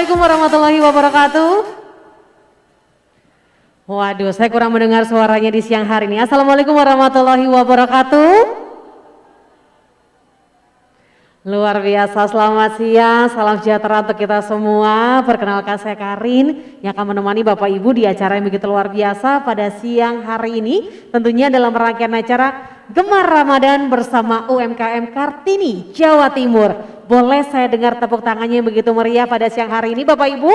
Assalamualaikum warahmatullahi wabarakatuh. Waduh, saya kurang mendengar suaranya di siang hari ini. Assalamualaikum warahmatullahi wabarakatuh. Luar biasa, selamat siang, salam sejahtera untuk kita semua. Perkenalkan saya Karin yang akan menemani Bapak Ibu di acara yang begitu luar biasa pada siang hari ini. Tentunya dalam rangkaian acara Gemar Ramadan bersama UMKM Kartini Jawa Timur. Boleh saya dengar tepuk tangannya yang begitu meriah pada siang hari ini Bapak Ibu?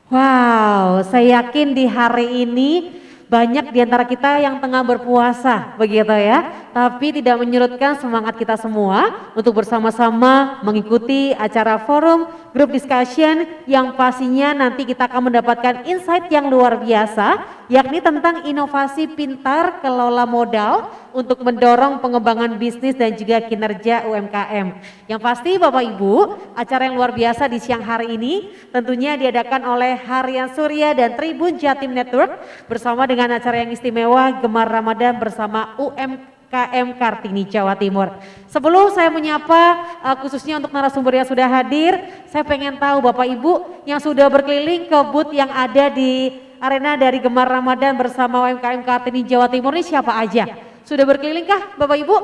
Wow, saya yakin di hari ini banyak di antara kita yang tengah berpuasa begitu ya, tapi tidak menyurutkan semangat kita semua untuk bersama-sama mengikuti acara forum group discussion yang pastinya nanti kita akan mendapatkan insight yang luar biasa, yakni tentang inovasi pintar kelola modal untuk mendorong pengembangan bisnis dan juga kinerja UMKM. Yang pasti Bapak Ibu, acara yang luar biasa di siang hari ini tentunya diadakan oleh Harian Surya dan Tribun Jatim Network bersama dengan acara yang istimewa Gemar Ramadan bersama UMKM Kartini Jawa Timur. Sebelum saya menyapa khususnya untuk narasumber yang sudah hadir, saya pengen tahu Bapak Ibu yang sudah berkeliling ke booth yang ada di arena dari Gemar Ramadan bersama UMKM Kartini Jawa Timur ini siapa aja? Sudah berkeliling kah Bapak Ibu?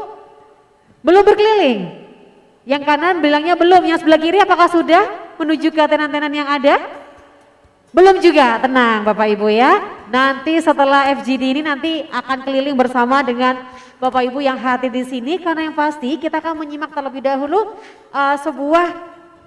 Belum berkeliling? Yang kanan bilangnya belum, yang sebelah kiri apakah sudah menuju ke tenan-tenan yang ada? Belum juga, tenang Bapak Ibu ya. Nanti setelah FGD ini nanti akan keliling bersama dengan Bapak Ibu yang hadir di sini, karena yang pasti kita akan menyimak terlebih dahulu sebuah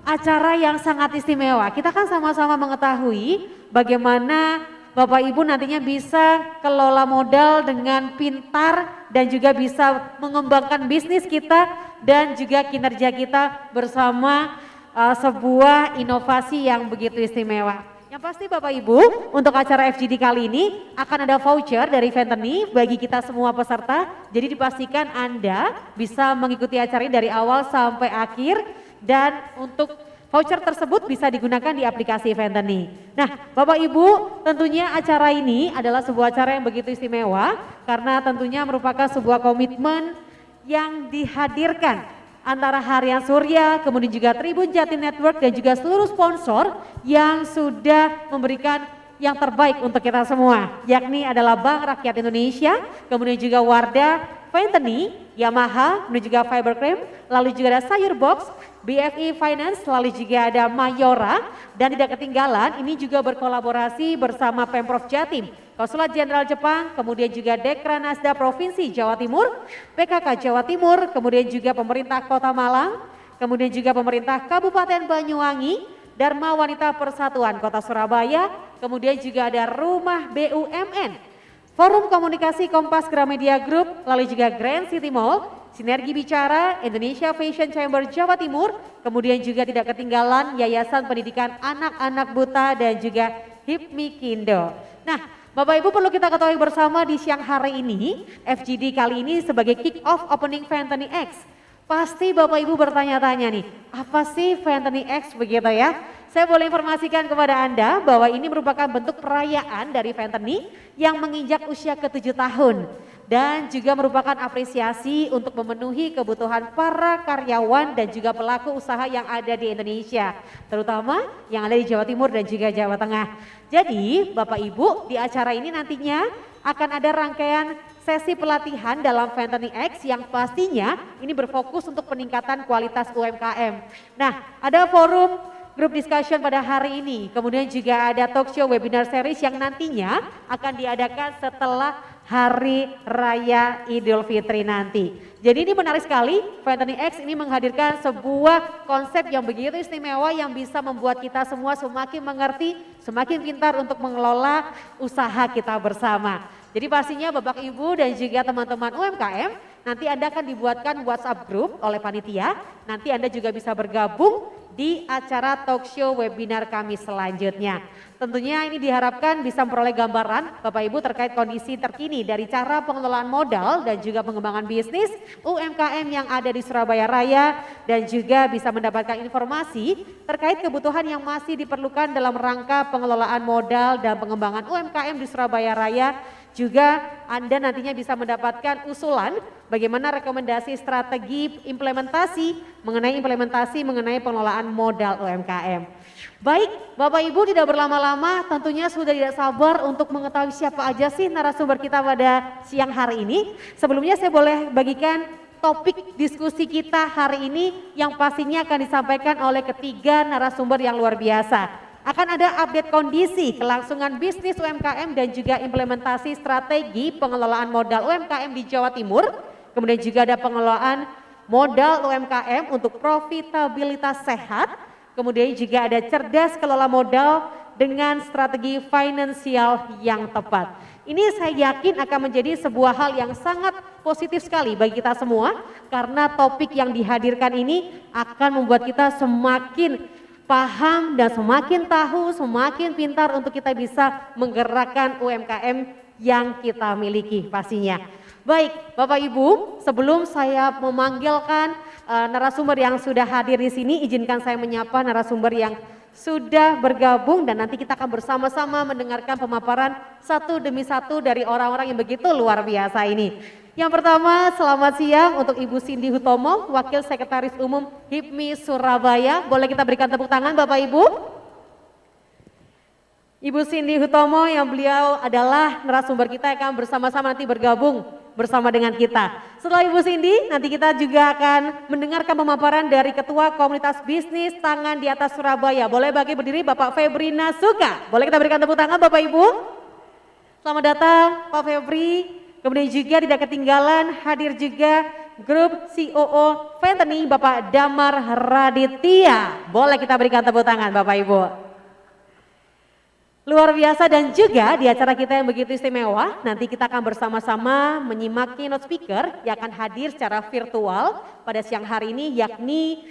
acara yang sangat istimewa. Kita kan sama-sama mengetahui bagaimana Bapak Ibu nantinya bisa kelola modal dengan pintar dan juga bisa mengembangkan bisnis kita dan juga kinerja kita bersama sebuah inovasi yang begitu istimewa. Yang pasti Bapak Ibu, untuk acara FGD kali ini akan ada voucher dari Ventani bagi kita semua peserta. Jadi dipastikan Anda bisa mengikuti acara ini dari awal sampai akhir, dan untuk voucher tersebut bisa digunakan di aplikasi Ventani. Nah Bapak Ibu, tentunya acara ini adalah sebuah acara yang begitu istimewa karena tentunya merupakan sebuah komitmen yang dihadirkan antara Harian Surya, kemudian juga Tribun Jatim Network dan juga seluruh sponsor yang sudah memberikan yang terbaik untuk kita semua, yakni adalah Bank Rakyat Indonesia, kemudian juga Wardah, Ventani, Yamaha, kemudian juga Fibercreme, lalu juga ada Sayur Box, BFI Finance, lalu juga ada Mayora, dan tidak ketinggalan ini juga berkolaborasi bersama Pemprov Jatim, Konsulat Jenderal Jepang, kemudian juga Dekranasda Provinsi Jawa Timur, PKK Jawa Timur, kemudian juga pemerintah Kota Malang, kemudian juga pemerintah Kabupaten Banyuwangi, Dharma Wanita Persatuan Kota Surabaya, kemudian juga ada Rumah BUMN, Forum Komunikasi Kompas Gramedia Group, lalu juga Grand City Mall, Sinergi Bicara, Indonesia Fashion Chamber Jawa Timur, kemudian juga tidak ketinggalan Yayasan Pendidikan Anak-Anak Buta dan juga HIPMI Kindo. Nah Bapak Ibu, perlu kita ketahui bersama di siang hari ini, FGD kali ini sebagai kick off opening Ventani X. Pasti Bapak Ibu bertanya-tanya nih, apa sih Ventani X begitu ya? Saya boleh informasikan kepada Anda bahwa ini merupakan bentuk perayaan dari Ventani yang menginjak usia ke-7 tahun. Dan juga merupakan apresiasi untuk memenuhi kebutuhan para karyawan dan juga pelaku usaha yang ada di Indonesia. Terutama yang ada di Jawa Timur dan juga Jawa Tengah. Jadi Bapak Ibu, di acara ini nantinya akan ada rangkaian sesi pelatihan dalam Ventani X yang pastinya ini berfokus untuk peningkatan kualitas UMKM. Nah, ada forum group discussion pada hari ini, kemudian juga ada talk show webinar series yang nantinya akan diadakan setelah Hari Raya Idul Fitri nanti. Jadi ini menarik sekali, Ventani X ini menghadirkan sebuah konsep yang begitu istimewa yang bisa membuat kita semua semakin mengerti, semakin pintar untuk mengelola usaha kita bersama. Jadi pastinya Bapak Ibu dan juga teman-teman UMKM, nanti Anda akan dibuatkan WhatsApp group oleh panitia, nanti Anda juga bisa bergabung di acara talk show webinar kami selanjutnya. Tentunya ini diharapkan bisa memperoleh gambaran Bapak Ibu terkait kondisi terkini dari cara pengelolaan modal dan juga pengembangan bisnis UMKM yang ada di Surabaya Raya, dan juga bisa mendapatkan informasi terkait kebutuhan yang masih diperlukan dalam rangka pengelolaan modal dan pengembangan UMKM di Surabaya Raya. Juga Anda nantinya bisa mendapatkan usulan bagaimana rekomendasi strategi implementasi mengenai pengelolaan modal UMKM. Baik, Bapak Ibu tidak berlama-lama, tentunya sudah tidak sabar untuk mengetahui siapa aja sih narasumber kita pada siang hari ini. Sebelumnya saya boleh bagikan topik diskusi kita hari ini yang pastinya akan disampaikan oleh ketiga narasumber yang luar biasa. Akan ada update kondisi kelangsungan bisnis UMKM dan juga implementasi strategi pengelolaan modal UMKM di Jawa Timur. Kemudian juga ada pengelolaan modal UMKM untuk profitabilitas sehat. Kemudian juga ada cerdas kelola modal dengan strategi finansial yang tepat. Ini saya yakin akan menjadi sebuah hal yang sangat positif sekali bagi kita semua karena topik yang dihadirkan ini akan membuat kita semakin paham dan semakin tahu, semakin pintar untuk kita bisa menggerakkan UMKM yang kita miliki pastinya. Baik, Bapak Ibu, sebelum saya memanggilkan narasumber yang sudah hadir di sini, izinkan saya menyapa narasumber yang sudah bergabung dan nanti kita akan bersama-sama mendengarkan pemaparan satu demi satu dari orang-orang yang begitu luar biasa ini. Yang pertama, selamat siang untuk Ibu Cindy Hutomo, Wakil Sekretaris Umum HIPMI Surabaya. Boleh kita berikan tepuk tangan Bapak Ibu? Ibu Cindy Hutomo yang beliau adalah narasumber kita yang akan bersama-sama nanti bergabung bersama dengan kita. Setelah Ibu Cindy, nanti kita juga akan mendengarkan pemaparan dari Ketua Komunitas Bisnis Tangan di Atas Surabaya. Boleh bagi berdiri Bapak Febri Nasuka. Boleh kita berikan tepuk tangan Bapak Ibu? Selamat datang Pak Febri. Kemudian juga tidak ketinggalan hadir juga Grup COO Venteni Bapak Damar Raditya. Boleh kita berikan tepuk tangan Bapak Ibu? Luar biasa dan juga di acara kita yang begitu istimewa, nanti kita akan bersama-sama menyimak keynote speaker yang akan hadir secara virtual pada siang hari ini, yakni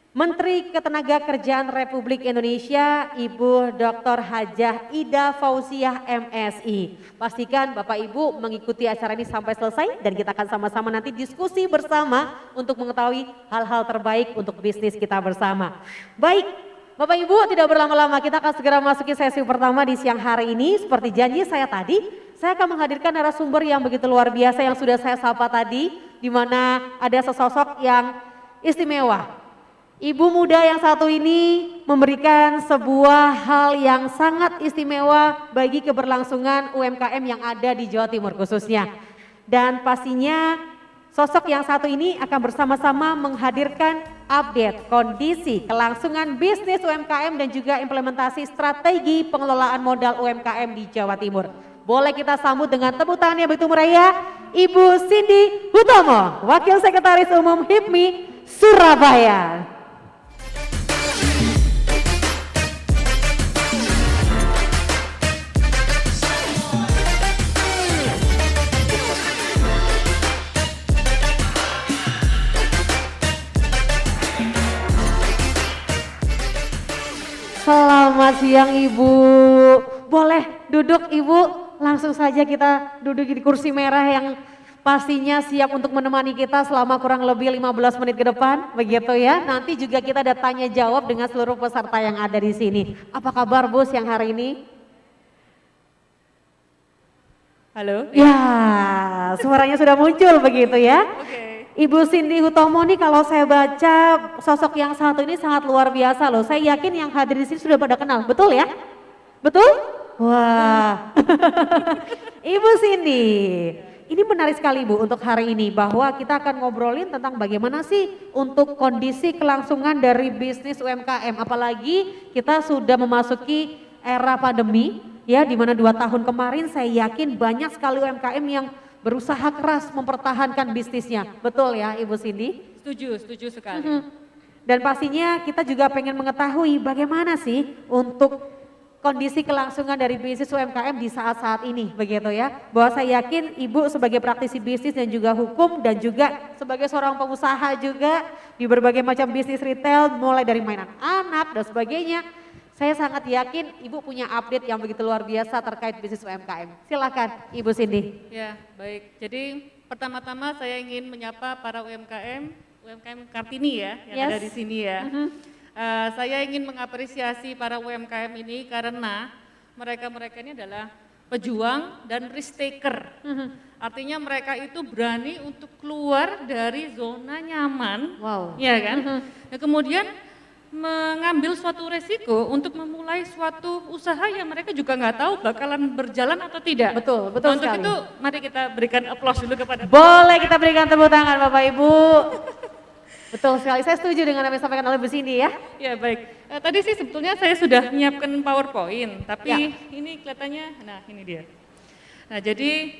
Menteri Ketenagakerjaan Republik Indonesia Ibu Dr. Hajah Ida Fauziah MSI. Pastikan Bapak Ibu mengikuti acara ini sampai selesai dan kita akan sama-sama nanti diskusi bersama untuk mengetahui hal-hal terbaik untuk bisnis kita bersama. Baik, Bapak Ibu tidak berlama-lama, kita akan segera masuki sesi pertama di siang hari ini. Seperti janji saya tadi, saya akan menghadirkan narasumber yang begitu luar biasa yang sudah saya sapa tadi, di mana ada sesosok yang istimewa. Ibu muda yang satu ini memberikan sebuah hal yang sangat istimewa bagi keberlangsungan UMKM yang ada di Jawa Timur khususnya. Dan pastinya sosok yang satu ini akan bersama-sama menghadirkan update kondisi kelangsungan bisnis UMKM dan juga implementasi strategi pengelolaan modal UMKM di Jawa Timur. Boleh kita sambut dengan tepuk tangan yang begitu meriah, Ibu Cindy Hutomo, Wakil Sekretaris Umum HIPMI Surabaya. Selamat siang Ibu, boleh duduk Ibu, langsung saja kita duduk di kursi merah yang pastinya siap untuk menemani kita selama kurang lebih 15 menit ke depan, begitu ya. Nanti juga kita ada tanya jawab dengan seluruh peserta yang ada di sini. Apa kabar Bu siang hari ini? Halo? Ya, suaranya sudah muncul begitu ya. Oke. Ibu Cindy Hutomo nih kalau saya baca sosok yang satu ini sangat luar biasa loh. Saya yakin yang hadir di sini sudah pada kenal, betul ya? Betul? Wah. Ibu Cindy, ini menarik sekali Bu untuk hari ini bahwa kita akan ngobrolin tentang bagaimana sih untuk kondisi kelangsungan dari bisnis UMKM. Apalagi kita sudah memasuki era pandemi ya, di mana 2 tahun kemarin saya yakin banyak sekali UMKM yang berusaha keras mempertahankan bisnisnya, betul ya Ibu Cindy? Setuju sekali. Dan pastinya kita juga pengen mengetahui bagaimana sih untuk kondisi kelangsungan dari bisnis UMKM di saat-saat ini, begitu ya. Bahwa saya yakin Ibu sebagai praktisi bisnis dan juga hukum dan juga sebagai seorang pengusaha juga di berbagai macam bisnis retail, mulai dari mainan anak dan sebagainya. Saya sangat yakin Ibu punya update yang begitu luar biasa terkait bisnis UMKM. Silakan Ibu Cindy. Ya, baik. Jadi pertama-tama saya ingin menyapa para UMKM Kartini ya yang ada di sini ya. Saya ingin mengapresiasi para UMKM ini karena mereka ini adalah pejuang, dan risk taker. Artinya mereka itu berani untuk keluar dari zona nyaman, Wow. ya kan? Nah, kemudian mengambil suatu resiko untuk memulai suatu usaha yang mereka juga nggak tahu bakalan berjalan atau tidak. Betul, betul Nah, untuk sekali. itu mari kita berikan applause dulu kepada Boleh kita berikan tepuk tangan Bapak Ibu. Betul sekali, saya setuju dengan apa yang disampaikan oleh Bu Cindy ya. Ya baik, tadi sih sebetulnya saya sudah menyiapkan PowerPoint, tapi Ya. ini kelihatannya, nah ini dia. Nah jadi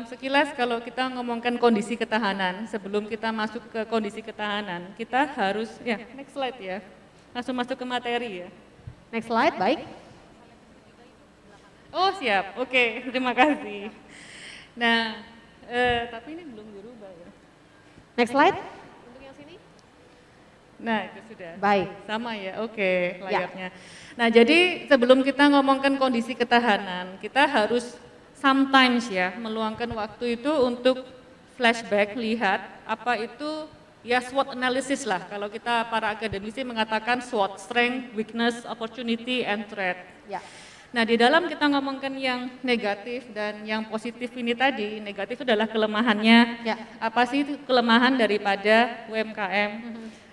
sekilas kalau kita ngomongkan kondisi ketahanan, sebelum kita masuk ke kondisi ketahanan, kita harus, ya next slide ya, langsung masuk ke materi ya. Next slide, baik. Oh siap, oke, terima kasih. Nah, tapi ini belum dirubah ya. Next slide. Untuk yang sini? Nah itu sudah. Baik. Sama ya, oke layarnya. Nah jadi sebelum kita ngomongkan kondisi ketahanan, kita harus sometimes ya meluangkan waktu itu untuk flashback, lihat apa itu ya SWOT analysis lah. Kalau kita para akademisi mengatakan SWOT, strength, weakness, opportunity, and threat. Ya. Nah di dalam kita ngomongkan yang negatif dan yang positif ini tadi, negatif adalah kelemahannya. Ya. Apa sih itu kelemahan daripada UMKM?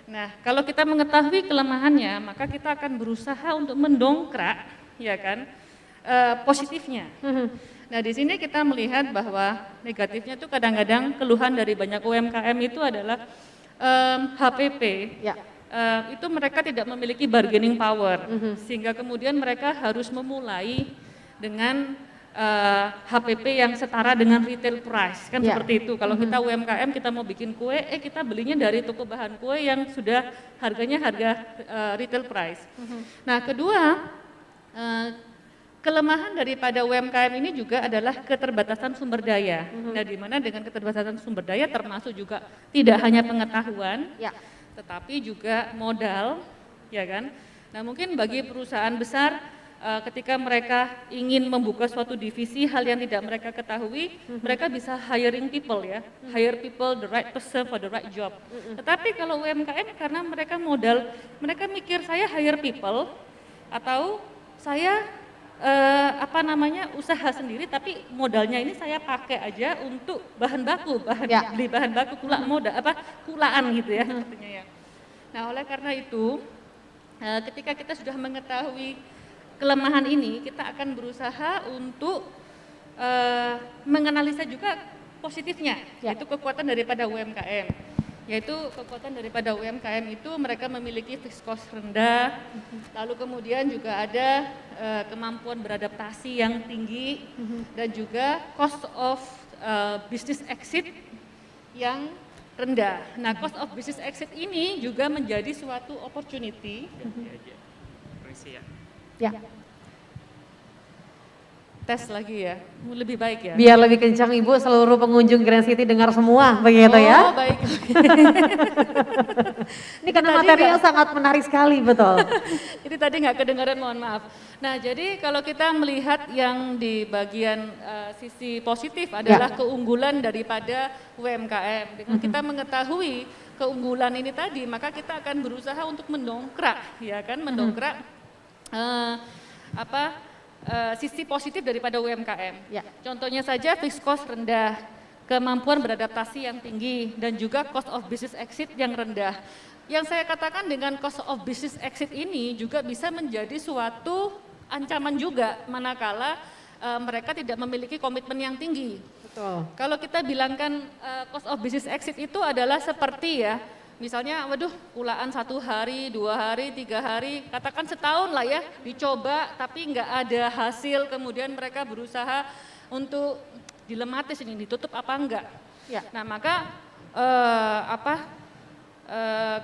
Nah, kalau kita mengetahui kelemahannya, maka kita akan berusaha untuk mendongkrak, ya kan, positifnya. Nah, di sini kita melihat bahwa negatifnya itu kadang-kadang keluhan dari banyak UMKM itu adalah HPP. Ya. Itu mereka tidak memiliki bargaining power, sehingga kemudian mereka harus memulai dengan HPP yang setara dengan retail price, kan Ya. seperti itu. Kalau kita UMKM kita mau bikin kue, kita belinya dari toko bahan kue yang sudah harganya harga retail price. Nah kedua, kelemahan daripada UMKM ini juga adalah keterbatasan sumber daya. Nah di mana dengan keterbatasan sumber daya termasuk juga tidak hanya pengetahuan, Ya. tetapi juga modal, ya kan. Nah mungkin bagi perusahaan besar ketika mereka ingin membuka suatu divisi hal yang tidak mereka ketahui, mereka bisa hiring people ya, hire people the right person for the right job. Tetapi kalau UMKM karena mereka modal, mereka mikir saya hire people atau saya usaha sendiri tapi modalnya ini saya pakai aja untuk bahan baku, beli bahan baku kulaan gitu ya artinya ya. Nah oleh karena itu ketika kita sudah mengetahui kelemahan ini, kita akan berusaha untuk menganalisa juga positifnya, yaitu kekuatan daripada UMKM. Yaitu kekuatan daripada UMKM itu mereka memiliki fixed cost rendah, lalu kemudian juga ada kemampuan beradaptasi yang tinggi, dan juga cost of business exit yang rendah. Nah, cost of business exit ini juga menjadi suatu opportunity. Ya. Tes lagi ya, lebih baik ya. Biar lebih kencang Ibu, seluruh pengunjung Grand City dengar semua, begitu ya. Oh baik. Ini karena materi yang sangat menarik sekali, betul. Jadi tadi nggak kedengaran, mohon maaf. Nah jadi kalau kita melihat yang di bagian sisi positif adalah keunggulan daripada UMKM. Dengan kita mengetahui keunggulan ini tadi, maka kita akan berusaha untuk mendongkrak, ya kan, mendongkrak sisi positif daripada UMKM. Ya. Contohnya saja fixed cost rendah, kemampuan beradaptasi yang tinggi, dan juga cost of business exit yang rendah. Yang saya katakan dengan cost of business exit ini juga bisa menjadi suatu ancaman juga manakala mereka tidak memiliki komitmen yang tinggi. Betul. Kalau kita bilangkan cost of business exit itu adalah seperti ya, misalnya waduh kulaan 1 hari, 2 hari, 3 hari, katakan setahun lah ya, dicoba tapi nggak ada hasil, kemudian mereka berusaha untuk dilematis ini ditutup apa enggak. Ya. Nah maka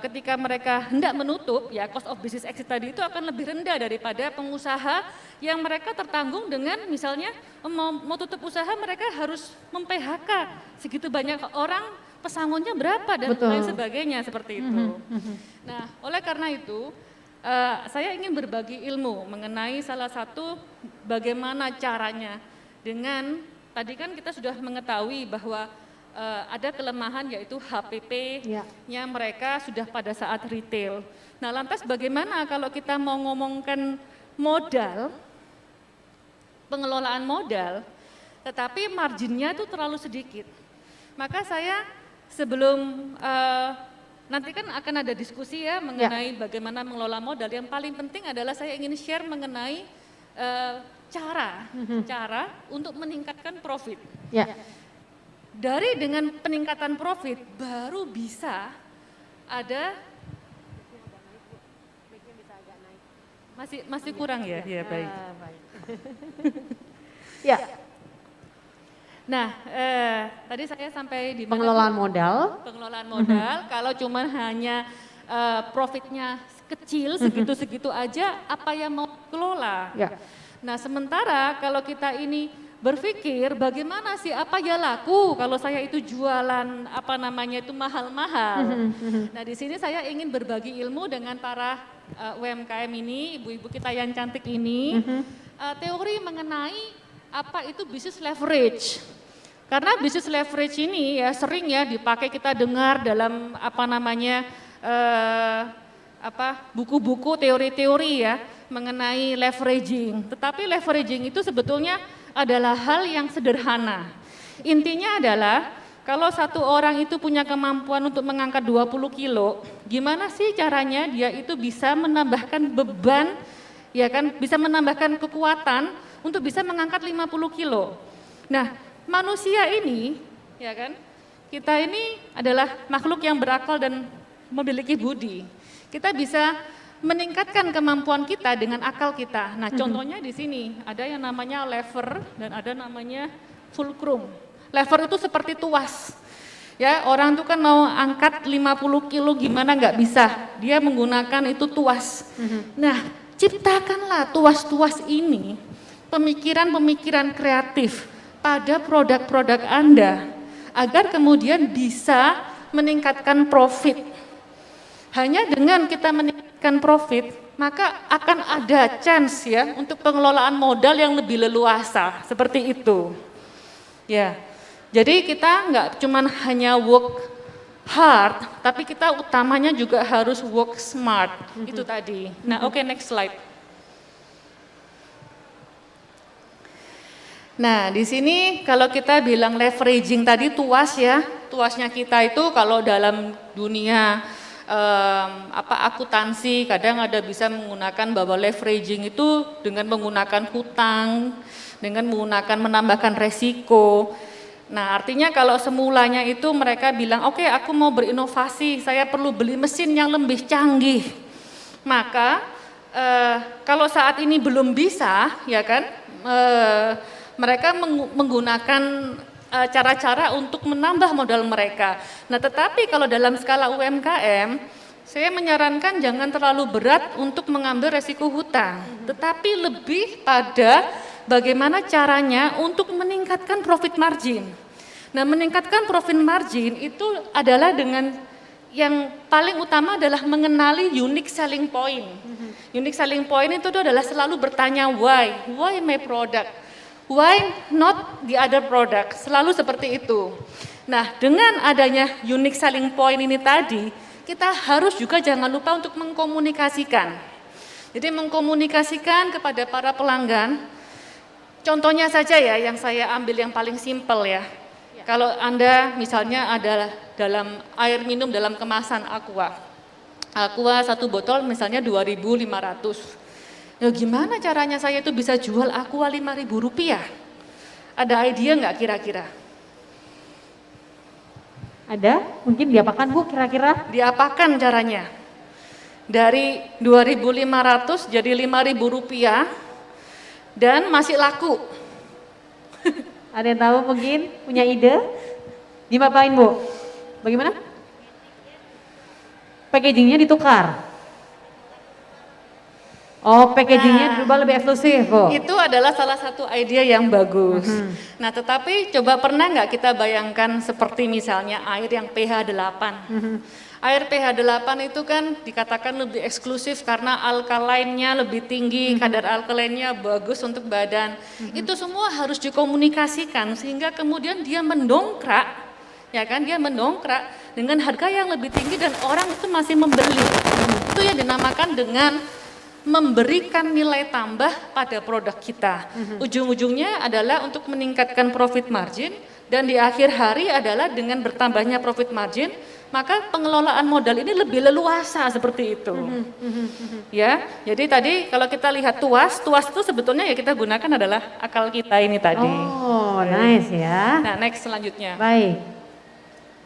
ketika mereka hendak menutup ya cost of business exit tadi itu akan lebih rendah daripada pengusaha yang mereka tertanggung dengan misalnya mau tutup usaha mereka harus mem-PHK segitu banyak orang, pesangonnya berapa dan lain sebagainya seperti itu. Nah oleh karena itu saya ingin berbagi ilmu mengenai salah satu bagaimana caranya dengan tadi kan kita sudah mengetahui bahwa ada kelemahan yaitu HPP-nya mereka sudah pada saat retail. Nah lantas bagaimana kalau kita mau ngomongkan modal, pengelolaan modal, tetapi marginnya itu terlalu sedikit. Maka saya sebelum nanti kan akan ada diskusi ya mengenai bagaimana mengelola modal. Yang paling penting adalah saya ingin share mengenai cara untuk meningkatkan profit. Ya. Dari dengan peningkatan profit baru bisa ada masih kurang ya? Ya baik. Ya. Nah, tadi saya sampai di mana? Pengelolaan modal. Pengelolaan modal. Kalau cuma hanya profitnya kecil segitu-segitu aja, apa yang mau kelola? Ya. Nah, sementara kalau kita ini berpikir bagaimana sih apa ya laku kalau saya itu jualan apa namanya itu mahal-mahal. Nah, di sini saya ingin berbagi ilmu dengan para UMKM ini, ibu-ibu kita yang cantik ini, teori mengenai apa itu business leverage. Karena business leverage ini ya sering ya dipakai kita dengar dalam apa namanya buku-buku teori-teori ya mengenai leveraging. Tetapi leveraging itu sebetulnya adalah hal yang sederhana. Intinya adalah kalau satu orang itu punya kemampuan untuk mengangkat 20 kilo, gimana sih caranya dia itu bisa menambahkan beban, ya kan, bisa menambahkan kekuatan untuk bisa mengangkat 50 kilo. Nah, manusia ini, ya kan, kita ini adalah makhluk yang berakal dan memiliki budi. Kita bisa meningkatkan kemampuan kita dengan akal kita. Nah, contohnya di sini ada yang namanya lever dan ada namanya fulcrum. Lever itu seperti tuas. Ya, orang itu kan mau angkat 50 kilo gimana nggak bisa. Dia menggunakan itu tuas. Nah, ciptakanlah tuas-tuas ini, pemikiran-pemikiran kreatif pada produk-produk Anda agar kemudian bisa meningkatkan profit. Hanya dengan kita meningkatkan profit, maka akan ada chance ya untuk pengelolaan modal yang lebih leluasa, seperti itu. Ya. Jadi kita nggak cuman hanya work hard, tapi kita utamanya juga harus work smart, itu tadi. Nah, oke, next slide. Nah, di sini kalau kita bilang leveraging tadi tuas ya, tuasnya kita itu kalau dalam dunia akuntansi kadang ada bisa menggunakan bahwa leveraging itu dengan menggunakan hutang, dengan menggunakan menambahkan resiko. Nah, artinya kalau semulanya itu mereka bilang, oke, aku mau berinovasi, saya perlu beli mesin yang lebih canggih. Maka kalau saat ini belum bisa, ya kan, mereka menggunakan cara-cara untuk menambah modal mereka. Nah, tetapi kalau dalam skala UMKM, saya menyarankan jangan terlalu berat untuk mengambil resiko hutang, tetapi lebih pada bagaimana caranya untuk meningkatkan profit margin. Nah, meningkatkan profit margin itu adalah dengan yang paling utama adalah mengenali unique selling point. Unique selling point itu adalah selalu bertanya why my product, why not the other product, selalu seperti itu. Nah, dengan adanya unique selling point ini tadi, kita harus juga jangan lupa untuk mengkomunikasikan. Jadi mengkomunikasikan kepada para pelanggan. Contohnya saja ya, yang saya ambil yang paling simpel ya. Kalau Anda misalnya ada dalam air minum dalam kemasan Aqua. Aqua satu botol misalnya 2.500. Ya gimana caranya saya itu bisa jual Aqua 5.000 rupiah? Ada ide nggak kira-kira? Ada? Mungkin diapakan Bu kira-kira? Diapakan caranya? Dari 2.500 jadi 5.000 rupiah dan masih laku. Ada yang tahu mungkin? Punya ide? Diapain Bu? Bagaimana? Packagingnya ditukar? Oh, packagingnya dirubah lebih eksklusif Bu? Itu adalah salah satu ide yang bagus. Nah, tetapi coba pernah nggak kita bayangkan seperti misalnya air yang pH 8. Air pH 8 itu kan dikatakan lebih eksklusif karena alkalainnya lebih tinggi, kadar alkalainnya bagus untuk badan. Itu semua harus dikomunikasikan sehingga kemudian dia mendongkrak, ya kan? Dia mendongkrak dengan harga yang lebih tinggi dan orang itu masih membeli. Itu yang dinamakan dengan memberikan nilai tambah pada produk kita. Ujung-ujungnya adalah untuk meningkatkan profit margin, dan di akhir hari adalah dengan bertambahnya profit margin, maka pengelolaan modal ini lebih leluasa seperti itu. Ya, jadi tadi kalau kita lihat tuas itu sebetulnya ya kita gunakan adalah akal kita ini tadi. Oh, nice ya. Nah, next selanjutnya. Baik.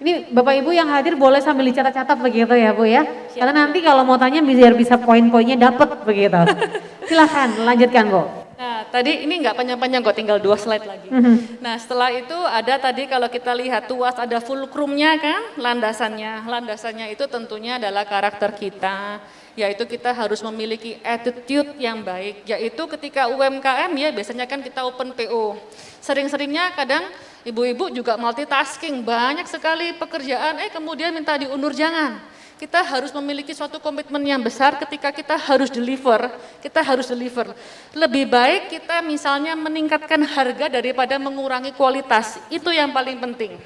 Ini Bapak Ibu yang hadir boleh sambil dicatat-catat begitu ya Bu ya. Karena nanti kalau mau tanya biar bisa poin-poinnya dapat begitu. Silahkan lanjutkan Bu. Nah, tadi ini nggak panjang-panjang kok, tinggal 2 slide lagi. Nah, setelah itu ada tadi kalau kita lihat tuas ada fulcrumnya kan, landasannya. Landasannya itu tentunya adalah karakter kita, yaitu kita harus memiliki attitude yang baik, yaitu ketika UMKM ya biasanya kan kita open PO. Sering-seringnya kadang ibu-ibu juga multitasking, banyak sekali pekerjaan, kemudian minta diundur, jangan. Kita harus memiliki suatu komitmen yang besar ketika kita harus deliver, Lebih baik kita misalnya meningkatkan harga daripada mengurangi kualitas, itu yang paling penting.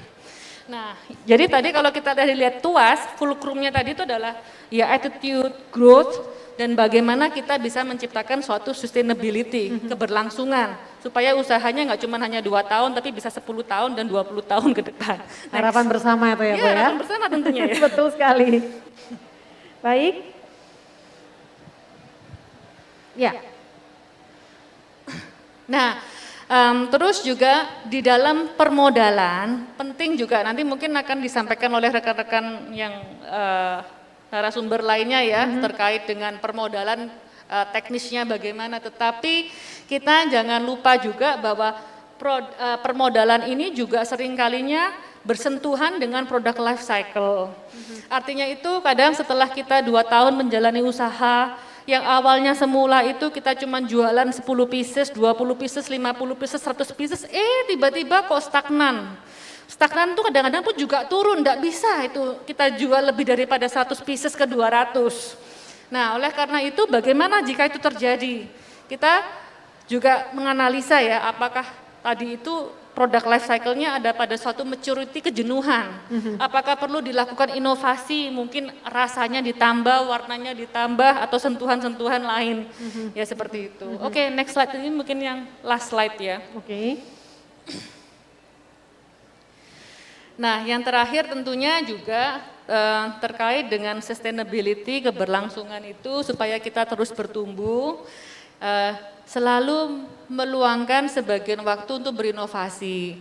Nah, jadi tadi kalau kita dari lihat tuas, fulcrumnya tadi itu adalah ya attitude, growth, dan bagaimana kita bisa menciptakan suatu sustainability, keberlangsungan, supaya usahanya nggak cuma hanya 2 tahun, tapi bisa 10 tahun dan 20 tahun ke depan. Harapan bersama itu ya Bu ya. Harapan bersama tentunya ya. Betul sekali. Baik. Ya. Nah, terus juga di dalam permodalan, penting juga nanti mungkin akan disampaikan oleh rekan-rekan yang narasumber lainnya ya, terkait dengan permodalan teknisnya bagaimana, tetapi kita jangan lupa juga bahwa permodalan ini juga seringkalinya bersentuhan dengan produk life cycle. Artinya itu kadang setelah kita 2 tahun menjalani usaha, yang awalnya semula itu kita cuma jualan 10 pieces, 20 pieces, 50 pieces, 100 pieces, tiba-tiba kok stagnan. Stagnan itu kadang-kadang pun juga turun, enggak bisa itu kita jual lebih daripada 100 pieces ke 200. Nah, oleh karena itu bagaimana jika itu terjadi? Kita juga menganalisa ya, apakah tadi itu produk life cycle-nya ada pada suatu maturity kejenuhan. Apakah perlu dilakukan inovasi, mungkin rasanya ditambah, warnanya ditambah, atau sentuhan-sentuhan lain. Ya seperti itu. Oke, next slide ini mungkin yang last slide ya. Oke. Nah, yang terakhir tentunya juga terkait dengan sustainability, keberlangsungan itu supaya kita terus bertumbuh, selalu meluangkan sebagian waktu untuk berinovasi.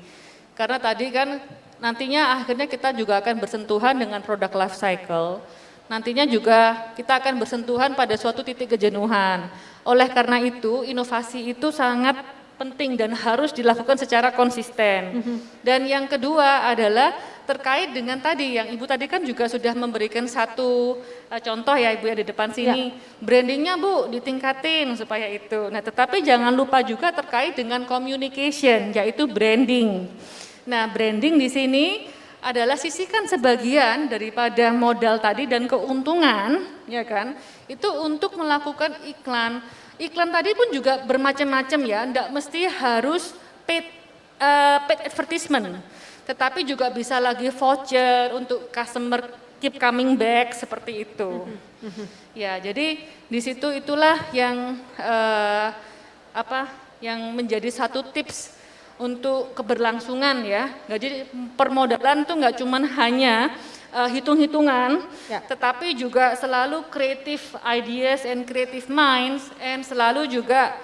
Karena tadi kan nantinya akhirnya kita juga akan bersentuhan dengan produk life cycle. Nantinya juga kita akan bersentuhan pada suatu titik kejenuhan. Oleh karena itu, inovasi itu sangat penting dan harus dilakukan secara konsisten. Dan yang kedua adalah terkait dengan tadi yang Ibu tadi kan juga sudah memberikan satu contoh ya Ibu ya di depan sini. Brandingnya Bu ditingkatin supaya itu. Nah, tetapi jangan lupa juga terkait dengan communication, yaitu branding. Nah, branding di sini adalah sisihkan sebagian daripada modal tadi dan keuntungan, ya kan? Itu untuk melakukan iklan. Iklan tadi pun juga bermacam-macam ya, enggak mesti harus paid advertisement, tetapi juga bisa lagi voucher untuk customer keep coming back seperti itu. Ya, jadi di situ itulah yang yang menjadi satu tips untuk keberlangsungan ya. Jadi permodalan tuh nggak cuman hanya hitung-hitungan, tetapi juga selalu creative ideas and creative minds, and selalu juga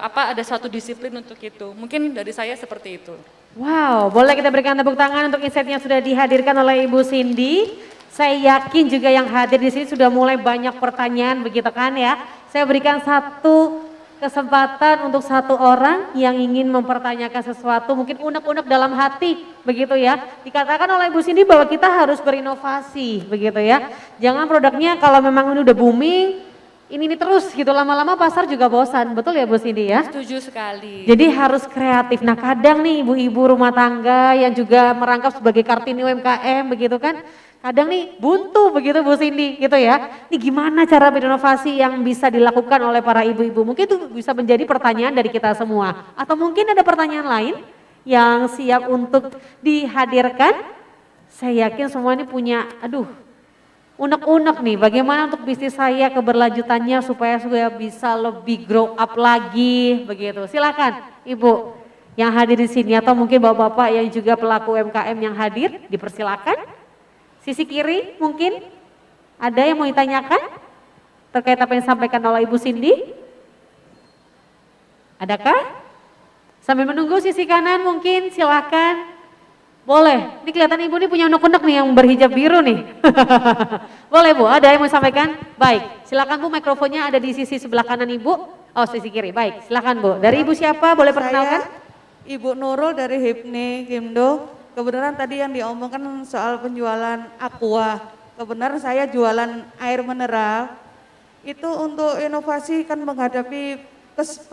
ada satu disiplin untuk itu. Mungkin dari saya seperti itu. Wow, boleh kita berikan tepuk tangan untuk insight yang sudah dihadirkan oleh Ibu Cindy. Saya yakin juga yang hadir di sini sudah mulai banyak pertanyaan begitu kan ya. Saya berikan satu kesempatan untuk satu orang yang ingin mempertanyakan sesuatu, mungkin unek-unek dalam hati, begitu ya. Dikatakan oleh Ibu Cindy bahwa kita harus berinovasi, begitu ya. Jangan produknya kalau memang ini udah booming, ini terus gitu, lama-lama pasar juga bosan, betul ya Bu Cindy ya? Setuju sekali. Jadi harus kreatif. Nah kadang nih ibu-ibu rumah tangga yang juga merangkap sebagai Kartini UMKM, begitu kan. Kadang nih buntu begitu Bu Cindy gitu ya. Ini gimana cara berinovasi yang bisa dilakukan oleh para ibu-ibu? Mungkin itu bisa menjadi pertanyaan dari kita semua. Atau mungkin ada pertanyaan lain yang siap untuk dihadirkan. Saya yakin semua ini punya, unek-unek nih bagaimana untuk bisnis saya keberlanjutannya supaya bisa lebih grow up lagi begitu. Silakan Ibu yang hadir di sini atau mungkin Bapak-bapak yang juga pelaku UMKM yang hadir dipersilakan. Sisi kiri mungkin ada yang mau ditanyakan terkait apa yang disampaikan oleh Ibu Cindy? Adakah? Sambil menunggu sisi kanan mungkin silakan. Boleh, ini kelihatan Ibu nih punya unek-unek nih yang berhijab biru nih. Boleh Bu, ada yang mau sampaikan? Baik, silakan Bu, mikrofonnya ada di sisi sebelah kanan Ibu. Oh, sisi kiri, baik silakan Bu. Dari Ibu siapa, boleh perkenalkan? Saya Ibu Nurul dari HIPNI Gimdo. Kebenaran tadi yang diomongkan soal penjualan aqua. Kebenaran saya jualan air mineral. Itu untuk inovasi kan menghadapi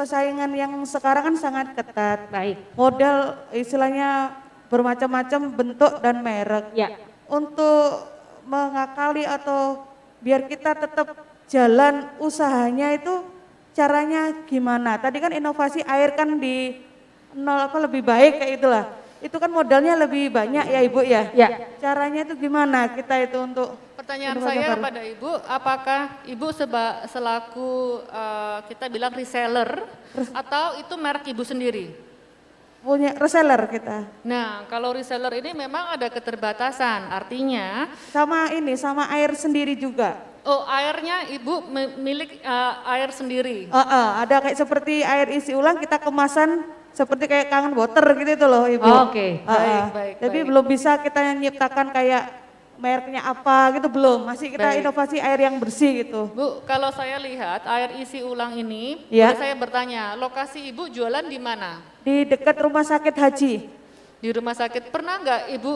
persaingan yang sekarang kan sangat ketat. Baik. Modal istilahnya bermacam-macam bentuk dan merek. Ya. Untuk mengakali atau biar kita tetap jalan usahanya itu caranya gimana? Tadi kan inovasi air kan di nol apa lebih baik kayak itulah. Itu kan modalnya lebih banyak ya Ibu ya. Ya. Caranya itu gimana kita itu untuk Pertanyaan inovasi saya baru? kepada Ibu, apakah Ibu selaku kita bilang reseller atau itu merek Ibu sendiri? Punya reseller kita. Nah, kalau reseller ini memang ada keterbatasan, artinya Sama ini sama air sendiri juga. oh airnya Ibu milik air sendiri. Ada kayak seperti air isi ulang kita kemasan seperti kayak kangen water gitu itu loh Ibu. Oke. Baik, Tapi baik. belum bisa kita nyiptakan kayak mereknya apa gitu belum. Masih kita Baik. inovasi air yang bersih gitu. Bu, kalau saya lihat air isi ulang ini, Ya. boleh saya bertanya, lokasi Ibu jualan di mana? Di dekat rumah sakit haji. Di rumah sakit. Pernah nggak Ibu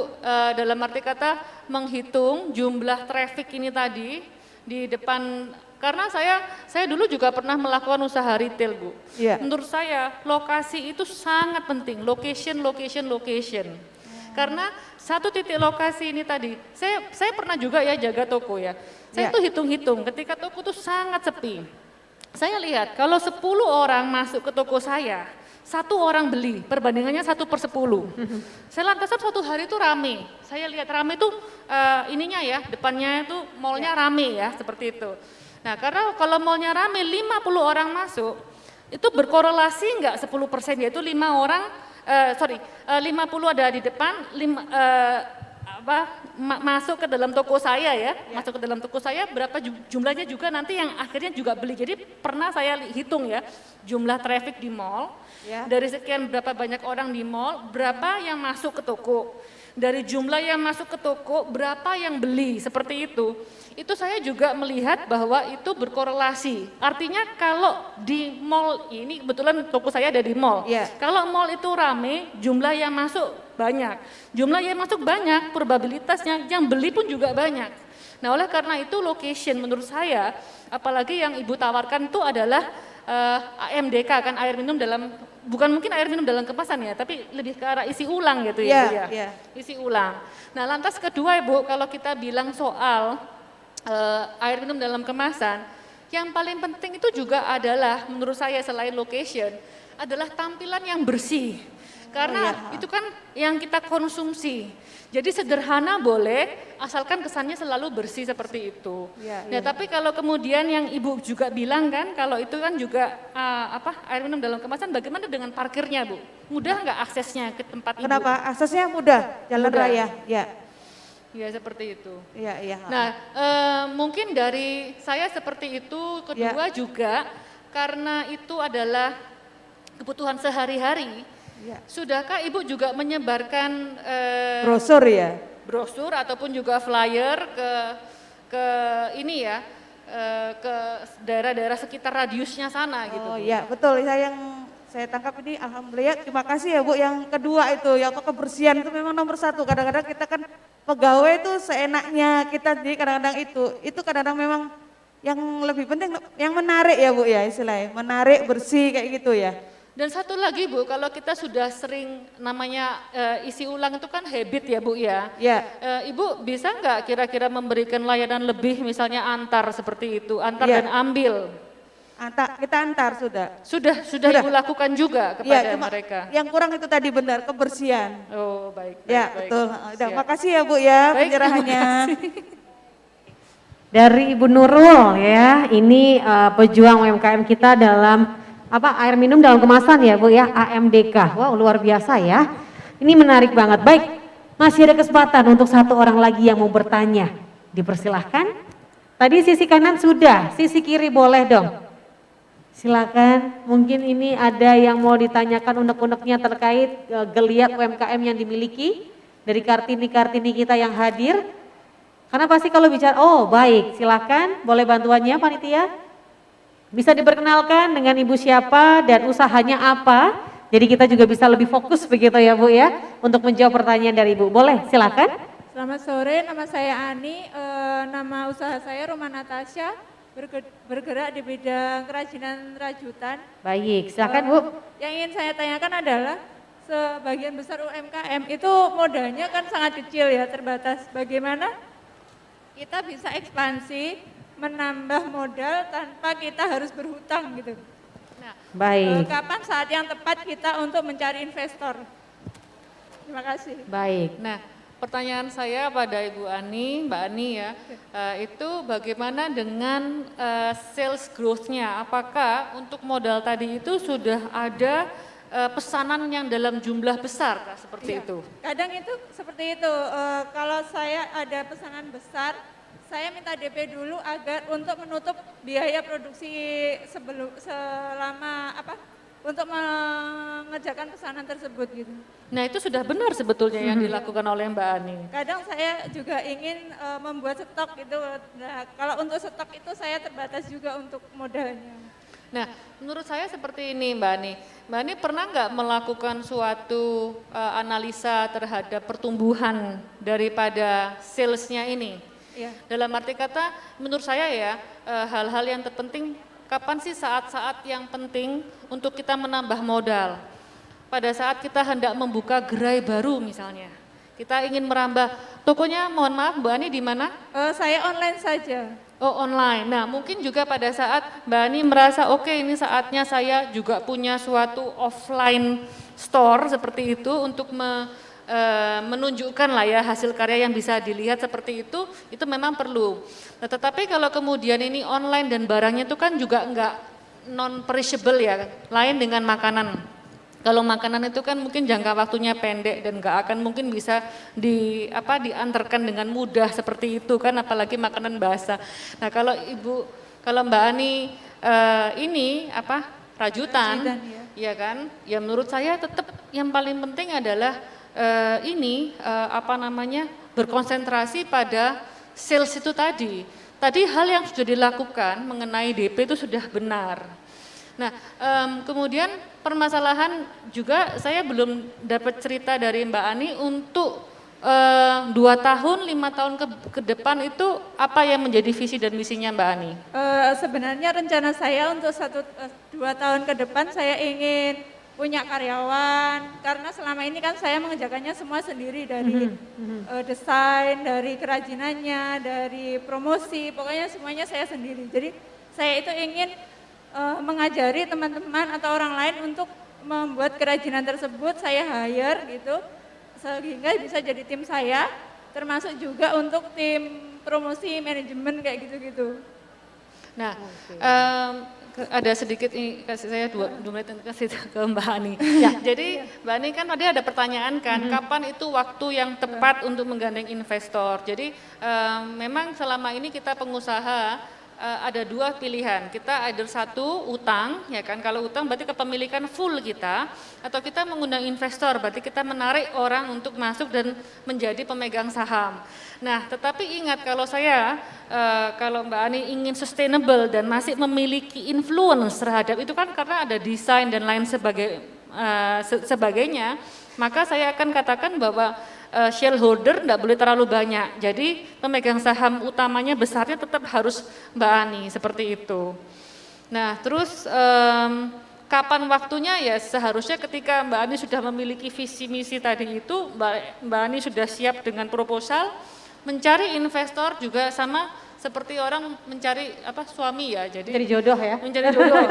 dalam arti kata menghitung jumlah traffic ini tadi di depan, karena saya dulu juga pernah melakukan usaha retail Bu. Iya. Menurut saya lokasi itu sangat penting, location. Karena satu titik lokasi ini tadi, saya pernah juga ya jaga toko ya. Saya Ya. tuh hitung-hitung ketika toko tuh sangat sepi. Saya lihat kalau 10 orang masuk ke toko saya, 1 orang beli, perbandingannya 1/10. Saya lantasan suatu hari itu rame. Saya lihat rame itu ininya ya, depannya itu mallnya rame ya, seperti itu. Nah karena kalau mallnya rame 50 orang masuk, itu berkorelasi enggak 10%, yaitu 50 ada di depan, masuk ke dalam toko saya ya, masuk ke dalam toko saya berapa jumlahnya juga nanti yang akhirnya juga beli. Jadi pernah saya hitung ya, jumlah traffic di mall, Ya. dari sekian berapa banyak orang di mall, berapa yang masuk ke toko. Dari jumlah yang masuk ke toko, berapa yang beli, seperti itu. Itu saya juga melihat bahwa itu berkorelasi. Artinya kalau di mall ini, kebetulan toko saya ada di mall. Iya. Kalau mall itu rame, jumlah yang masuk banyak. Jumlah yang masuk banyak, probabilitasnya yang beli pun juga banyak. Nah oleh karena itu location menurut saya, apalagi yang Ibu tawarkan itu adalah AMDK kan, air minum dalam, bukan mungkin air minum dalam kemasan ya, tapi lebih ke arah isi ulang gitu ya, Iya, Bu ya. iya. Isi ulang. Nah lantas kedua Ibu, kalau kita bilang soal air minum dalam kemasan, yang paling penting itu juga adalah menurut saya selain location, adalah tampilan yang bersih. Karena itu kan yang kita konsumsi. Jadi sederhana boleh, asalkan kesannya selalu bersih seperti itu. Iya, Nah, tapi kalau kemudian yang Ibu juga bilang kan, kalau itu kan juga air minum dalam kemasan, bagaimana dengan parkirnya, Bu? Mudah nggak aksesnya ke tempat Ibu? Kenapa? Aksesnya mudah, jalan Mudah. raya. Ya. Ya seperti itu. Iya, iya. Nah, mungkin dari saya seperti itu. Kedua juga karena itu adalah kebutuhan sehari-hari. Ya. Sudahkah Ibu juga menyebarkan Brosur ya. brosur ataupun juga flyer ke ini ya, ke daerah-daerah sekitar radiusnya sana gitu. Oh Bu? iya, betul. Saya tangkap ini alhamdulillah, terima kasih ya Bu. Yang kedua itu, yang kebersihan itu memang nomor 1. Kadang-kadang kita kan pegawai itu seenaknya kita, jadi kadang-kadang itu kadang-kadang memang yang lebih penting, yang menarik ya Bu ya istilahnya, menarik, bersih kayak gitu ya. Dan satu lagi Bu, kalau kita sudah sering namanya isi ulang itu kan habit ya Bu ya. Ya. Ibu bisa nggak kira-kira memberikan layanan lebih misalnya antar seperti itu, antar Iya. dan ambil? Kita antar sudah. Sudah Sudah. Ibu lakukan juga kepada Cuma mereka. yang kurang itu tadi benar, kebersihan. Oh baik. Ya baik. betul. Udah, Siap. makasih ya Bu ya Baik, terima pencerahannya. kasih. Dari Ibu Nurul ya, ini pejuang UMKM kita dalam air minum dalam kemasan ya Bu ya, AMDK. Wow, luar biasa ya. Ini menarik banget. Baik, masih ada kesempatan untuk satu orang lagi yang mau bertanya. Dipersilahkan. Tadi sisi kanan sudah, sisi kiri boleh dong. Silakan, mungkin ini ada yang mau ditanyakan unek-uneknya terkait geliat UMKM yang dimiliki dari Kartini-Kartini kita yang hadir. Karena pasti kalau bicara, oh baik, silakan, boleh bantuannya panitia. Bisa diperkenalkan dengan ibu siapa dan usahanya apa. Jadi kita juga bisa lebih fokus begitu ya Bu ya, untuk menjawab pertanyaan dari Ibu. Boleh, silakan. Selamat sore, nama saya Ani, nama usaha saya Rumah Natasha, bergerak di bidang kerajinan rajutan. Baik, silakan Bu. Yang ingin saya tanyakan adalah, sebagian besar UMKM itu modalnya kan sangat kecil ya, terbatas. Bagaimana kita bisa ekspansi, menambah modal tanpa kita harus berhutang gitu. Nah, baik. Kapan saat yang tepat kita untuk mencari investor? Terima kasih. Baik. Nah, pertanyaan saya pada Ibu Ani, Mbak Ani ya, itu bagaimana dengan sales growth-nya? Apakah untuk modal tadi itu sudah ada pesanan yang dalam jumlah besar seperti itu? Kadang itu seperti itu, kalau saya ada pesanan besar, saya minta DP dulu agar untuk menutup biaya produksi selama untuk mengerjakan pesanan tersebut gitu. Nah itu sudah benar sebetulnya yang dilakukan oleh Mbak Ani. Kadang saya juga ingin membuat stok gitu, nah kalau untuk stok itu saya terbatas juga untuk modalnya. Nah, menurut saya seperti ini Mbak Ani. Mbak Ani pernah nggak melakukan suatu analisa terhadap pertumbuhan daripada salesnya ini? Ya. Dalam arti kata, menurut saya ya, hal-hal yang terpenting, kapan sih saat-saat yang penting untuk kita menambah modal? Pada saat kita hendak membuka gerai baru misalnya, kita ingin merambah, tokonya mohon maaf Mbak Ani di mana? Saya online saja. Oh online. Nah mungkin juga pada saat Mbak Ani merasa oke, ini saatnya saya juga punya suatu offline store seperti itu untuk menunjukkan lah ya hasil karya yang bisa dilihat seperti itu memang perlu. Nah tetapi kalau kemudian ini online dan barangnya itu kan juga enggak non perishable ya, lain dengan makanan. Kalau makanan itu kan mungkin jangka waktunya pendek dan nggak akan mungkin bisa diantarkan dengan mudah seperti itu kan, apalagi makanan basah. Nah kalau Mbak Ani rajutan, ya kan? Ya menurut saya tetap yang paling penting adalah berkonsentrasi pada sales itu tadi. Tadi hal yang sudah dilakukan mengenai DP itu sudah benar. Nah, kemudian permasalahan juga saya belum dapat cerita dari Mbak Ani untuk 2 tahun, 5 tahun ke depan itu apa yang menjadi visi dan misinya Mbak Ani? Sebenarnya rencana saya untuk 1-2 tahun ke depan saya ingin punya karyawan, karena selama ini kan saya mengerjakannya semua sendiri dari desain, dari kerajinannya, dari promosi, pokoknya semuanya saya sendiri. Jadi saya itu ingin mengajari teman-teman atau orang lain untuk membuat kerajinan tersebut, saya hire gitu, sehingga bisa jadi tim saya, termasuk juga untuk tim promosi, manajemen kayak gitu-gitu. Nah, ada sedikit ini, kasih saya 2 menit kasih ke Mbak Ani. Ya, jadi Mbak Ani kan tadi ada pertanyaan kan, kapan itu waktu yang tepat untuk menggandeng investor. Jadi memang selama ini kita pengusaha ada 2 pilihan, kita either 1 utang, ya kan, kalau utang berarti kepemilikan full kita, atau kita mengundang investor, berarti kita menarik orang untuk masuk dan menjadi pemegang saham. Nah tetapi ingat kalau kalau Mbak Ani ingin sustainable dan masih memiliki influence terhadap itu kan karena ada desain dan lain sebagainya, maka saya akan katakan bahwa shareholder enggak boleh terlalu banyak. Jadi pemegang saham utamanya besarnya tetap harus Mbak Ani seperti itu. Nah, terus kapan waktunya ya seharusnya ketika Mbak Ani sudah memiliki visi misi tadi itu, Mbak Ani sudah siap dengan proposal, mencari investor juga sama seperti orang mencari suami ya. Jadi Mencari jodoh ya. Mencari jodoh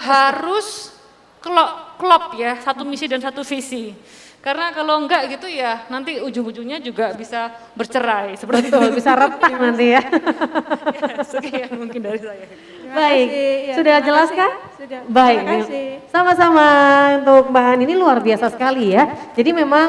harus klop ya, satu misi dan satu visi. Karena kalau enggak gitu ya nanti ujung-ujungnya juga bisa bercerai seperti Betul, itu. bisa retak nanti ya. Ya, sekian mungkin dari saya. Terima Baik, kasih. Ya, sudah terima jelas kasih. kah? Sudah. Baik, Terima kasih. sama-sama untuk bahan ini luar biasa sekali ya. Jadi memang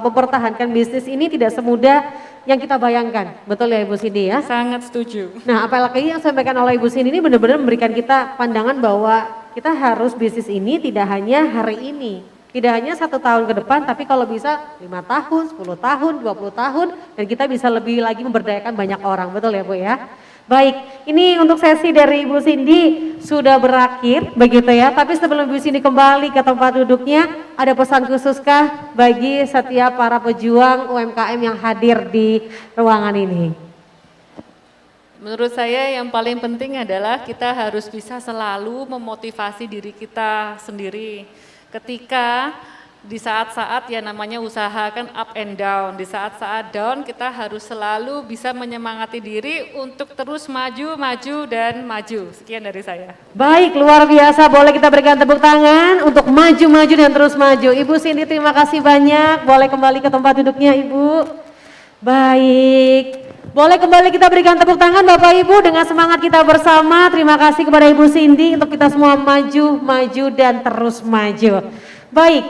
mempertahankan bisnis ini tidak semudah yang kita bayangkan, betul ya Ibu Cindy ya? Sangat setuju. Nah apalagi yang disampaikan oleh Ibu Cindy ini benar-benar memberikan kita pandangan bahwa kita harus bisnis ini tidak hanya hari ini. Tidak hanya 1 tahun ke depan, tapi kalau bisa 5 tahun, 10 tahun, 20 tahun, dan kita bisa lebih lagi memberdayakan banyak orang, betul ya Bu ya? Baik, ini untuk sesi dari Ibu Cindy sudah berakhir, begitu ya. Tapi sebelum Ibu Cindy kembali ke tempat duduknya, ada pesan khususkah bagi setiap para pejuang UMKM yang hadir di ruangan ini? Menurut saya yang paling penting adalah kita harus bisa selalu memotivasi diri kita sendiri. Ketika di saat-saat ya namanya usaha kan up and down, di saat-saat down kita harus selalu bisa menyemangati diri untuk terus maju, maju dan maju. Sekian dari saya. Baik, luar biasa, boleh kita berikan tepuk tangan untuk maju, maju dan terus maju. Ibu Cindy terima kasih banyak, boleh kembali ke tempat duduknya Ibu. Baik. Boleh kembali kita berikan tepuk tangan Bapak Ibu dengan semangat kita bersama. Terima kasih kepada Ibu Cindy untuk kita semua maju, maju dan terus maju. Baik,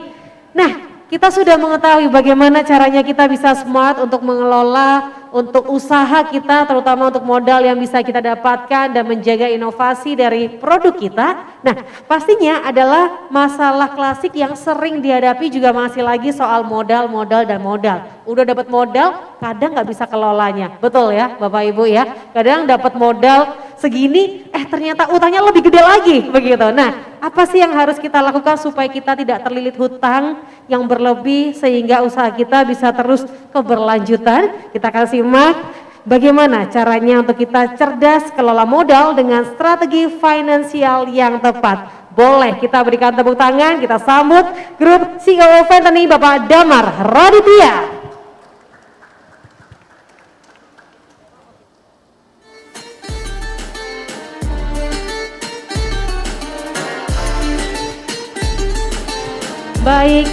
nah kita sudah mengetahui bagaimana caranya kita bisa smart untuk mengelola untuk usaha kita, terutama untuk modal yang bisa kita dapatkan dan menjaga inovasi dari produk kita. Nah pastinya adalah masalah klasik yang sering dihadapi juga masih lagi soal modal, modal dan modal. Udah dapat modal, kadang nggak bisa kelolanya, betul ya Bapak Ibu ya. Kadang dapat modal segini, ternyata utangnya lebih gede lagi, begitu. Nah, apa sih yang harus kita lakukan supaya kita tidak terlilit hutang yang berlebih sehingga usaha kita bisa terus keberlanjutan? Kita akan simak bagaimana caranya untuk kita cerdas kelola modal dengan strategi finansial yang tepat. Boleh kita berikan tepuk tangan, kita sambut grup CEO Ventani Bapak Damar Raditya. Baik,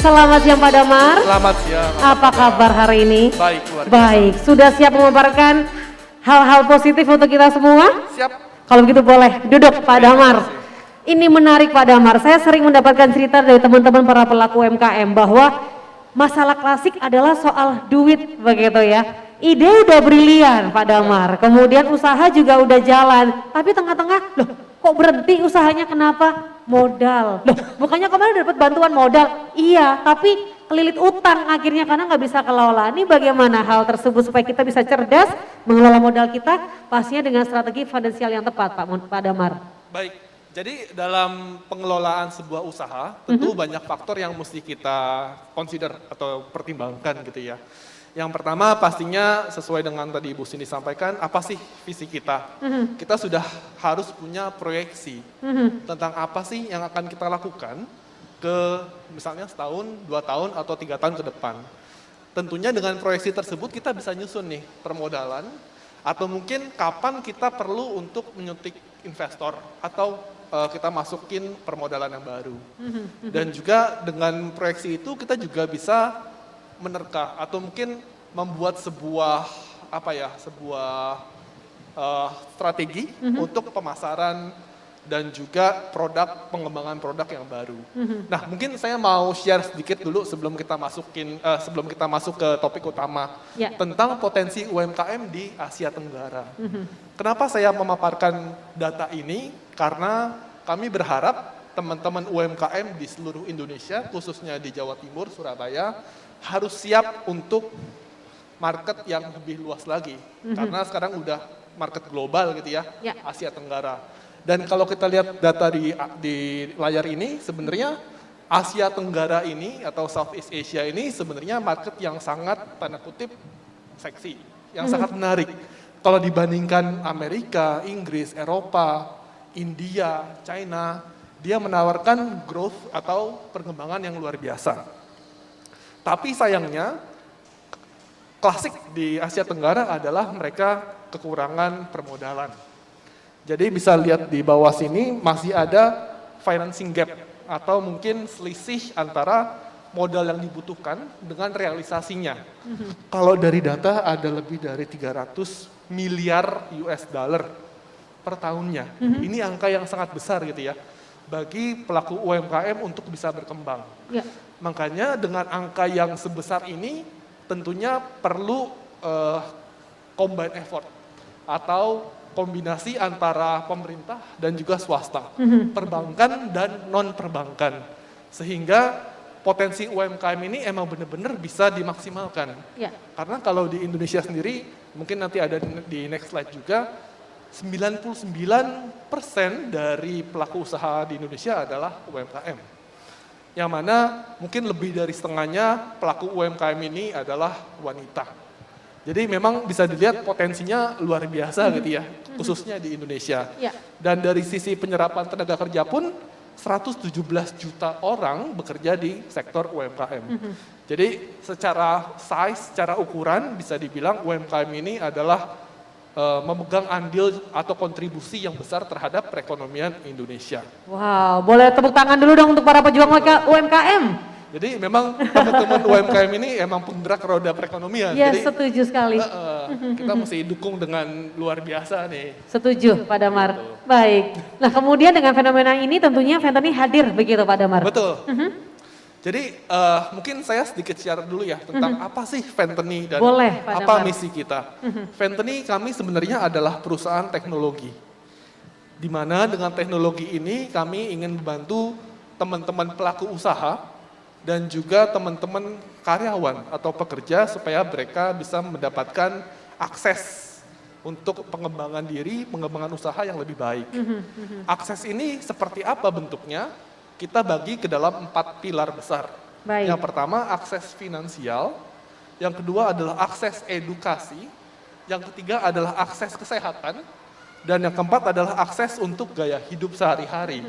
selamat siang Pak Damar. Selamat siang. Apa kabar hari ini? Baik, luar biasa. Baik, sudah siap memaparkan hal-hal positif untuk kita semua? Siap. Kalau begitu boleh duduk Pak Damar. Ini menarik Pak Damar, saya sering mendapatkan cerita dari teman-teman para pelaku UMKM bahwa masalah klasik adalah soal duit begitu ya. Ide udah brilian Pak Damar, kemudian usaha juga udah jalan, tapi tengah-tengah loh kok berhenti usahanya kenapa? Modal. Loh, bukannya kemarin dapat bantuan modal? Iya, tapi kelilit utang akhirnya karena nggak bisa kelola. Ini bagaimana hal tersebut supaya kita bisa cerdas mengelola modal kita pastinya dengan strategi finansial yang tepat Pak Damar. Baik, jadi dalam pengelolaan sebuah usaha tentu banyak faktor yang mesti kita consider atau pertimbangkan gitu ya. Yang pertama pastinya sesuai dengan tadi Ibu Cindy sampaikan, apa sih visi kita? Kita sudah harus punya proyeksi tentang apa sih yang akan kita lakukan ke misalnya setahun, 2 tahun, atau 3 tahun ke depan. Tentunya dengan proyeksi tersebut kita bisa nyusun nih permodalan, atau mungkin kapan kita perlu untuk menyuntik investor, atau kita masukin permodalan yang baru. Dan juga dengan proyeksi itu kita juga bisa menerka atau mungkin membuat sebuah strategi untuk pemasaran dan juga pengembangan produk yang baru. Nah, mungkin saya mau share sedikit dulu sebelum kita masuk ke topik utama tentang potensi UMKM di Asia Tenggara. Kenapa saya memaparkan data ini? Karena kami berharap teman-teman UMKM di seluruh Indonesia, khususnya di Jawa Timur, Surabaya, harus siap untuk market yang lebih luas lagi. Karena sekarang udah market global gitu ya, Asia Tenggara. Dan kalau kita lihat data di layar ini, sebenarnya Asia Tenggara ini atau Southeast Asia ini sebenarnya market yang sangat tanda kutip seksi, yang sangat menarik. Kalau dibandingkan Amerika, Inggris, Eropa, India, China, dia menawarkan growth atau perkembangan yang luar biasa. Tapi sayangnya, klasik di Asia Tenggara adalah mereka kekurangan permodalan. Jadi bisa lihat di bawah sini masih ada financing gap atau mungkin selisih antara modal yang dibutuhkan dengan realisasinya. Kalau dari data ada lebih dari 300 miliar US dollar per tahunnya. Ini angka yang sangat besar gitu ya bagi pelaku UMKM untuk bisa berkembang. Ya. Makanya dengan angka yang sebesar ini tentunya perlu combine effort atau kombinasi antara pemerintah dan juga swasta, perbankan dan non perbankan, sehingga potensi UMKM ini emang benar-benar bisa dimaksimalkan. Ya. Karena kalau di Indonesia sendiri, mungkin nanti ada di next slide juga, 99% dari pelaku usaha di Indonesia adalah UMKM. Yang mana mungkin lebih dari setengahnya pelaku UMKM ini adalah wanita. Jadi memang bisa dilihat potensinya luar biasa gitu ya, khususnya di Indonesia. Ya. Dan dari sisi penyerapan tenaga kerja pun 117 juta orang bekerja di sektor UMKM. Jadi secara size, secara ukuran bisa dibilang UMKM ini adalah memegang andil atau kontribusi yang besar terhadap perekonomian Indonesia. Wow, boleh tepuk tangan dulu dong untuk para pejuang UMKM. Jadi memang teman-teman UMKM ini emang penggerak roda perekonomian. Ya, Jadi setuju sekali. kita mesti dukung dengan luar biasa nih. Setuju, Pak Damar. Baik. Nah, kemudian dengan fenomena ini tentunya fentanyl hadir begitu, Pak Damar. Betul. Jadi mungkin saya sedikit share dulu ya tentang apa sih fentanyl dan Boleh, Pak apa Damar. misi kita. Fentanyl kami sebenarnya adalah perusahaan teknologi. Di mana dengan teknologi ini kami ingin membantu teman-teman pelaku usaha dan juga teman-teman karyawan atau pekerja supaya mereka bisa mendapatkan akses untuk pengembangan diri, pengembangan usaha yang lebih baik. Akses ini seperti apa bentuknya? Kita bagi ke dalam 4 pilar besar. Baik. Yang pertama akses finansial, yang kedua adalah akses edukasi, yang ketiga adalah akses kesehatan, dan yang keempat adalah akses untuk gaya hidup sehari-hari.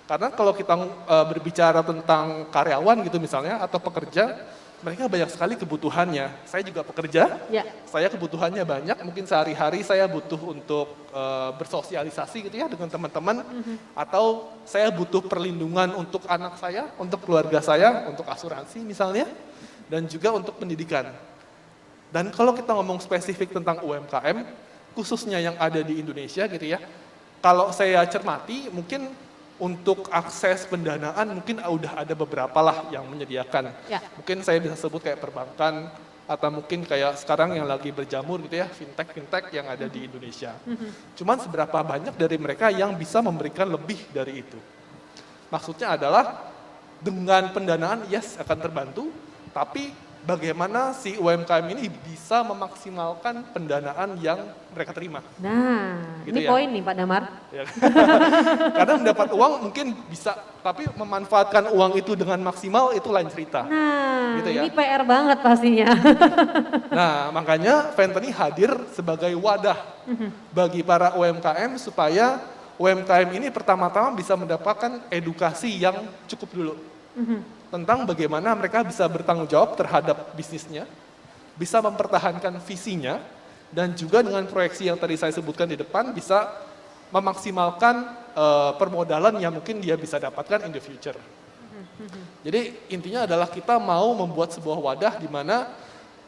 Karena kalau kita berbicara tentang karyawan gitu misalnya atau pekerja, mereka banyak sekali kebutuhannya. Saya juga pekerja, Ya. saya kebutuhannya banyak, mungkin sehari-hari saya butuh untuk bersosialisasi gitu ya dengan teman-teman, atau saya butuh perlindungan untuk anak saya, untuk keluarga saya, untuk asuransi misalnya, dan juga untuk pendidikan. Dan kalau kita ngomong spesifik tentang UMKM, khususnya yang ada di Indonesia gitu ya, kalau saya cermati mungkin untuk akses pendanaan mungkin udah ada beberapa lah yang menyediakan. Ya. Mungkin saya bisa sebut kayak perbankan, atau mungkin kayak sekarang yang lagi berjamur gitu ya, fintech yang ada di Indonesia. Cuman seberapa banyak dari mereka yang bisa memberikan lebih dari itu. Maksudnya adalah dengan pendanaan yes akan terbantu, tapi bagaimana si UMKM ini bisa memaksimalkan pendanaan yang mereka terima. Nah, Gitu ini ya. poin nih Pak Damar. Ya. Karena mendapat uang mungkin bisa, tapi memanfaatkan uang itu dengan maksimal itu lain cerita. Nah, Gitu ya. ini PR banget pastinya. Nah, makanya Fentanyl hadir sebagai wadah bagi para UMKM supaya UMKM ini pertama-tama bisa mendapatkan edukasi yang cukup dulu. Tentang bagaimana mereka bisa bertanggung jawab terhadap bisnisnya, bisa mempertahankan visinya, dan juga dengan proyeksi yang tadi saya sebutkan di depan bisa memaksimalkan permodalan yang mungkin dia bisa dapatkan in the future. Jadi intinya adalah kita mau membuat sebuah wadah di mana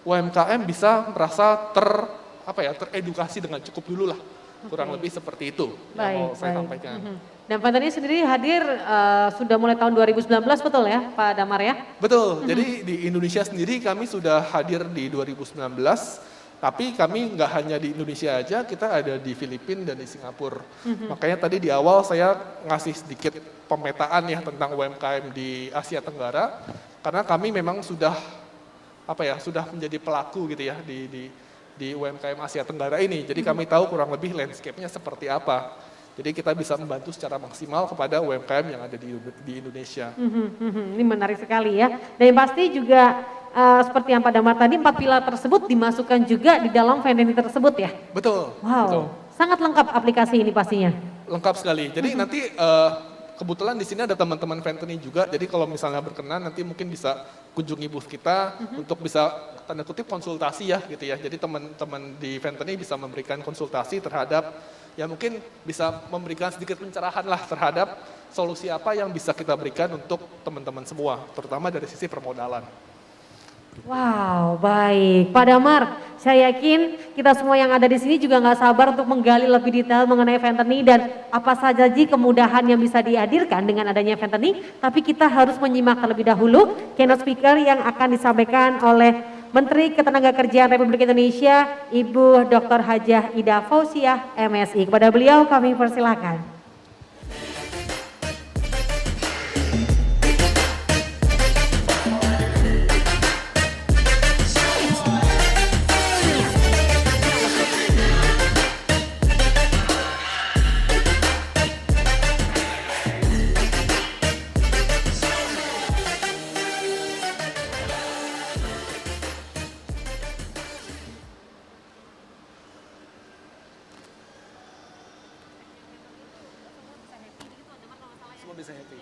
UMKM bisa merasa teredukasi dengan cukup dulu lah. Kurang lebih seperti itu yang mau saya sampaikan. Dan fentanyl sendiri hadir sudah mulai tahun 2019 betul ya Pak Damar ya? Betul, jadi di Indonesia sendiri kami sudah hadir di 2019, tapi kami nggak hanya di Indonesia aja, kita ada di Filipina dan di Singapura. Makanya tadi di awal saya ngasih sedikit pemetaan ya tentang UMKM di Asia Tenggara, karena kami memang sudah sudah menjadi pelaku gitu ya di UMKM Asia Tenggara ini. Jadi kami tahu kurang lebih landscape-nya seperti apa. Jadi kita bisa membantu secara maksimal kepada UMKM yang ada di Indonesia. Ini menarik sekali ya. Dan yang pasti juga seperti yang Pak Damar tadi, 4 pilar tersebut dimasukkan juga di dalam fentanyl tersebut ya? Betul. Wow, Betul. sangat lengkap aplikasi ini pastinya. Lengkap sekali. Jadi nanti kebetulan di sini ada teman-teman Fentanyl juga. Jadi kalau misalnya berkenan nanti mungkin bisa kunjungi booth kita untuk bisa tanda kutip konsultasi ya gitu ya. Jadi teman-teman di Fentanyl bisa memberikan konsultasi terhadap ya mungkin bisa memberikan sedikit pencerahan lah terhadap solusi apa yang bisa kita berikan untuk teman-teman semua, terutama dari sisi permodalan. Wow, baik. Pak Damar, saya yakin kita semua yang ada di sini juga nggak sabar untuk menggali lebih detail mengenai Venteni dan apa saja sih kemudahan yang bisa dihadirkan dengan adanya Venteni. Tapi kita harus menyimak terlebih dahulu keynote speaker yang akan disampaikan oleh Menteri Ketenagakerjaan Republik Indonesia, Ibu Dr. Hajah Ida Fauziah, MSI. Kepada beliau kami persilakan. Semua bisa happy.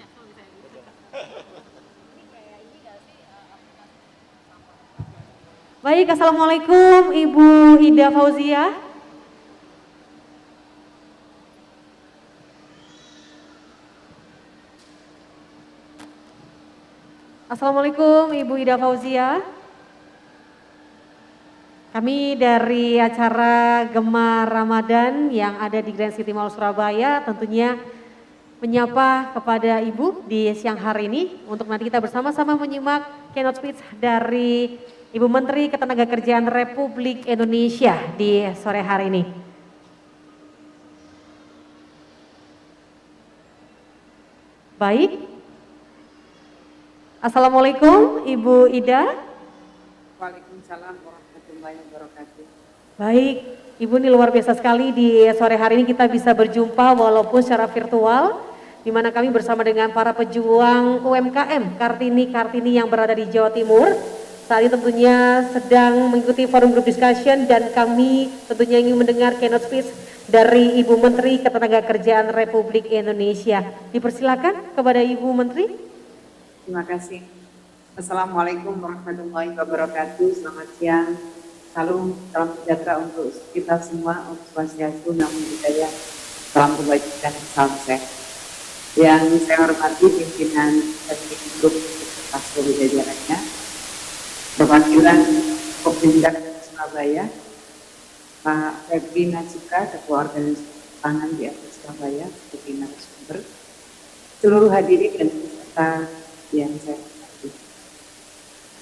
Baik, Assalamualaikum Ibu Ida Fauziah. Assalamualaikum Ibu Ida Fauziah. Kami dari acara Gemar Ramadan yang ada di Grand City Mall Surabaya tentunya menyapa kepada Ibu di siang hari ini untuk nanti kita bersama-sama menyimak keynote speech dari Ibu Menteri Ketenagakerjaan Republik Indonesia di sore hari ini. Baik. Assalamualaikum Ibu Ida. Waalaikumsalam warahmatullahi wabarakatuh. Baik, Ibu ini luar biasa sekali di sore hari ini kita bisa berjumpa walaupun secara virtual, di mana kami bersama dengan para pejuang UMKM Kartini yang berada di Jawa Timur. Saat ini tentunya sedang mengikuti forum group discussion dan kami tentunya ingin mendengar keynote speech dari Ibu Menteri Ketenagakerjaan Republik Indonesia. Dipersilakan kepada Ibu Menteri. Terima kasih. Assalamualaikum warahmatullahi wabarakatuh. Selamat siang. Salam sejahtera untuk kita semua. Om Swastiastu, Namo Buddhaya. Salam kebajikan, salam sehat. Yang saya hormati pimpinan dari grup seluruh jajarannya, perwakilan Kopimda Surabaya, Pak Febri Najika, Ketua Organisasi Pangan di Surabaya, sebagai narasumber, seluruh hadirin dan peserta yang saya hormati.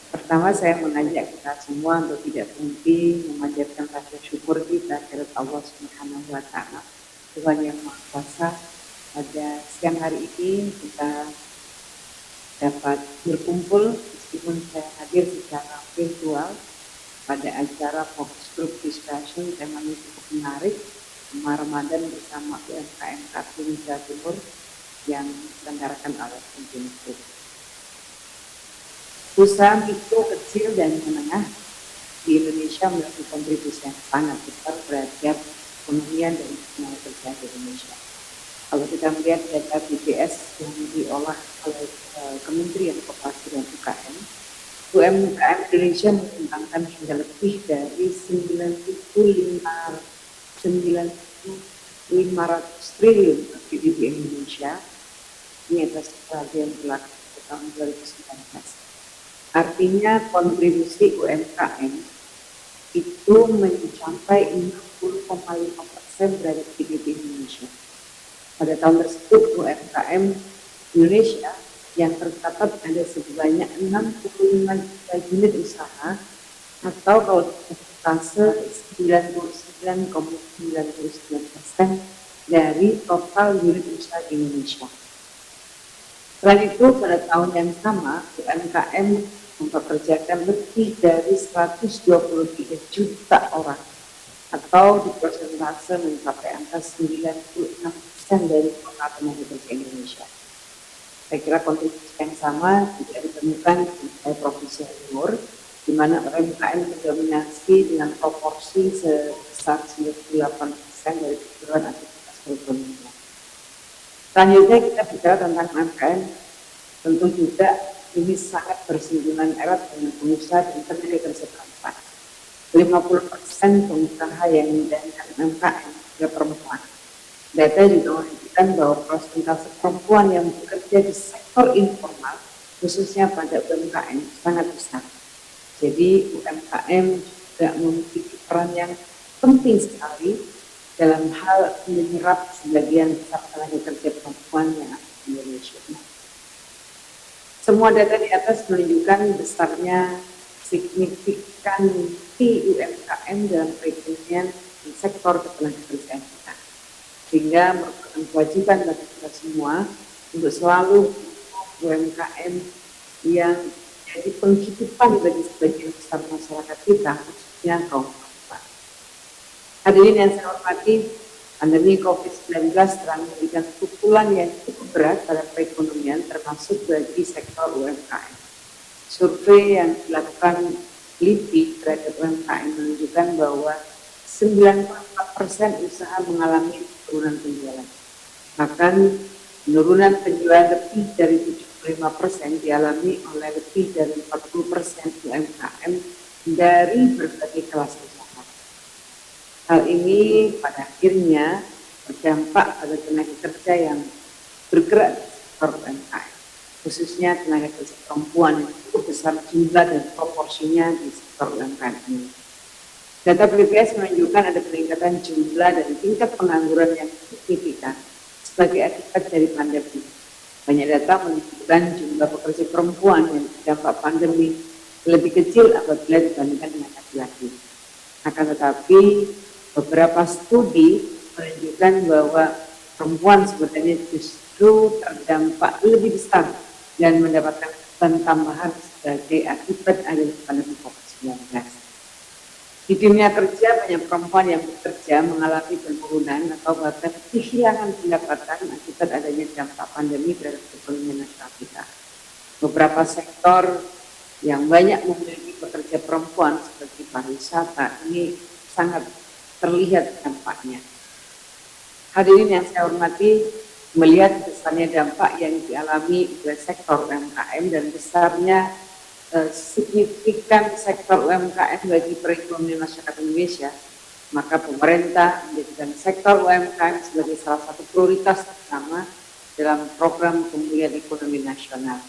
Pertama saya mengajak kita semua untuk tidak berhenti memanjatkan rasa syukur kita kepada Allah Subhanahu wa Ta'ala, Tuhan yang Maha Kuasa. Pada siang hari ini kita dapat berkumpul meskipun saya hadir secara virtual pada acara fokus group discussion. Temanya cukup menarik, Gemar Ramadan bersama UMKM Kartini Jawa Timur yang diselenggarakan oleh Penjun Group. Usaha mikro, kecil dan menengah di Indonesia memiliki kontribusi yang sangat besar terhadap perekonomian dan ketenagakerjaan di Indonesia. Kalau kita melihat data BPS yang diolah oleh Kementerian Koperasi dan UKM Indonesia menyumbangkan hingga lebih dari 9.500 triliun PDB Indonesia. Ini atas perhatian berlaku pada tahun 2019. Artinya kontribusi UMKM itu mencapai 60,5% terhadap PDB Indonesia. Pada tahun tersebut UMKM Indonesia yang tercatat ada sebanyak 65 juta unit usaha atau kalau persentase 99,99% dari total unit usaha di Indonesia. Selain itu pada tahun yang sama UMKM mempekerjakan lebih dari 123 juta orang atau di persentase mencapai angka 96% dari total tenaga kerja Indonesia. Saya kira kontribusi yang sama tidak ditemukan di Provinsi Timur, di mana UMKM mendominasi dengan proporsi sebesar 98% dari keseluruhan aktivitas perekonomian. Selanjutnya kita bicara tentang UMKM, tentu juga ini sangat bersinggungan erat dengan pengusaha dan tenaga kerja perempuan. 50% pengusaha yang menjalankan UMKM adalah perempuan. Data juga menunjukkan bahwa persentase perempuan yang bekerja di sektor informal, khususnya pada UMKM, sangat besar. Jadi UMKM juga memiliki peran yang penting sekali dalam hal menyerap sebagian besar tenaga kerja perempuan yang ada di Indonesia. Semua data di atas menunjukkan besarnya signifikansi UMKM dalam perekonomian di sektor ketenagakerjaan kita. Sehingga merupakan kewajiban bagi kita semua untuk selalu UMKM yang jadi penghidupan bagi sebagian besar masyarakat kita, khususnya kaum perempuan. Hadirin yang saya hormati, pandemi COVID-19 telah memberikan pukulan yang cukup berat pada perekonomian termasuk bagi sektor UMKM. Survei yang dilakukan LIPI terhadap UMKM menunjukkan bahwa 94% usaha mengalami penurunan penjualan. Bahkan penurunan penjualan lebih dari 75% dialami oleh lebih dari 40% UMKM dari berbagai kelas usaha. Hal ini pada akhirnya berdampak pada tenaga kerja yang bergerak di sektor UMKM, khususnya tenaga kerja perempuan yang cukup besar jumlah dan proporsinya di sektor UMKM ini. Data BPS menunjukkan ada peningkatan jumlah dan tingkat pengangguran yang signifikan sebagai akibat dari pandemi. Banyak data menunjukkan jumlah pekerja perempuan yang terdampak pandemi lebih kecil apabila dibandingkan dengan laki-laki. Akan tetapi, beberapa studi menunjukkan bahwa perempuan sebenarnya justru terdampak lebih besar dan mendapatkan beban tambahan sebagai akibat adanya pandemi COVID-19. Di dunia kerja, banyak perempuan yang bekerja mengalami penurunan atau bahkan kehilangan pendapatan akibat adanya dampak pandemi terhadap perekonomian nasional kita. Beberapa sektor yang banyak memiliki pekerja perempuan seperti pariwisata ini sangat terlihat dampaknya. Hadirin yang saya hormati, melihat besarnya dampak yang dialami oleh sektor UMKM dan besarnya signifikan sektor UMKM bagi perekonomian masyarakat Indonesia, maka pemerintah menjadikan sektor UMKM sebagai salah satu prioritas utama dalam program pemulihan ekonomi nasional.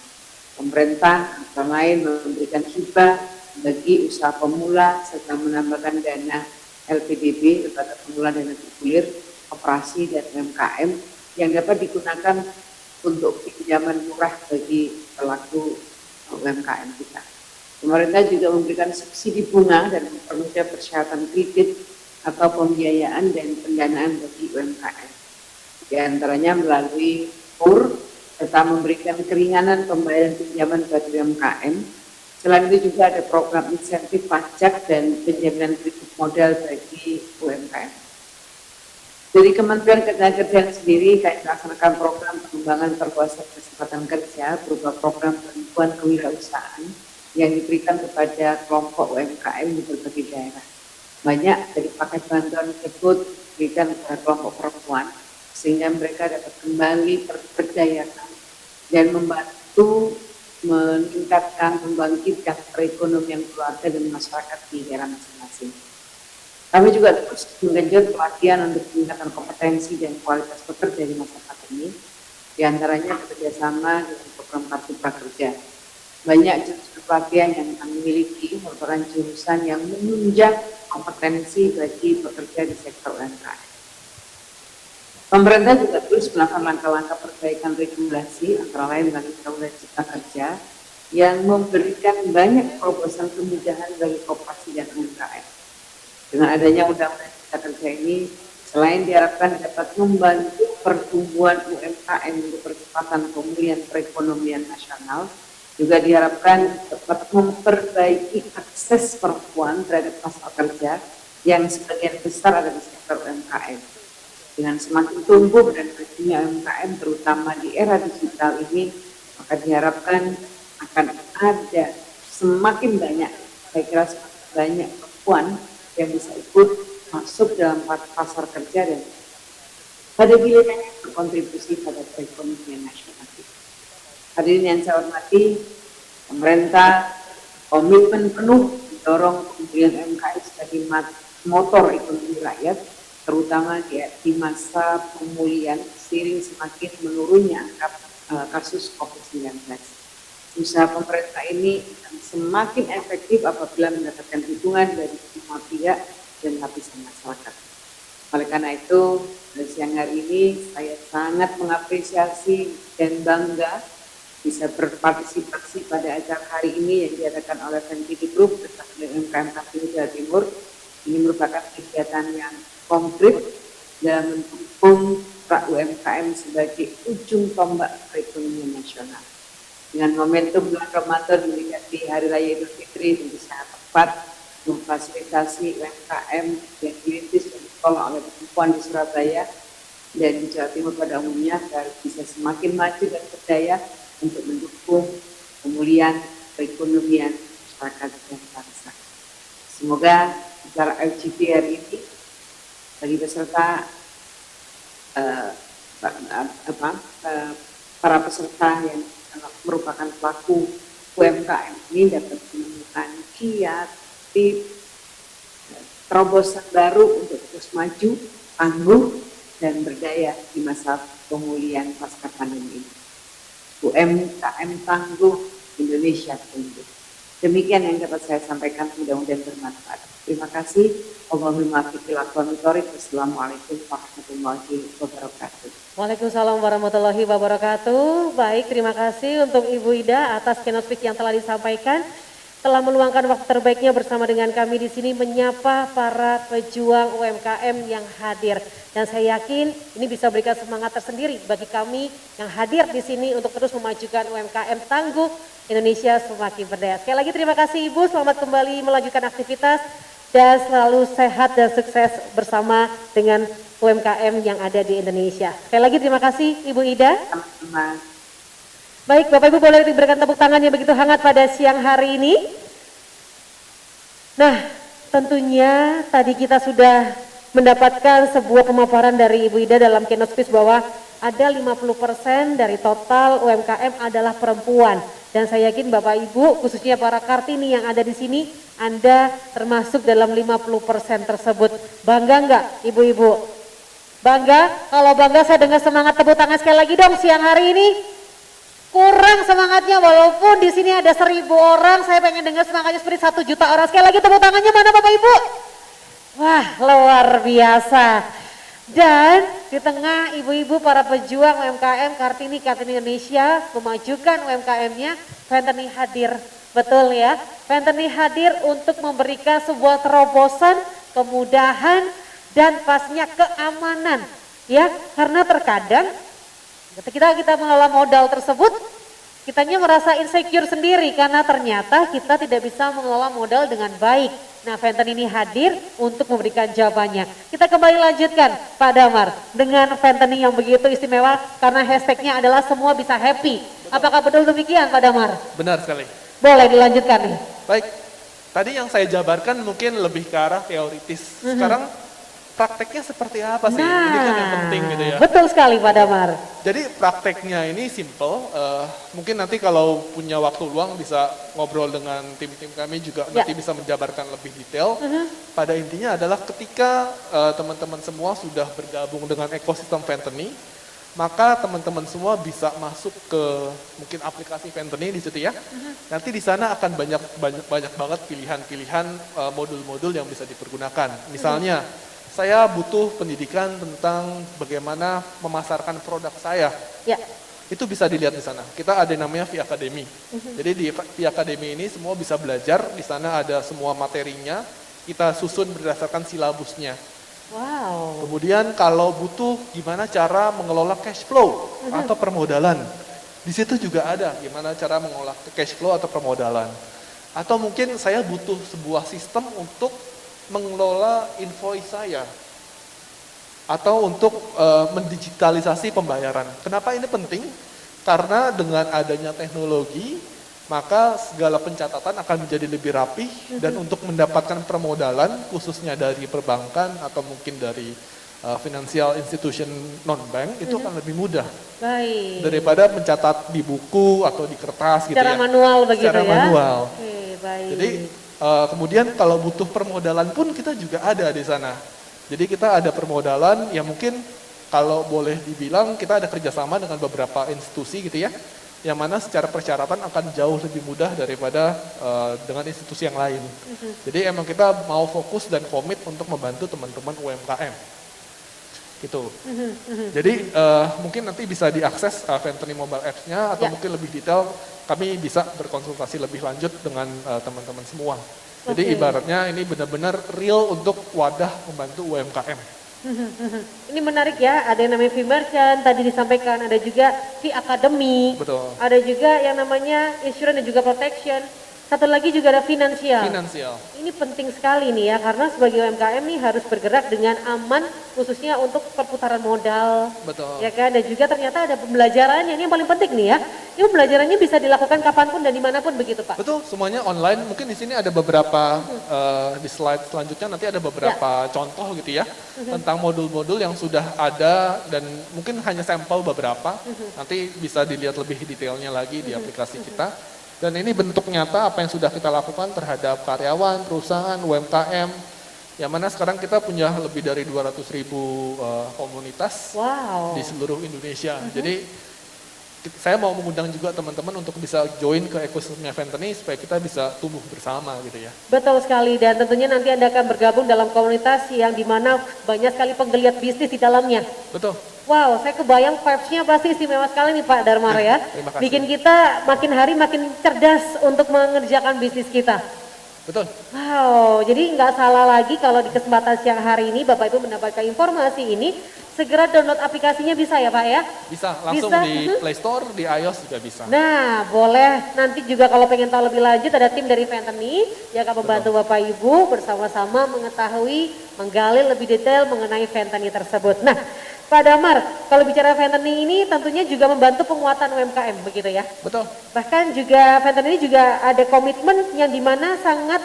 Pemerintah antara lain memberikan hibah bagi usaha pemula serta menambahkan dana LPDB, lembaga pemula dana bergulir, operasi dan UMKM yang dapat digunakan untuk pinjaman murah bagi pelaku UMKM kita. Pemerintah juga memberikan subsidi bunga dan mempermudah persyaratan kredit atau pembiayaan dan pendanaan bagi UMKM. Di antaranya melalui KUR serta memberikan keringanan pembayaran pinjaman bagi UMKM. Selain itu juga ada program insentif pajak dan penjaminan kredit modal bagi UMKM. Dari Kementerian Ketenagakerjaan sendiri, kami melaksanakan program pengembangan perluasan kesempatan kerja berupa program perempuan kewirausahaan yang diberikan kepada kelompok UMKM di berbagai daerah. Banyak dari paket bantuan tersebut diberikan kepada kelompok perempuan sehingga mereka dapat kembali terberdayakan dan membantu meningkatkan, membangkitkan perekonomian keluarga dan masyarakat di daerah masing-masing. Kami juga terus menggenjot pelatihan untuk meningkatkan kompetensi dan kualitas pekerja di masa pandemi, diantaranya bekerjasama dengan program Kartu Prakerja. Banyak jurusan pelatihan yang kami miliki merupakan jurusan yang menunjang kompetensi bagi pekerja di sektor UMKM. Pemerintah juga terus melakukan langkah-langkah perbaikan regulasi, antara lain melalui Undang-Undang Cipta Kerja, yang memberikan banyak terobosan kemudahan bagi koperasi dan UMKM. Dengan adanya Undang-Undang Cipta Kerja ini, selain diharapkan dapat membantu pertumbuhan UMKM untuk percepatan pemulihan perekonomian nasional, juga diharapkan dapat memperbaiki akses perempuan terhadap pasar kerja yang sebagian besar ada di sektor UMKM. Dengan semakin tumbuh dan majunya UMKM terutama di era digital ini, maka diharapkan akan ada semakin banyak, saya kira semakin banyak perempuan yang bisa ikut masuk dalam pasar kerja dan pada gilirannya berkontribusi pada perekonomian nasional. Hadirin yang saya hormati, pemerintah komitmen penuh mendorong pemulihan UMKM sebagai motor ekonomi rakyat, terutama di masa pemulihan seiring semakin menurunnya angka kasus COVID-19. Usaha pemerintah ini akan semakin efektif apabila mendapatkan dukungan dari semua pihak dan lapisan masyarakat. Oleh karena itu, siang hari ini saya sangat mengapresiasi dan bangga bisa berpartisipasi pada acara hari ini yang diadakan oleh Ventini Group bersama dengan UMKM Kartini Jawa Timur. Ini merupakan kegiatan yang konkret dalam mendukung UMKM sebagai ujung tombak perekonomian nasional. Dengan momentum bulan Ramadan mendekati Hari Raya Idul Fitri, tentu sangat tepat memfasilitasi UMKM yang dirintis dan dikelola oleh perempuan di Surabaya dan di Jawa Timur pada umumnya agar bisa semakin maju dan berdaya untuk mendukung pemulihan perekonomian masyarakat dan bangsa. Semoga acara LGD hari ini bagi peserta para peserta yang merupakan pelaku UMKM ini dapat menemukan kiat, terobosan baru untuk terus maju, tangguh, dan berdaya di masa pemulihan pasca pandemi ini. UMKM tangguh, Indonesia tangguh. Demikian yang dapat saya sampaikan, mudah-mudahan bermanfaat. Terima kasih. Allahumma fiqil aqwamitorik. Wassalamualaikum warahmatullahi wabarakatuh. Waalaikumsalam warahmatullahi wabarakatuh. Baik, terima kasih untuk Ibu Ida atas keynote speech yang telah disampaikan. Telah meluangkan waktu terbaiknya bersama dengan kami di sini menyapa para pejuang UMKM yang hadir. Dan saya yakin ini bisa berikan semangat tersendiri bagi kami yang hadir di sini untuk terus memajukan UMKM tangguh Indonesia semakin berdaya. Sekali lagi terima kasih Ibu, selamat kembali melanjutkan aktivitas dan selalu sehat dan sukses bersama dengan UMKM yang ada di Indonesia. Sekali lagi terima kasih Ibu Ida. Sama-sama. Baik, Bapak Ibu boleh diberikan tepuk tangan yang begitu hangat pada siang hari ini. Nah, tentunya tadi kita sudah mendapatkan sebuah pemaparan dari Ibu Ida dalam keynote speech bahwa ada 50% dari total UMKM adalah perempuan. Dan saya yakin Bapak Ibu, khususnya para Kartini yang ada di sini, Anda termasuk dalam 50% tersebut. Bangga enggak Ibu-Ibu? Bangga? Kalau bangga saya dengar semangat tepuk tangan sekali lagi dong siang hari ini. Kurang semangatnya walaupun di sini ada 1.000 orang, saya pengen dengar semangatnya seperti 1 juta orang. Sekali lagi tepuk tangannya mana Bapak Ibu? Wah, luar biasa. Dan di tengah ibu-ibu para pejuang UMKM Kartini Indonesia memajukan UMKM-nya, Venteni hadir. Betul ya, Venteni hadir untuk memberikan sebuah terobosan, kemudahan dan pastinya keamanan. Ya, karena terkadang ketika kita mengelola modal tersebut, kitanya merasa insecure sendiri karena ternyata kita tidak bisa mengelola modal dengan baik. Nah, Venten ini hadir untuk memberikan jawabannya. Kita kembali lanjutkan Pak Damar dengan Venten yang begitu istimewa karena hashtagnya adalah semua bisa happy. Apakah betul demikian Pak Damar? Benar sekali. Boleh dilanjutkan nih. Baik, tadi yang saya jabarkan mungkin lebih ke arah teoritis. Sekarang prakteknya seperti apa sih? Ini kan yang penting gitu ya. Betul sekali Pak Damar. Jadi prakteknya ini simple, mungkin nanti kalau punya waktu luang bisa ngobrol dengan tim-tim kami juga nanti bisa menjabarkan lebih detail. Pada intinya adalah ketika teman-teman semua sudah bergabung dengan ekosistem Venteni, maka teman-teman semua bisa masuk ke mungkin aplikasi Venteni di situ ya. Nanti di sana akan banyak banget pilihan-pilihan modul-modul yang bisa dipergunakan. Misalnya saya butuh pendidikan tentang bagaimana memasarkan produk saya. Ya. Itu bisa dilihat di sana. Kita ada yang namanya V Academy. Jadi di V Academy ini semua bisa belajar. Di sana ada semua materinya. Kita susun berdasarkan silabusnya. Wow. Kemudian kalau butuh gimana cara mengelola cash flow atau permodalan. Di situ juga ada gimana cara mengelola cash flow atau permodalan. Atau mungkin saya butuh sebuah sistem untuk mengelola invoice saya atau untuk mendigitalisasi pembayaran. Kenapa ini penting? Karena dengan adanya teknologi, maka segala pencatatan akan menjadi lebih rapih dan untuk mendapatkan permodalan khususnya dari perbankan atau mungkin dari financial institution non-bank itu akan lebih mudah. Baik. Daripada mencatat di buku atau di kertas gitu ya. Secara manual begitu Secara ya. manual. Oke, baik. Jadi kemudian kalau butuh permodalan pun kita juga ada di sana. Jadi kita ada permodalan yang mungkin kalau boleh dibilang kita ada kerjasama dengan beberapa institusi gitu ya, yang mana secara persyaratan akan jauh lebih mudah daripada dengan institusi yang lain. Jadi emang kita mau fokus dan komit untuk membantu teman-teman UMKM. Gitu. Jadi mungkin nanti bisa diakses Ventani mobile apps-nya atau mungkin lebih detail kami bisa berkonsultasi lebih lanjut dengan teman-teman semua. Jadi ibaratnya ini benar-benar real untuk wadah membantu UMKM. Ini menarik ya, ada yang namanya V-Merchant, tadi disampaikan, ada juga V-Academy, Betul. ada juga yang namanya insurance dan juga protection, satu lagi juga ada finansial. Finansial. Ini penting sekali nih ya, karena sebagai UMKM nih harus bergerak dengan aman, khususnya untuk perputaran modal. Betul. Ya kan, dan juga ternyata ada pembelajarannya, ini yang paling penting nih ya. Ini pembelajarannya bisa dilakukan kapanpun dan dimanapun begitu Pak. Betul, semuanya online. Mungkin di sini ada beberapa, di slide selanjutnya nanti ada beberapa contoh gitu ya, tentang modul-modul yang sudah ada dan mungkin hanya sampel beberapa, nanti bisa dilihat lebih detailnya lagi di aplikasi kita. Dan ini bentuk nyata apa yang sudah kita lakukan terhadap karyawan, perusahaan, UMKM, yang mana sekarang kita punya lebih dari 200.000 komunitas Wow. di seluruh Indonesia. Jadi saya mau mengundang juga teman-teman untuk bisa join ke ekosistemnya Ventani supaya kita bisa tumbuh bersama gitu ya. Betul sekali, dan tentunya nanti Anda akan bergabung dalam komunitas yang dimana banyak sekali penggeliat bisnis di dalamnya. Betul. Wow, saya kebayang vibes-nya pasti istimewa sekali nih Pak Darmar ya. Terima kasih. Bikin kita makin hari makin cerdas untuk mengerjakan bisnis kita. Betul. Wow, jadi nggak salah lagi kalau di kesempatan siang hari ini Bapak Ibu mendapatkan informasi ini, segera download aplikasinya bisa ya Pak ya? Bisa, langsung Bisa, di Play Store, di iOS juga bisa. Nah, boleh nanti juga kalau pengen tahu lebih lanjut ada tim dari Ventani yang akan membantu Bapak Ibu bersama-sama mengetahui, menggali lebih detail mengenai Ventani tersebut. Nah, Pak Damar, kalau bicara Ventani ini tentunya juga membantu penguatan UMKM begitu ya? Betul. Bahkan juga Ventani ini juga ada komitmen yang dimana sangat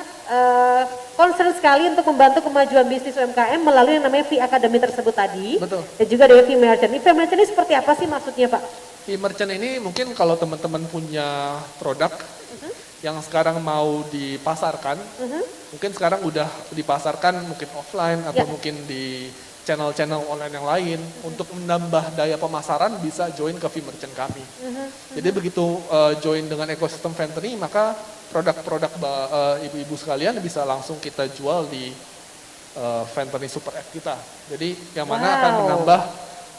concern sekali untuk membantu kemajuan bisnis UMKM melalui yang namanya V-Academy tersebut tadi. Betul. Dan juga ada V-Merchant. Ini V-Merchant ini seperti apa sih maksudnya Pak? E-merchant ini mungkin kalau teman-teman punya produk yang sekarang mau dipasarkan, mungkin sekarang udah dipasarkan mungkin offline atau Ya. mungkin di channel-channel online yang lain, untuk menambah daya pemasaran bisa join ke V-Merchant kami. Jadi begitu join dengan ekosistem Ventani, maka produk-produk ibu-ibu sekalian bisa langsung kita jual di Ventani Super App kita. Jadi yang mana akan menambah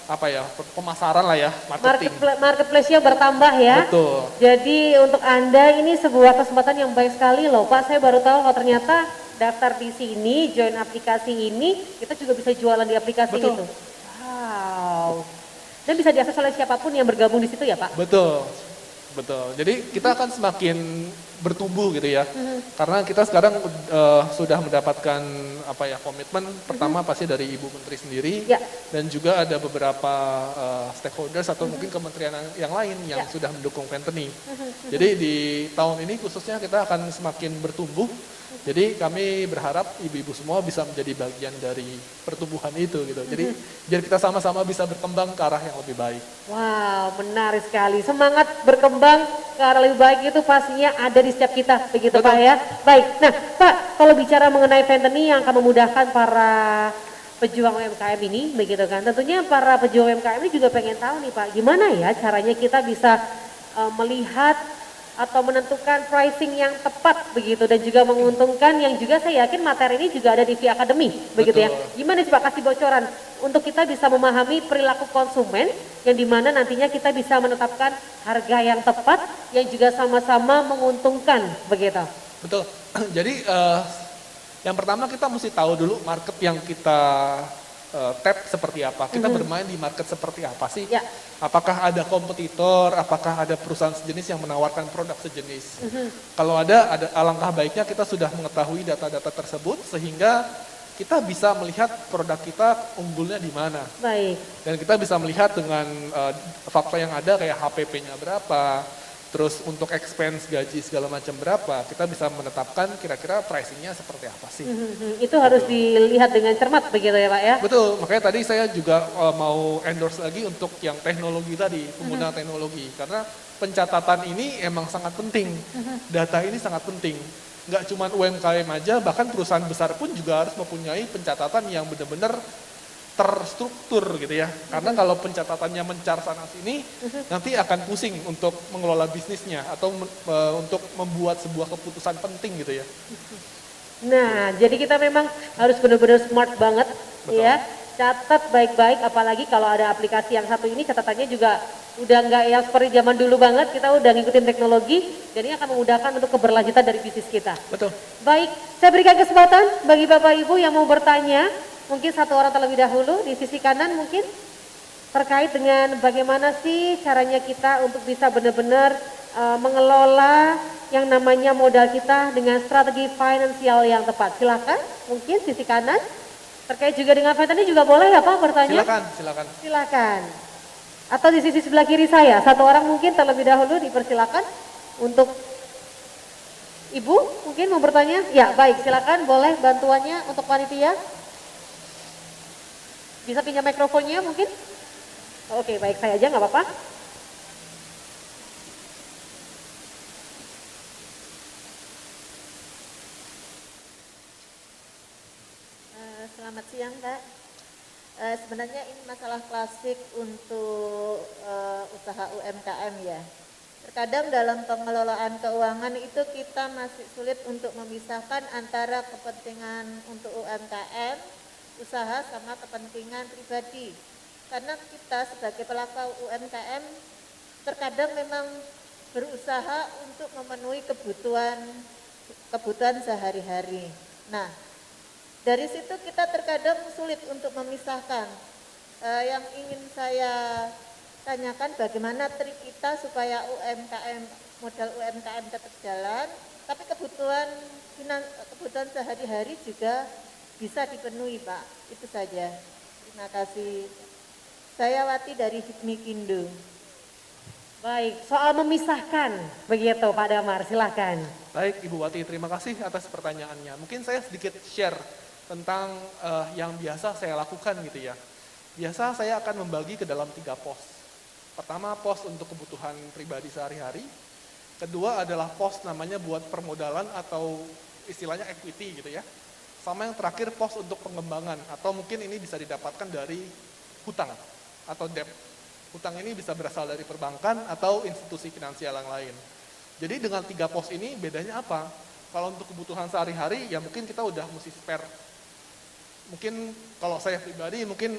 apa ya, pemasaran lah ya, marketing. Marketplace-nya bertambah ya. Betul. Jadi untuk Anda ini sebuah kesempatan yang baik sekali loh Pak. Saya baru tahu kalau ternyata daftar di sini, join aplikasi ini, kita juga bisa jualan di aplikasi Betul. itu. Wow. Dan bisa diakses oleh siapapun yang bergabung di situ ya Pak? Betul. Betul. Jadi kita akan semakin bertumbuh gitu ya. Karena kita sekarang sudah mendapatkan apa ya, komitmen pertama pasti dari Ibu Menteri sendiri, Ya. dan juga ada beberapa stakeholders atau mungkin kementerian yang lain yang sudah mendukung Ventani. Jadi di tahun ini khususnya kita akan semakin bertumbuh. Jadi kami berharap ibu-ibu semua bisa menjadi bagian dari pertumbuhan itu gitu. Jadi biar kita sama-sama bisa berkembang ke arah yang lebih baik. Wow, menarik sekali. Semangat berkembang ke arah lebih baik itu pastinya ada di setiap kita, begitu Betul. Pak ya. Baik, nah Pak, kalau bicara mengenai Ventani yang akan memudahkan para pejuang UMKM ini, begitu kan. Tentunya para pejuang UMKM ini juga pengen tahu nih Pak, gimana ya caranya kita bisa melihat atau menentukan pricing yang tepat begitu dan juga menguntungkan, yang juga saya yakin materi ini juga ada di V-Academy begitu ya. Betul. Gimana sih Pak, kasih bocoran untuk kita bisa memahami perilaku konsumen yang dimana nantinya kita bisa menetapkan harga yang tepat yang juga sama-sama menguntungkan begitu. Betul. Jadi yang pertama kita mesti tahu dulu market yang kita tap seperti apa. Kita bermain di market seperti apa sih? Ya. Apakah ada kompetitor, apakah ada perusahaan sejenis yang menawarkan produk sejenis? Kalau ada alangkah baiknya kita sudah mengetahui data-data tersebut sehingga kita bisa melihat produk kita unggulnya di mana. Baik. Dan kita bisa melihat dengan fakta yang ada kayak HPP-nya berapa, terus untuk expense gaji segala macam berapa, kita bisa menetapkan kira-kira pricing-nya seperti apa sih. Itu harus dilihat dengan cermat begitu ya Pak ya. Betul, makanya tadi saya juga mau endorse lagi untuk yang teknologi tadi, penggunaan teknologi. Karena pencatatan ini emang sangat penting, data ini sangat penting. nggak cuma UMKM aja, bahkan perusahaan besar pun juga harus mempunyai pencatatan yang benar-benar terstruktur gitu ya. Karena kalau pencatatannya mencar sana sini, nanti akan pusing untuk mengelola bisnisnya atau untuk membuat sebuah keputusan penting gitu ya. Nah, jadi kita memang harus benar-benar smart banget, Betul. ya. Catat baik-baik, apalagi kalau ada aplikasi yang satu ini catatannya juga udah nggak yang seperti zaman dulu banget, kita udah ngikutin teknologi, jadi akan memudahkan untuk keberlanjutan dari bisnis kita. Betul. Baik, saya berikan kesempatan bagi Bapak Ibu yang mau bertanya, mungkin satu orang terlebih dahulu di sisi kanan mungkin terkait dengan bagaimana sih caranya kita untuk bisa benar-benar mengelola yang namanya modal kita dengan strategi finansial yang tepat. Silakan, mungkin sisi kanan. Terkait juga dengan Fed ini juga boleh ya Pak bertanya? Silakan. Silakan. Atau di sisi sebelah kiri saya, satu orang mungkin terlebih dahulu dipersilakan untuk Ibu mungkin mau bertanya? Ya baik, silakan boleh bantuannya untuk panitia. Bisa pinjam mikrofonnya mungkin? Oke baik, saya aja nggak apa-apa. Selamat siang Kak. Sebenarnya ini masalah klasik untuk usaha UMKM ya. Terkadang dalam pengelolaan keuangan itu kita masih sulit untuk memisahkan antara kepentingan untuk UMKM, usaha sama kepentingan pribadi. Karena kita sebagai pelaku UMKM terkadang memang berusaha untuk memenuhi kebutuhan sehari-hari. Nah, dari situ kita terkadang sulit untuk memisahkan. Yang ingin saya tanyakan bagaimana trik kita supaya modal UMKM tetap jalan, tapi kebutuhan sehari-hari juga bisa dipenuhi Pak. Itu saja. Terima kasih. Saya Wati dari Hikmi Kindo. Baik, soal memisahkan begitu Pak Damar, silakan. Baik Ibu Wati, terima kasih atas pertanyaannya. Mungkin saya sedikit share tentang yang biasa saya lakukan gitu ya. Biasa saya akan membagi ke dalam 3 pos. Pertama pos untuk kebutuhan pribadi sehari-hari. Kedua adalah pos namanya buat permodalan atau istilahnya equity gitu ya. Sama yang terakhir pos untuk pengembangan atau mungkin ini bisa didapatkan dari hutang atau debt. Hutang ini bisa berasal dari perbankan atau institusi finansial yang lain. Jadi dengan 3 pos ini bedanya apa? Kalau untuk kebutuhan sehari-hari ya mungkin kita udah mesti spare. Mungkin kalau saya pribadi mungkin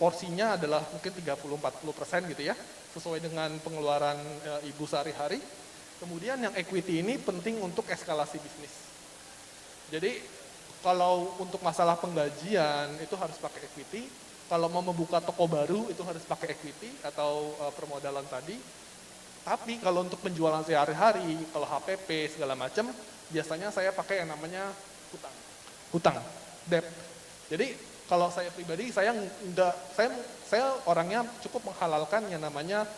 porsinya adalah mungkin 30-40% gitu ya, sesuai dengan pengeluaran ibu sehari-hari. Kemudian yang equity ini penting untuk eskalasi bisnis. Jadi kalau untuk masalah penggajian itu harus pakai equity, kalau mau membuka toko baru itu harus pakai equity atau permodalan tadi. Tapi kalau untuk penjualan sehari-hari, kalau HPP segala macam, biasanya saya pakai yang namanya hutang, debt. Jadi kalau saya pribadi saya orangnya cukup menghalalkan yang namanya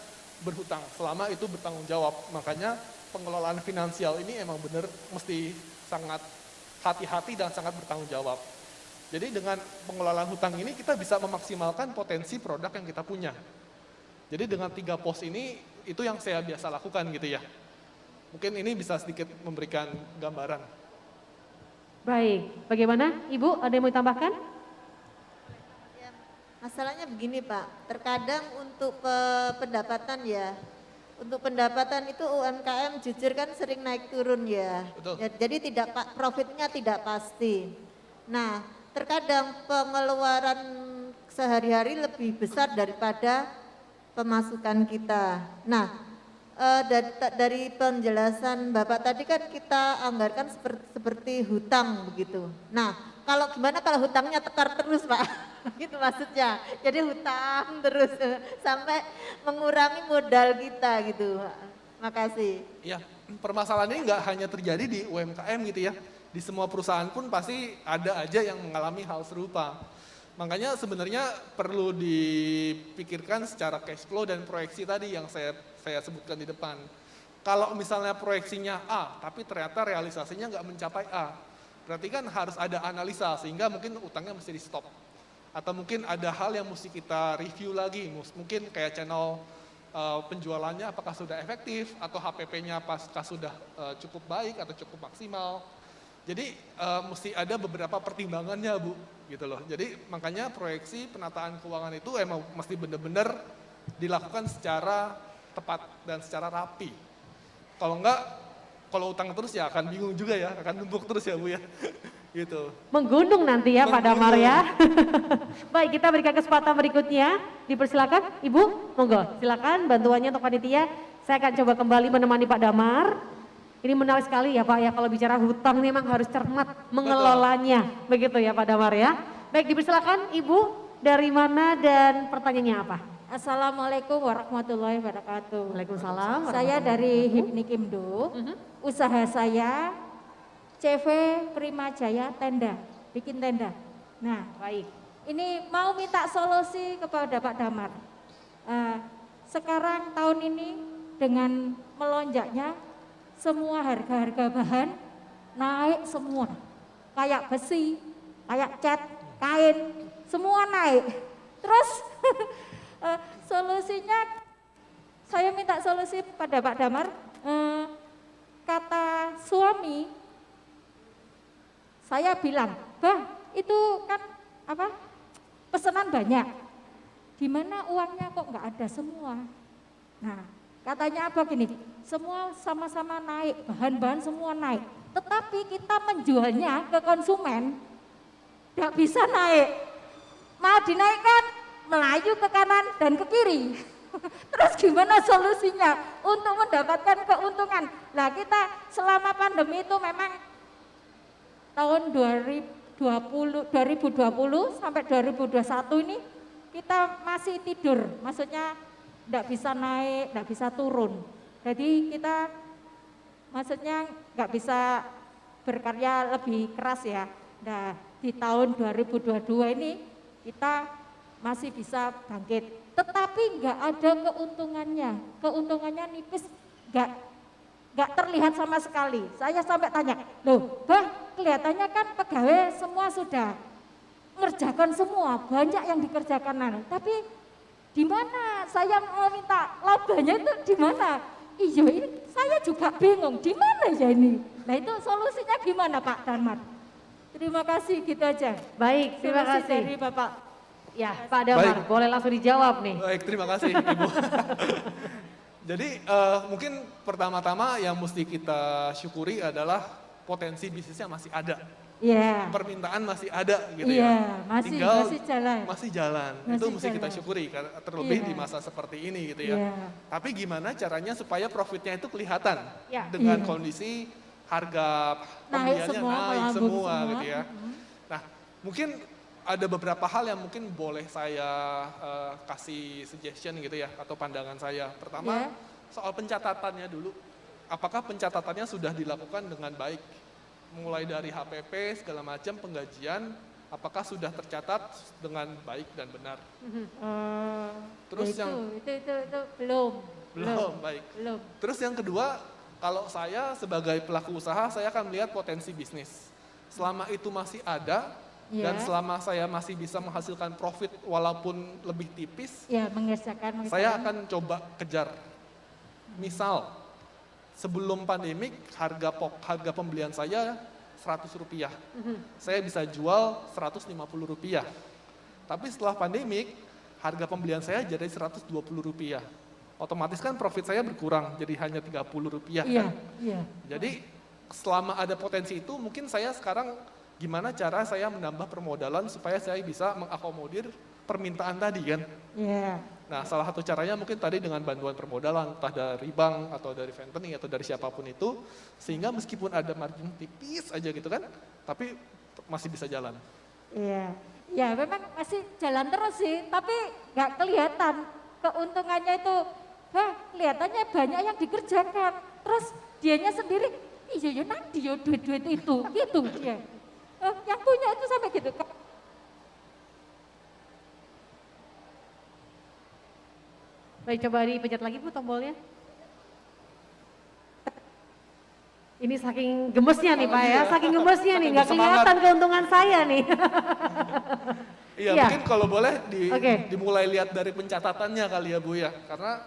berhutang selama itu bertanggung jawab. Makanya pengelolaan finansial ini emang benar mesti sangat hati-hati dan sangat bertanggung jawab. Jadi dengan pengelolaan hutang ini kita bisa memaksimalkan potensi produk yang kita punya. Jadi dengan 3 pos ini itu yang saya biasa lakukan gitu ya. Mungkin ini bisa sedikit memberikan gambaran. Baik, bagaimana Ibu, ada yang mau ditambahkan? Ya, masalahnya begini Pak, terkadang untuk pendapatan ya, untuk pendapatan itu UMKM jujur kan sering naik turun ya. Betul. Jadi profitnya tidak pasti. Nah, terkadang pengeluaran sehari-hari lebih besar daripada pemasukan kita. Nah, dari penjelasan Bapak tadi kan kita anggarkan seperti hutang begitu. Nah, gimana kalau hutangnya tekar terus Pak? Gitu maksudnya. Jadi hutang terus sampai mengurangi modal kita gitu. Makasih. Ya, permasalahan ini nggak hanya terjadi di UMKM gitu ya. Di semua perusahaan pun pasti ada aja yang mengalami hal serupa. Makanya sebenarnya perlu dipikirkan secara cash flow dan proyeksi tadi yang saya sebutkan di depan. Kalau misalnya proyeksinya A, tapi ternyata realisasinya nggak mencapai A, berarti kan harus ada analisa sehingga mungkin utangnya mesti di stop. Atau mungkin ada hal yang mesti kita review lagi, mungkin kayak channel penjualannya apakah sudah efektif, atau HPP-nya apakah sudah cukup baik atau cukup maksimal. Jadi mesti ada beberapa pertimbangannya Bu, gitu loh. Jadi makanya proyeksi penataan keuangan itu emang mesti benar-benar dilakukan secara tepat dan secara rapi. Kalau enggak, kalau utang terus ya akan bingung juga ya, akan numpuk terus ya Bu ya. Gitu. Menggunung nanti ya Pak Damar ya. Baik, kita berikan kesempatan berikutnya. Dipersilakan Ibu, monggo silakan bantuannya untuk panitia. Saya akan coba kembali menemani Pak Damar. Ini menarik sekali ya Pak ya, kalau bicara hutang memang harus cermat mengelolanya. Begitu ya Pak Damar ya. Baik, dipersilakan Ibu, dari mana dan pertanyaannya apa? Assalamualaikum warahmatullahi wabarakatuh. Waalaikumsalam. Saya dari Hipnikimdo. Usaha saya CV Prima Jaya Tenda, bikin tenda. Nah, Baik. ini mau minta solusi kepada Pak Damar. Sekarang tahun ini dengan melonjaknya semua harga-harga bahan naik semua. Kayak besi, kayak cat, kain, semua naik. Terus solusinya saya minta solusi pada Pak Damar. Kata suami, saya bilang, "Bah, itu kan pesanan banyak. Di mana uangnya kok nggak ada semua?" Nah, katanya apa gini, semua sama-sama naik, bahan-bahan semua naik. Tetapi kita menjualnya ke konsumen, nggak bisa naik. Mau dinaikkan, melayu ke kanan dan ke kiri. Terus gimana solusinya untuk mendapatkan keuntungan? Nah, kita selama pandemi itu memang tahun 2020 sampai 2021 ini kita masih tidur, maksudnya tidak bisa naik, tidak bisa turun. Jadi kita maksudnya nggak bisa berkarya lebih keras ya. Nah, di tahun 2022 ini kita masih bisa bangkit. Tetapi nggak ada keuntungannya nipis, nggak terlihat sama sekali. Saya sampai tanya, loh, Bang, kelihatannya kan pegawai semua sudah ngerjakan semua, banyak yang dikerjakan, tapi di mana saya mau minta labanya itu di mana? Iya, ini saya juga bingung, di mana ya ini? Nah, itu solusinya gimana Pak Damar? Terima kasih, gitu aja. Baik, terima Solusi kasih. dari Bapak. Ya, Pak Damar, Baik. boleh langsung dijawab nih. Baik, terima kasih Ibu. Jadi mungkin pertama-tama yang mesti kita syukuri adalah potensi bisnisnya masih ada. Iya. Permintaan masih ada gitu Iya, ya. masih Tinggal masih jalan. Itu Masih mesti kita jalan. syukuri terlebih Iya. di masa seperti ini gitu ya. Iya. Tapi gimana caranya supaya profitnya itu kelihatan Ya. dengan Iya. kondisi harga Naik pembeliannya semua, naik melambung semua semua. gitu ya. Nah, mungkin ada beberapa hal yang mungkin boleh saya kasih suggestion gitu ya atau pandangan saya. Pertama, Ya. soal pencatatannya dulu. Apakah pencatatannya sudah dilakukan dengan baik? Mulai dari HPP segala macam penggajian, apakah sudah tercatat dengan baik dan benar? Terus Ya yang- itu belum. Belum, baik. Belum. Terus yang kedua, kalau saya sebagai pelaku usaha, saya akan melihat potensi bisnis. Selama itu masih ada, Ya. dan selama saya masih bisa menghasilkan profit walaupun lebih tipis, Ya, mengerjakan. saya akan coba kejar. Misal, sebelum pandemik harga pembelian saya Rp100. Saya bisa jual Rp150. Tapi setelah pandemik, harga pembelian saya jadi Rp120. Otomatis kan profit saya berkurang jadi hanya Rp30 Iya, kan. iya. Jadi selama ada potensi itu mungkin saya sekarang gimana cara saya menambah permodalan supaya saya bisa mengakomodir permintaan tadi kan. Iya. Nah, salah satu caranya mungkin tadi dengan bantuan permodalan, entah dari bank atau dari Ventani atau dari siapapun itu, sehingga meskipun ada margin tipis aja gitu kan, tapi masih bisa jalan. Iya. Ya, memang masih jalan terus sih, tapi nggak kelihatan keuntungannya itu. Kelihatannya banyak yang dikerjakan. Terus dianya sendiri, iya ya nanti ya duit-duit itu, gitu dia. Yang punya itu sampai gitu. Baik, coba dipencet lagi Bu tombolnya. Ini saking gemesnya nih Pak ya, saking gemesnya nih, nggak bersemangat. kelihatan keuntungan saya nih. Iya, Iya. mungkin kalau boleh Oke. dimulai lihat dari pencatatannya kali ya Bu ya, karena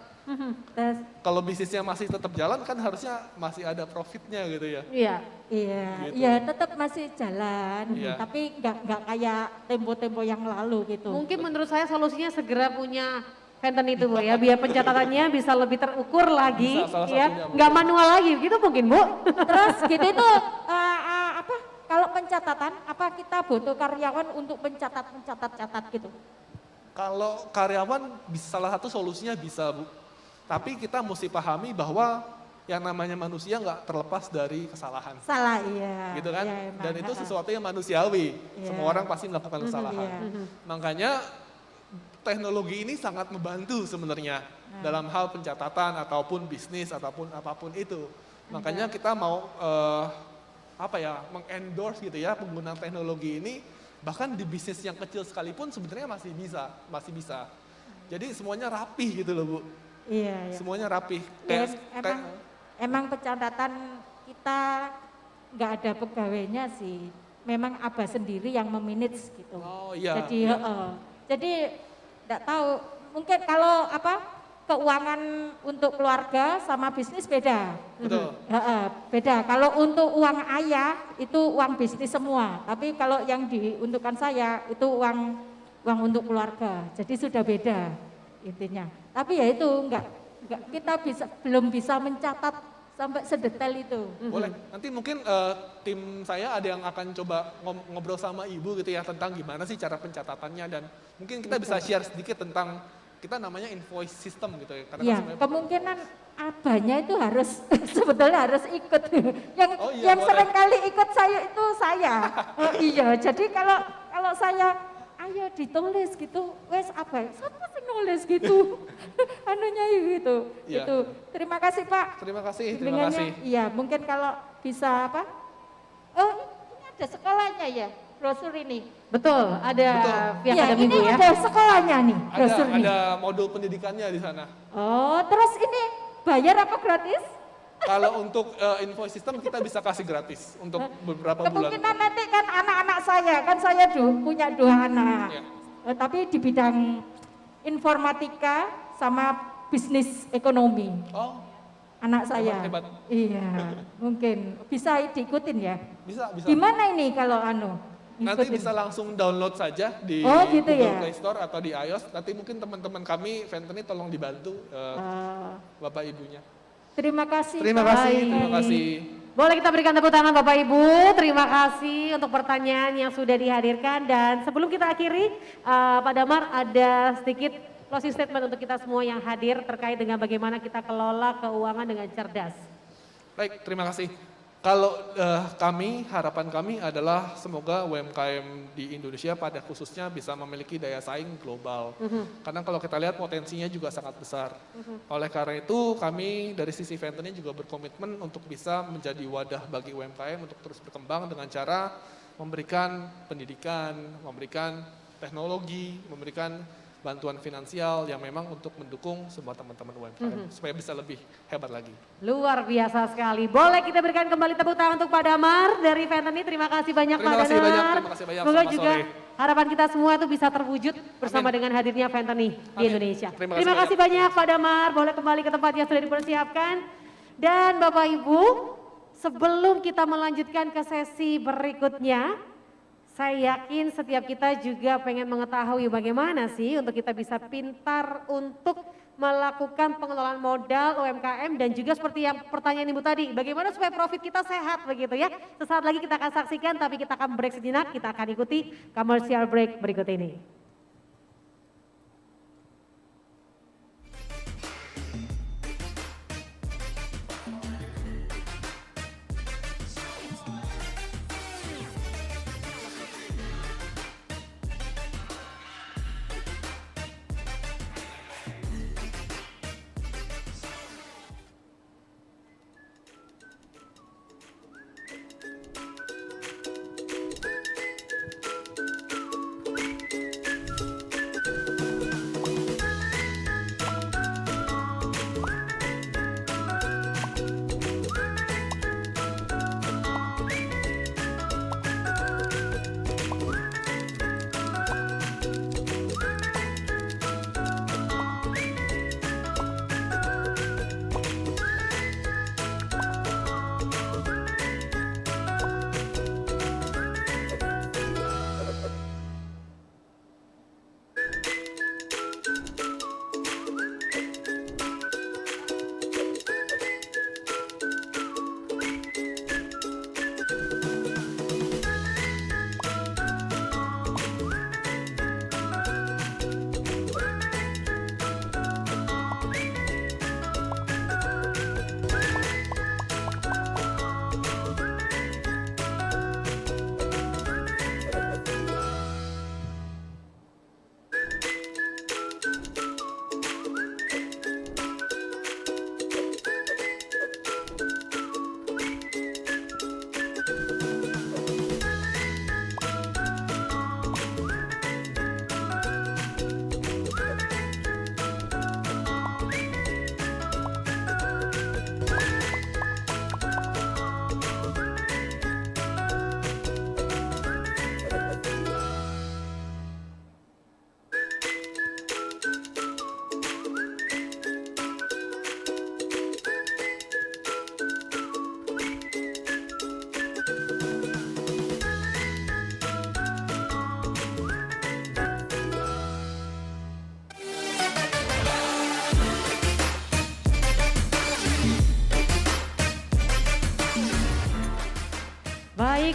Tes. Kalau bisnisnya masih tetap jalan kan harusnya masih ada profitnya gitu ya. Iya. Iya, Gitu. iya tetap masih jalan, Iya. tapi nggak kayak tempo-tempo yang lalu gitu. Mungkin menurut saya solusinya segera punya Fenton itu Bu ya, biar pencatatannya bisa lebih terukur lagi, Bisa, salah ya, satunya mungkin. nggak manual lagi, gitu mungkin Bu. Terus gitu itu apa? Kalau pencatatan, apa kita butuh karyawan untuk mencatat gitu? Kalau karyawan salah satu solusinya bisa Bu. Tapi kita mesti pahami bahwa yang namanya manusia nggak terlepas dari kesalahan. Salah iya. Gitu kan? Iya, emang. Dan itu sesuatu yang manusiawi. Iya. Semua orang pasti melakukan kesalahan. Iya. Makanya teknologi ini sangat membantu sebenarnya dalam hal pencatatan ataupun bisnis ataupun apapun itu. Makanya kita mau mengendorse gitu ya penggunaan teknologi ini bahkan di bisnis yang kecil sekalipun sebenarnya masih bisa. Jadi semuanya rapih gitu loh Bu. Iya, iya. Semuanya rapih. Ya, emang pencatatan kita nggak ada pegawainya sih. Memang Abah sendiri yang memanage gitu. Oh iya. Jadi, iya. jadi nggak tahu. Mungkin kalau keuangan untuk keluarga sama bisnis beda. Betul. Beda. Kalau untuk uang ayah itu uang bisnis semua. Tapi kalau yang diuntukkan saya itu uang untuk keluarga. Jadi sudah beda intinya. Tapi ya itu enggak kita belum bisa mencatat sampai sedetail itu. Boleh, nanti mungkin tim saya ada yang akan coba ngobrol sama Ibu gitu ya tentang gimana sih cara pencatatannya dan mungkin kita bisa share sedikit tentang kita namanya invoice system gitu ya. Karena Ya, sebenarnya- kemungkinan abahnya itu harus sebetulnya harus ikut. yang Oh iya, yang boleh. sering kali ikut saya itu saya. Oh iya, jadi kalau saya ayo ditulis gitu, wes abah, siapa sih nulis gitu? Anunya gitu. Iya. Itu. Terima kasih Pak. Terima kasih. Bimbingannya, iya mungkin kalau bisa apa? Oh ini ada sekolahnya ya, brosur ini. Betul, ada pihak Iya akademi ini Bu ya. ada sekolahnya nih, brosur ini. Ada modul pendidikannya di sana. Oh terus ini bayar apa gratis? Kalau untuk invoice system kita bisa kasih gratis untuk beberapa bulan. Kemungkinan nanti kan anak-anak saya, kan saya punya 2 anak. Iya. Tapi di bidang informatika sama bisnis ekonomi. Oh, Anak saya. Hebat. Iya, mungkin bisa diikutin ya. bisa. Gimana ini kalau Nanti ngikutin? bisa langsung download saja di Oh, gitu Google ya? Play Store atau di iOS. Nanti mungkin teman-teman kami, Fentony tolong dibantu Bapak Ibunya. Terima kasih. Terima Pak. kasih, terima kasih. Boleh kita berikan tepuk tangan Bapak Ibu, terima kasih untuk pertanyaan yang sudah dihadirkan dan sebelum kita akhiri Pak Damar ada sedikit closing statement untuk kita semua yang hadir terkait dengan bagaimana kita kelola keuangan dengan cerdas. Baik, terima kasih. Kalau harapan kami adalah semoga UMKM di Indonesia pada khususnya bisa memiliki daya saing global. Karena kalau kita lihat potensinya juga sangat besar. Oleh karena itu kami dari sisi Fentony juga berkomitmen untuk bisa menjadi wadah bagi UMKM untuk terus berkembang dengan cara memberikan pendidikan, memberikan teknologi, memberikan bantuan finansial yang memang untuk mendukung semua teman-teman UMKM supaya bisa lebih hebat lagi. Luar biasa sekali. Boleh kita berikan kembali tepuk tangan untuk Pak Damar dari Fentony. Terima kasih banyak Terima Pak kasih Damar. banyak, terima kasih banyak. Semoga Selamat juga sore. harapan kita semua itu bisa terwujud bersama Amin. dengan hadirnya Fentony di Amin. Indonesia. Terima Terima kasih kasih banyak Pak Damar. Boleh kembali ke tempat yang sudah dipersiapkan. Dan Bapak Ibu, sebelum kita melanjutkan ke sesi berikutnya, saya yakin setiap kita juga pengen mengetahui bagaimana sih untuk kita bisa pintar untuk melakukan pengelolaan modal UMKM dan juga seperti yang pertanyaan Ibu tadi, bagaimana supaya profit kita sehat begitu ya. Sesaat lagi kita akan saksikan tapi kita akan break sejenak, kita akan ikuti commercial break berikut ini.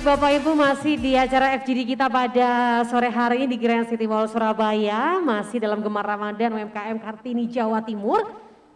Bapak Ibu, masih di acara FGD kita pada sore hari ini di Grand City Mall Surabaya, masih dalam gemar Ramadan UMKM Kartini Jawa Timur.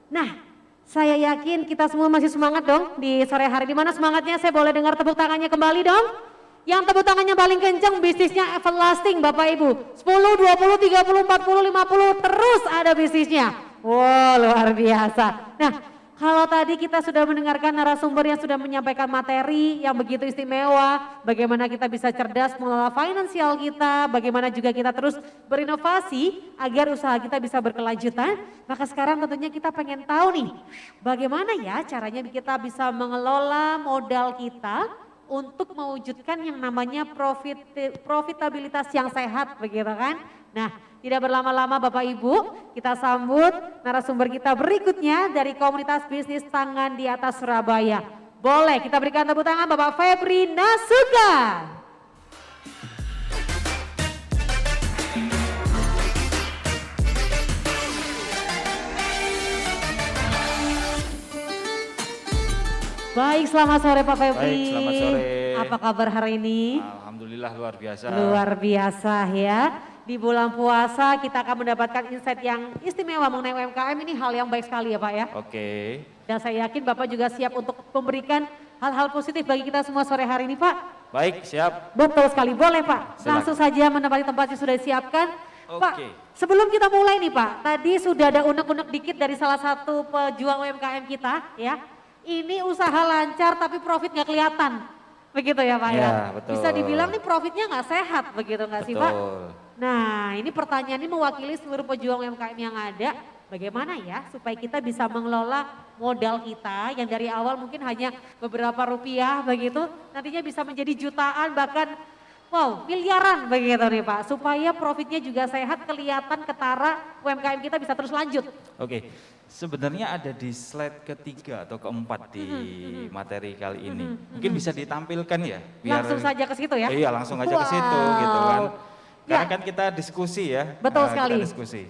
Nah, saya yakin kita semua masih semangat dong di sore hari. Di mana semangatnya? Saya boleh dengar tepuk tangannya kembali dong? Yang tepuk tangannya paling kencang bisnisnya everlasting Bapak Ibu. 10, 20, 30, 40, 50 terus ada bisnisnya. Wow, luar biasa. Nah, kalau tadi kita sudah mendengarkan narasumber yang sudah menyampaikan materi yang begitu istimewa, bagaimana kita bisa cerdas mengelola finansial kita, bagaimana juga kita terus berinovasi agar usaha kita bisa berkelanjutan, maka sekarang tentunya kita pengen tahu nih, bagaimana ya caranya kita bisa mengelola modal kita untuk mewujudkan yang namanya profitabilitas yang sehat, begitu kan? Nah, tidak berlama-lama Bapak Ibu, kita sambut narasumber kita berikutnya dari komunitas bisnis tangan di atas Surabaya. Boleh kita berikan tepuk tangan Bapak Febri Nasuka. Baik, selamat sore Pak Febri. Baik, selamat sore. Apa kabar hari ini? Alhamdulillah luar biasa. Luar biasa ya. Di bulan puasa kita akan mendapatkan insight yang istimewa mengenai UMKM, ini hal yang baik sekali ya Pak ya. Oke. Dan saya yakin Bapak juga siap untuk memberikan hal-hal positif bagi kita semua sore hari ini Pak. Baik, siap. Betul sekali, boleh Pak. Silakan. Langsung saja menempati tempat yang sudah disiapkan. Oke. Pak, sebelum kita mulai nih Pak, tadi sudah ada unek-unek dikit dari salah satu pejuang UMKM kita ya. Ini usaha lancar tapi profit nggak kelihatan. Begitu ya Pak ya? Ya, betul. Bisa dibilang nih profitnya nggak sehat begitu nggak sih Pak? Betul. Nah ini pertanyaan ini mewakili seluruh pejuang UMKM yang ada. Bagaimana ya supaya kita bisa mengelola modal kita yang dari awal mungkin hanya beberapa rupiah begitu. Nantinya bisa menjadi jutaan bahkan wow miliaran begitu nih Pak. Supaya profitnya juga sehat, kelihatan, ketara, UMKM kita bisa terus lanjut. Oke. Sebenarnya ada di slide ketiga atau keempat di materi kali ini. Mungkin bisa ditampilkan ya. Langsung saja ke situ ya? Iya, langsung aja ke situ Wow. gitu kan. Karena Ya. kan kita diskusi ya. Betul Kita sekali. diskusi.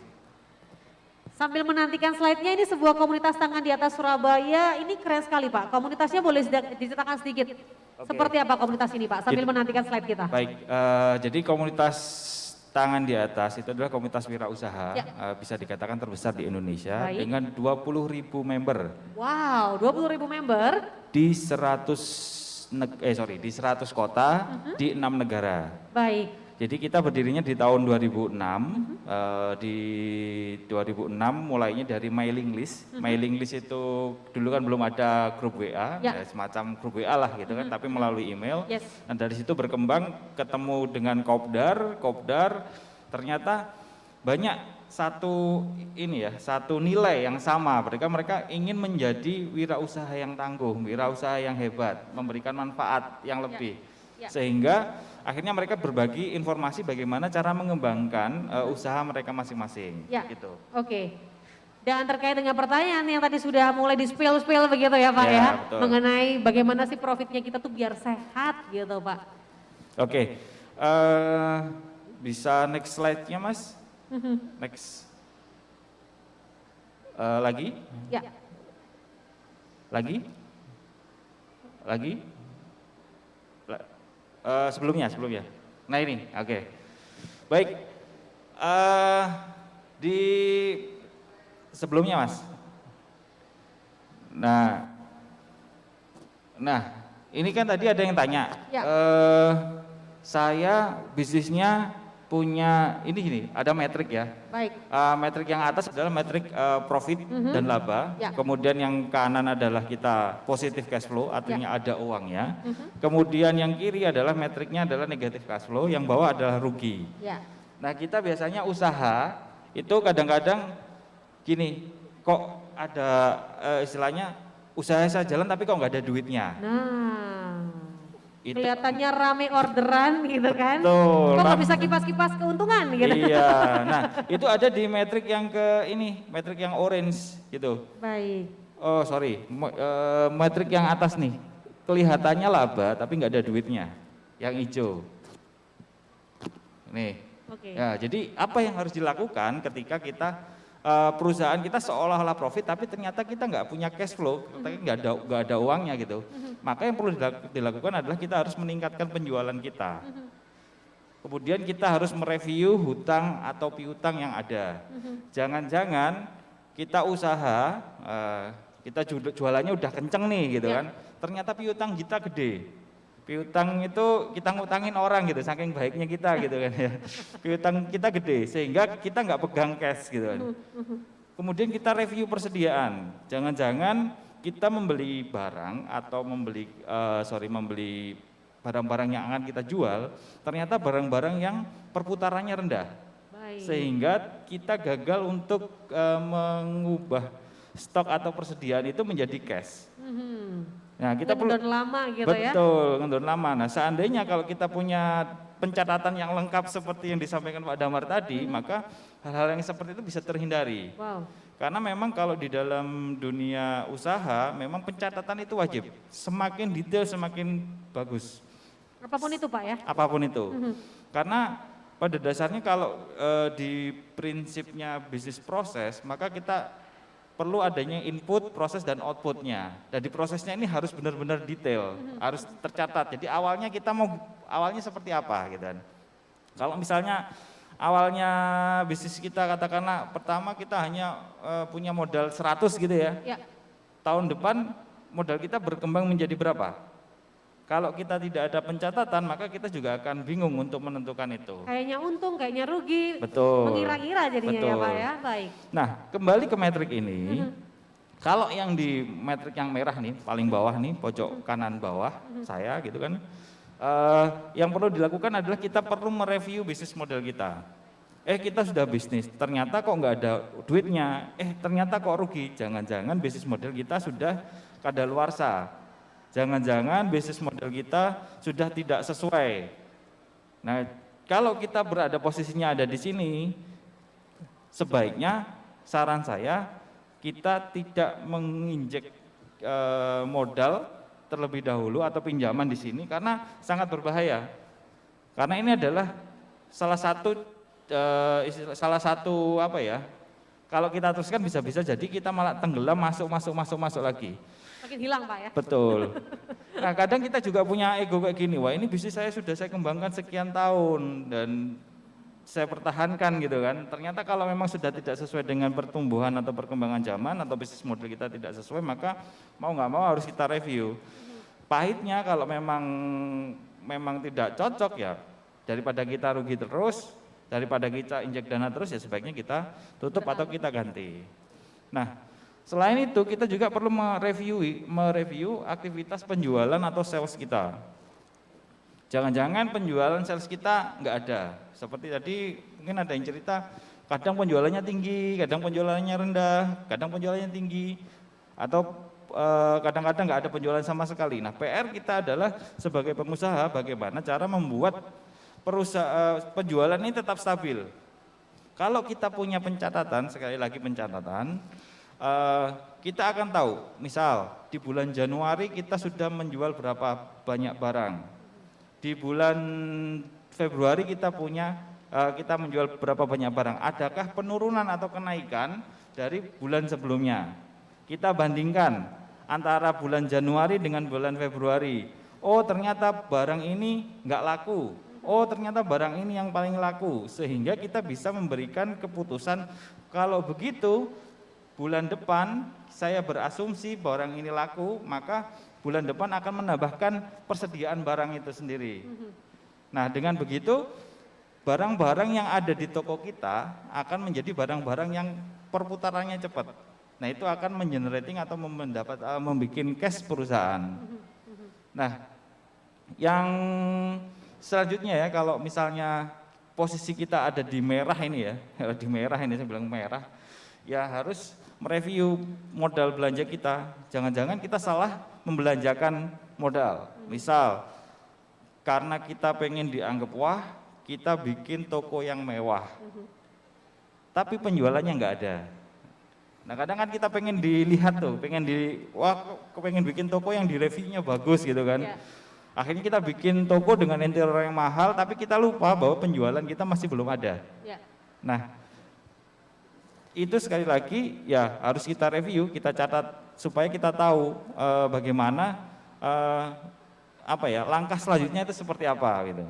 Sambil menantikan slide-nya, ini sebuah komunitas tangan di atas Surabaya. Ini keren sekali Pak. Komunitasnya boleh diceritakan sedikit. Seperti apa komunitas ini Pak? Sambil Jadi- menantikan slide kita. Baik, jadi komunitas tangan di atas itu adalah komunitas wirausaha, Ya. bisa dikatakan terbesar di Indonesia Baik. dengan 20.000 member Wow, 20.000 member. di 100 kota di 6 negara. Baik. Jadi kita berdirinya di tahun 2006, di 2006 mulainya dari mailing list. Mailing list itu dulu kan belum ada grup WA, Ya. ya semacam grup WA lah gitu kan, tapi melalui email. Yes. Dan dari situ berkembang ketemu dengan Kopdar ternyata banyak satu nilai yang sama. Mereka ingin menjadi wirausaha yang tangguh, wirausaha yang hebat, memberikan manfaat yang lebih. Ya. Sehingga akhirnya mereka berbagi informasi bagaimana cara mengembangkan usaha mereka masing-masing. Ya. Gitu. Oke. Dan terkait dengan pertanyaan yang tadi sudah mulai di spill begitu ya Pak Ya, ya. betul. Mengenai bagaimana sih profitnya kita tuh biar sehat gitu Pak. Oke. Bisa next slide-nya Mas? Next. Lagi? Ya. Lagi? Sebelumnya. Nah ini, oke. Baik. Di sebelumnya Mas. Nah, ini kan tadi ada yang tanya. Ya. Saya bisnisnya punya ini gini, ada metrik ya. Baik. Metrik yang atas adalah metrik profit dan laba. Ya. Kemudian yang kanan adalah kita positif cash flow, artinya ada uangnya. Kemudian yang kiri adalah metriknya adalah negatif cash flow, yang bawah adalah rugi. Ya. Nah kita biasanya usaha itu kadang-kadang gini, kok ada istilahnya usaha saya jalan tapi kok nggak ada duitnya. Nah. Itu- Kelihatannya rame orderan gitu kan. Betul. Kok nggak bisa kipas-kipas keuntungan gitu. Iya, nah itu ada di metrik yang metrik yang orange gitu. Baik. Oh sorry, metrik yang atas nih, kelihatannya laba tapi nggak ada duitnya, yang hijau. Nih, Oke. ya jadi apa yang harus dilakukan ketika kita perusahaan kita seolah-olah profit tapi ternyata kita nggak punya cash flow, nggak ada uangnya gitu. maka yang perlu dilakukan adalah kita harus meningkatkan penjualan kita. Kemudian kita harus mereview hutang atau piutang yang ada. Jangan-jangan kita usaha, kita jualannya udah kenceng nih gitu kan, ternyata piutang kita gede. Piutang itu kita ngutangin orang gitu, saking baiknya kita gitu kan ya. Piutang kita gede, sehingga kita nggak pegang cash gitu kan. Kemudian kita review persediaan. Jangan-jangan kita membeli barang atau membeli barang-barang yang akan kita jual, ternyata barang-barang yang perputarannya rendah. Baik. Sehingga kita gagal untuk mengubah stok atau persediaan itu menjadi cash. Nah, kita perlu ngendon lama gitu ya. betul, ngendon lama. Nah, seandainya kalau kita punya pencatatan yang lengkap seperti yang disampaikan Pak Damar tadi, maka hal-hal yang seperti itu bisa terhindari. Wow. Karena memang kalau di dalam dunia usaha, memang pencatatan itu wajib. Semakin detail, semakin bagus. Apapun itu Pak ya. Apapun itu. Karena pada dasarnya kalau di prinsipnya bisnis proses, maka kita perlu adanya input, proses, dan outputnya. Dan di prosesnya ini harus benar-benar detail, harus tercatat. Jadi awalnya seperti apa gitu kan. Kalau misalnya awalnya bisnis kita katakanlah pertama kita hanya punya modal 100 gitu ya. Tahun depan modal kita berkembang menjadi berapa? Kalau kita tidak ada pencatatan, maka kita juga akan bingung untuk menentukan itu. Kayaknya untung, kayaknya rugi. Betul. Mengira-ngira jadinya ya Betul. Pak ya. Baik. Nah, kembali ke metrik ini. Kalau yang di metrik yang merah nih, paling bawah nih, pojok kanan bawah saya gitu kan. Yang perlu dilakukan adalah kita perlu mereview bisnis model kita. Kita sudah bisnis, ternyata kok nggak ada duitnya. Ternyata kok rugi. Jangan-jangan bisnis model kita sudah kadaluarsa. Jangan-jangan bisnis model kita sudah tidak sesuai. Nah, kalau kita berada posisinya ada di sini, sebaiknya saran saya kita tidak menginjek modal terlebih dahulu atau pinjaman di sini karena sangat berbahaya. Karena ini adalah salah satu apa ya? Kalau kita teruskan bisa-bisa jadi kita malah tenggelam masuk lagi. Makin hilang Pak ya. Betul. Nah, kadang kita juga punya ego kayak gini, wah ini bisnis saya sudah saya kembangkan sekian tahun dan saya pertahankan gitu kan. Ternyata kalau memang sudah tidak sesuai dengan pertumbuhan atau perkembangan zaman atau bisnis model kita tidak sesuai, maka mau nggak mau harus kita review. Pahitnya kalau memang tidak cocok ya, daripada kita rugi terus, daripada kita injek dana terus ya sebaiknya kita tutup atau kita ganti. Nah, selain itu kita juga perlu mereview aktivitas penjualan atau sales kita. Jangan-jangan penjualan sales kita nggak ada. Seperti tadi mungkin ada yang cerita, kadang penjualannya tinggi, kadang penjualannya rendah, kadang penjualannya tinggi, atau kadang-kadang nggak ada penjualan sama sekali. Nah, PR kita adalah sebagai pengusaha bagaimana cara membuat penjualan ini tetap stabil. Kalau kita punya pencatatan, sekali lagi pencatatan, kita akan tahu, misal di bulan Januari kita sudah menjual berapa banyak barang. Di bulan Februari kita menjual berapa banyak barang. Adakah penurunan atau kenaikan dari bulan sebelumnya? Kita bandingkan antara bulan Januari dengan bulan Februari. Oh, ternyata barang ini nggak laku. Oh, ternyata barang ini yang paling laku. Sehingga kita bisa memberikan keputusan kalau begitu bulan depan saya berasumsi barang ini laku, maka bulan depan akan menambahkan persediaan barang itu sendiri. Nah, dengan begitu barang-barang yang ada di toko kita akan menjadi barang-barang yang perputarannya cepat. Nah, itu akan mengenerating atau membuat cash perusahaan. Nah, yang selanjutnya ya, kalau misalnya posisi kita ada di merah ini ya, di merah ini saya bilang merah, ya harus mereview modal belanja kita. Jangan-jangan kita salah membelanjakan modal. Misal, karena kita pengen dianggap wah, kita bikin toko yang mewah. Tapi penjualannya nggak ada. Nah, kadang kan kita pengen dilihat tuh, pengen bikin toko yang direviewnya bagus gitu kan. Akhirnya kita bikin toko dengan interior yang mahal, tapi kita lupa bahwa penjualan kita masih belum ada. Nah, itu sekali lagi ya harus kita review, kita catat supaya kita tahu bagaimana langkah selanjutnya itu seperti apa gitu.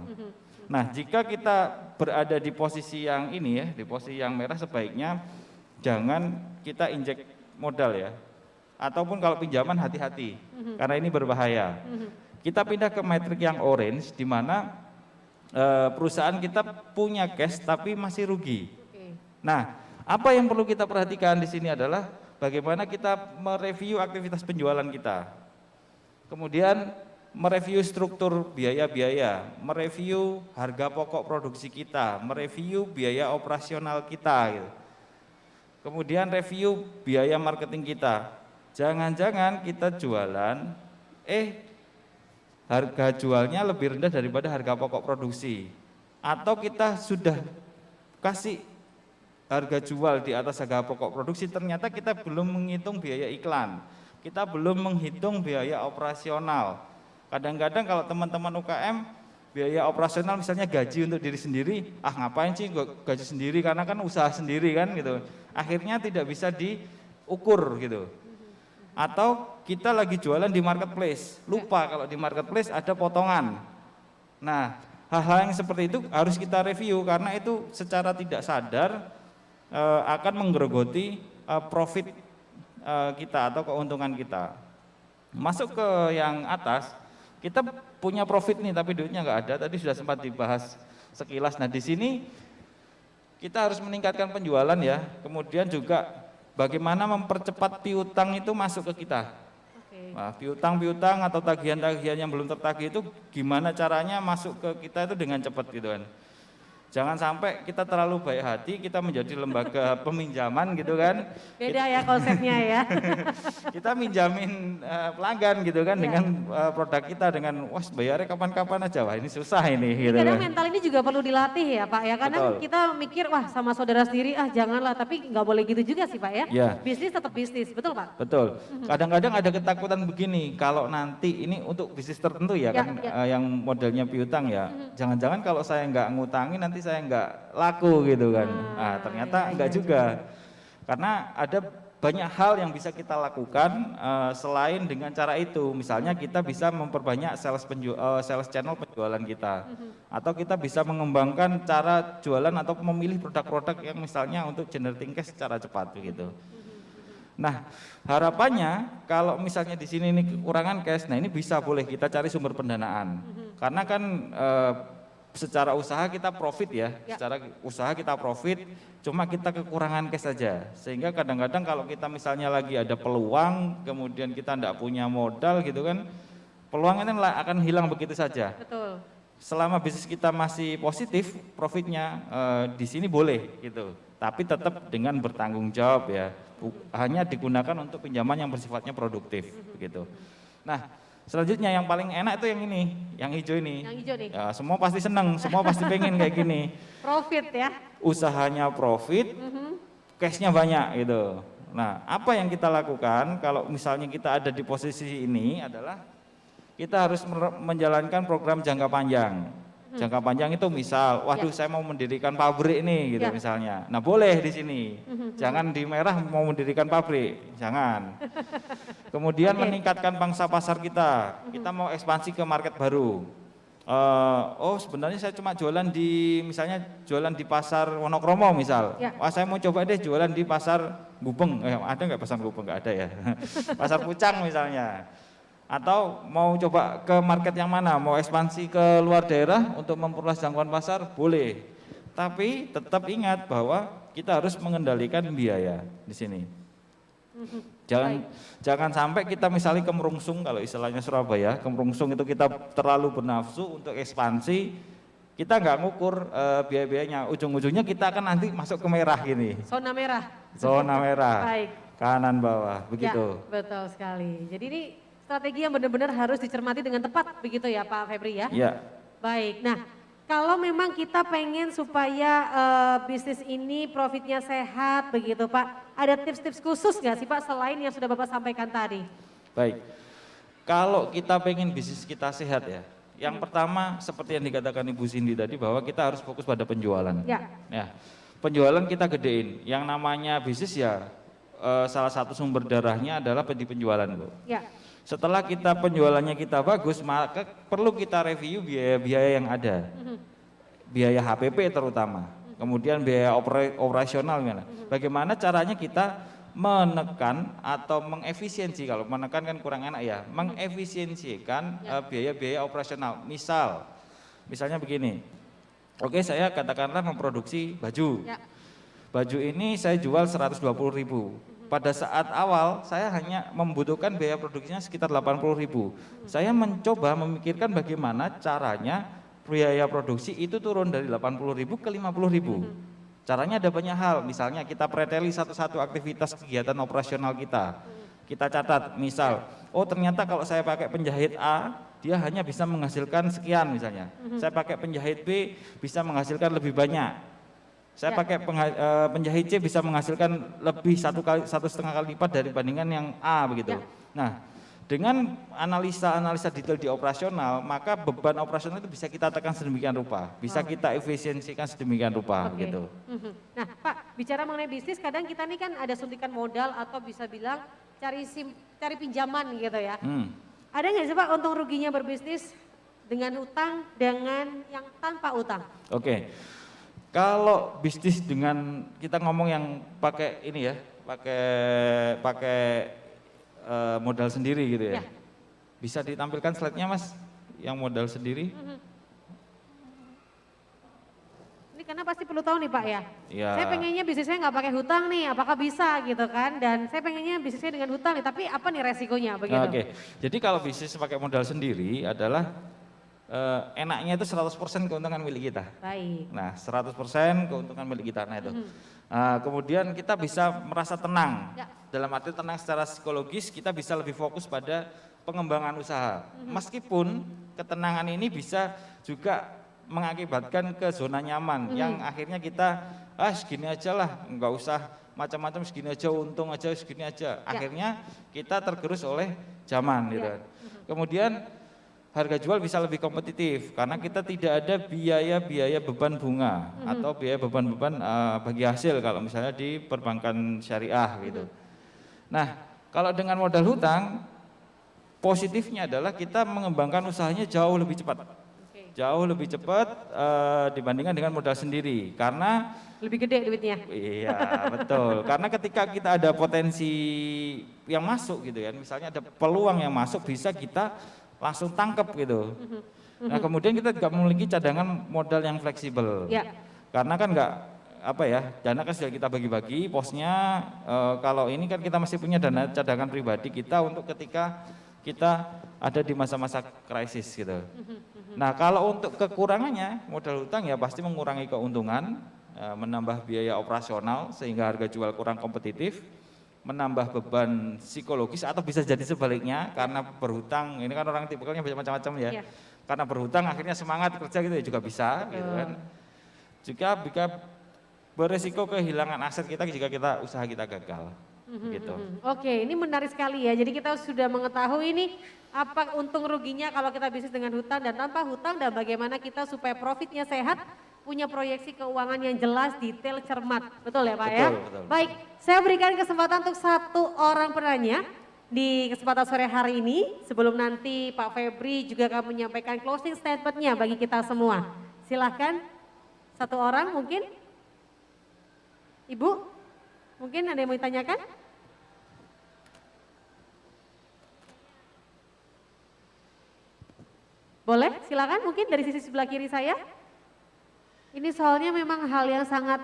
Nah, jika kita berada di posisi yang ini ya, di posisi yang merah, sebaiknya jangan kita injek modal ya. Ataupun kalau pinjaman hati-hati, karena ini berbahaya. Kita pindah ke metrik yang orange, di mana perusahaan kita punya cash tapi masih rugi. Nah, apa yang perlu kita perhatikan di sini adalah bagaimana kita mereview aktivitas penjualan kita. Kemudian mereview struktur biaya-biaya, mereview harga pokok produksi kita, mereview biaya operasional kita gitu. Kemudian review biaya marketing kita. Jangan-jangan kita jualan, harga jualnya lebih rendah daripada harga pokok produksi. Atau kita sudah kasih harga jual di atas harga pokok produksi, ternyata kita belum menghitung biaya iklan, kita belum menghitung biaya operasional. Kadang-kadang kalau teman-teman UKM, biaya operasional misalnya gaji untuk diri sendiri, ngapain sih gaji sendiri, karena kan usaha sendiri kan gitu. Akhirnya tidak bisa diukur gitu. Atau kita lagi jualan di marketplace, lupa kalau di marketplace ada potongan. Nah, hal-hal yang seperti itu harus kita review, karena itu secara tidak sadar akan menggerogoti profit kita atau keuntungan kita. Masuk ke yang atas, kita punya profit nih tapi duitnya nggak ada, tadi sudah sempat dibahas sekilas. Nah, di sini kita harus meningkatkan penjualan ya, kemudian juga bagaimana mempercepat piutang itu masuk ke kita. Nah, piutang atau tagihan-tagihan yang belum tertagih itu gimana caranya masuk ke kita itu dengan cepat gitu kan. Jangan sampai kita terlalu baik hati, kita menjadi lembaga peminjaman gitu kan. Beda ya konsepnya ya. Kita minjamin pelanggan gitu kan dengan produk kita, dengan bayarnya kapan-kapan aja, ini susah ini gitu Kadang kan. mental ini juga perlu dilatih ya Pak ya, karena Betul. kita mikir sama saudara sendiri janganlah, tapi nggak boleh gitu juga sih Pak ya. Ya. Bisnis tetap bisnis, betul Pak? Betul. Kadang-kadang ada ketakutan begini, kalau nanti ini untuk bisnis tertentu ya, kan yang modelnya piutang ya, jangan-jangan kalau saya nggak ngutangi nanti saya nggak laku gitu kan. Ternyata enggak juga, karena ada banyak hal yang bisa kita lakukan selain dengan cara itu. Misalnya kita bisa memperbanyak sales channel penjualan kita, atau kita bisa mengembangkan cara jualan atau memilih produk-produk yang misalnya untuk generating cash secara cepat begitu. Nah, harapannya kalau misalnya di sini ini kekurangan cash, nah ini bisa boleh kita cari sumber pendanaan. Karena kan secara usaha kita profit ya, secara usaha kita profit, cuma kita kekurangan cash saja. Sehingga kadang-kadang kalau kita misalnya lagi ada peluang, kemudian kita tidak punya modal gitu kan, peluang itu akan hilang begitu saja. Betul. Selama bisnis kita masih positif, profitnya di sini boleh gitu. Tapi tetap dengan bertanggung jawab ya, hanya digunakan untuk pinjaman yang bersifatnya produktif begitu. Nah, selanjutnya yang paling enak itu yang ini, yang hijau ini. Yang hijau nih. Ya, semua pasti seneng, semua pasti pengen kayak gini. Profit ya. Usahanya profit, cashnya banyak gitu. Nah, apa yang kita lakukan kalau misalnya kita ada di posisi ini adalah kita harus menjalankan program jangka panjang. Jangka panjang itu misal, waduh saya mau mendirikan pabrik nih gitu misalnya. Nah, boleh di sini. Jangan di merah mau mendirikan pabrik, jangan. Kemudian meningkatkan pangsa pasar kita. Kita mau ekspansi ke market baru. Sebenarnya saya cuma jualan di misalnya jualan di pasar Wonokromo misal. Wah, saya mau coba deh jualan di pasar Gubeng. Ada nggak pasar Gubeng? Nggak ada ya. Pasar Pucang misalnya. Atau mau coba ke market yang mana, mau ekspansi ke luar daerah untuk memperluas jangkauan pasar, boleh. Tapi tetap ingat bahwa kita harus mengendalikan biaya di sini. Jangan sampai kita misalnya kemerungsung, kalau istilahnya Surabaya, kemerungsung itu kita terlalu bernafsu untuk ekspansi, kita nggak ngukur biaya-biayanya, ujung-ujungnya kita akan nanti masuk ke merah gini. Zona merah. Zona merah. Baik. Kanan bawah, begitu. Ya, betul sekali. Jadi ini strategi yang benar-benar harus dicermati dengan tepat begitu ya Pak Febri ya? Iya. Baik, nah kalau memang kita pengen supaya bisnis ini profitnya sehat begitu Pak, ada tips-tips khusus nggak sih Pak selain yang sudah Bapak sampaikan tadi? Baik, kalau kita pengen bisnis kita sehat ya, yang pertama seperti yang dikatakan Ibu Cindy tadi bahwa kita harus fokus pada penjualan. Ya, penjualan kita gedein, yang namanya bisnis ya salah satu sumber darahnya adalah di penjualan Bu. Ya. Setelah kita penjualannya kita bagus, maka perlu kita review biaya-biaya yang ada. Biaya HPP terutama. Kemudian biaya operasional gimana. Bagaimana caranya kita menekan atau mengefisiensi, kalau menekan kan kurang enak ya, mengefisiensikan biaya-biaya operasional. Misalnya begini, oke saya katakanlah memproduksi baju. Baju ini saya jual 120.000. Pada saat awal saya hanya membutuhkan biaya produksinya sekitar 80.000. Saya mencoba memikirkan bagaimana caranya biaya produksi itu turun dari 80.000 ke 50.000. Caranya ada banyak hal, misalnya kita preteli satu-satu aktivitas kegiatan operasional kita. Kita catat, misal, oh ternyata kalau saya pakai penjahit A, dia hanya bisa menghasilkan sekian misalnya. Saya pakai penjahit B, bisa menghasilkan lebih banyak. Saya pakai penjahit C bisa menghasilkan lebih 1,5 kali lipat dibandingkan yang A begitu. Nah, dengan analisa detail di operasional, maka beban operasional itu bisa kita tekan sedemikian rupa, bisa kita efisiensikan sedemikian rupa gitu. Nah Pak, bicara mengenai bisnis, kadang kita nih kan ada suntikan modal atau bisa bilang cari pinjaman gitu ya. Ada nggak sih Pak untung ruginya berbisnis dengan utang dengan yang tanpa utang? Oke. Kalau bisnis dengan kita ngomong yang pakai ini ya, pakai modal sendiri gitu ya. Bisa ditampilkan slide-nya Mas, yang modal sendiri. Ini karena pasti perlu tahu nih Pak ya. Ya. Saya pengennya bisnisnya nggak pakai hutang nih, apakah bisa gitu kan? Dan saya pengennya bisnisnya dengan hutang nih, tapi apa nih resikonya begitu? Oke, jadi kalau bisnis pakai modal sendiri adalah enaknya itu 100% keuntungan milik kita. Baik. Nah 100% keuntungan milik kita, nah itu. Kemudian kita bisa merasa tenang. Dalam arti tenang secara psikologis, kita bisa lebih fokus pada pengembangan usaha. Meskipun ketenangan ini bisa juga mengakibatkan ke zona nyaman, yang akhirnya kita, segini aja lah, nggak usah macam-macam, segini aja, untung aja, segini aja. Akhirnya kita tergerus oleh zaman gitu. Kemudian harga jual bisa lebih kompetitif karena kita tidak ada biaya-biaya beban bunga atau biaya beban-beban bagi hasil kalau misalnya di perbankan syariah gitu. Nah, kalau dengan modal hutang, positifnya adalah kita mengembangkan usahanya jauh lebih cepat. Jauh lebih cepat dibandingkan dengan modal sendiri karena lebih gede duitnya. Iya, betul. Karena ketika kita ada potensi yang masuk gitu ya, misalnya ada peluang yang masuk, bisa kita langsung tangkap gitu. Nah, kemudian kita juga memiliki cadangan modal yang fleksibel. Karena kan enggak dana kan sudah kita bagi-bagi posnya. Kalau ini kan kita masih punya dana cadangan pribadi kita untuk ketika kita ada di masa-masa krisis gitu. Nah, kalau untuk kekurangannya modal hutang ya pasti mengurangi keuntungan, menambah biaya operasional sehingga harga jual kurang kompetitif, menambah beban psikologis atau bisa jadi sebaliknya karena berhutang. Ini kan orang tipikalnya macam-macam ya. Karena berhutang akhirnya semangat kerja gitu ya juga bisa gitu kan. Juga beresiko kehilangan aset kita jika usaha kita gagal. Gitu. Oke, ini menarik sekali ya. Jadi kita sudah mengetahui ini apa untung ruginya kalau kita bisnis dengan hutang dan tanpa hutang, dan bagaimana kita supaya profitnya sehat, punya proyeksi keuangan yang jelas, detail, cermat. Betul ya Pak ya? Betul. Baik, saya berikan kesempatan untuk satu orang penanya di kesempatan sore hari ini. Sebelum nanti Pak Febri juga akan menyampaikan closing statement-nya bagi kita semua. Silahkan, satu orang mungkin. Ibu, mungkin ada yang mau ditanyakan? Boleh, silakan mungkin dari sisi sebelah kiri saya. Ini soalnya memang hal yang sangat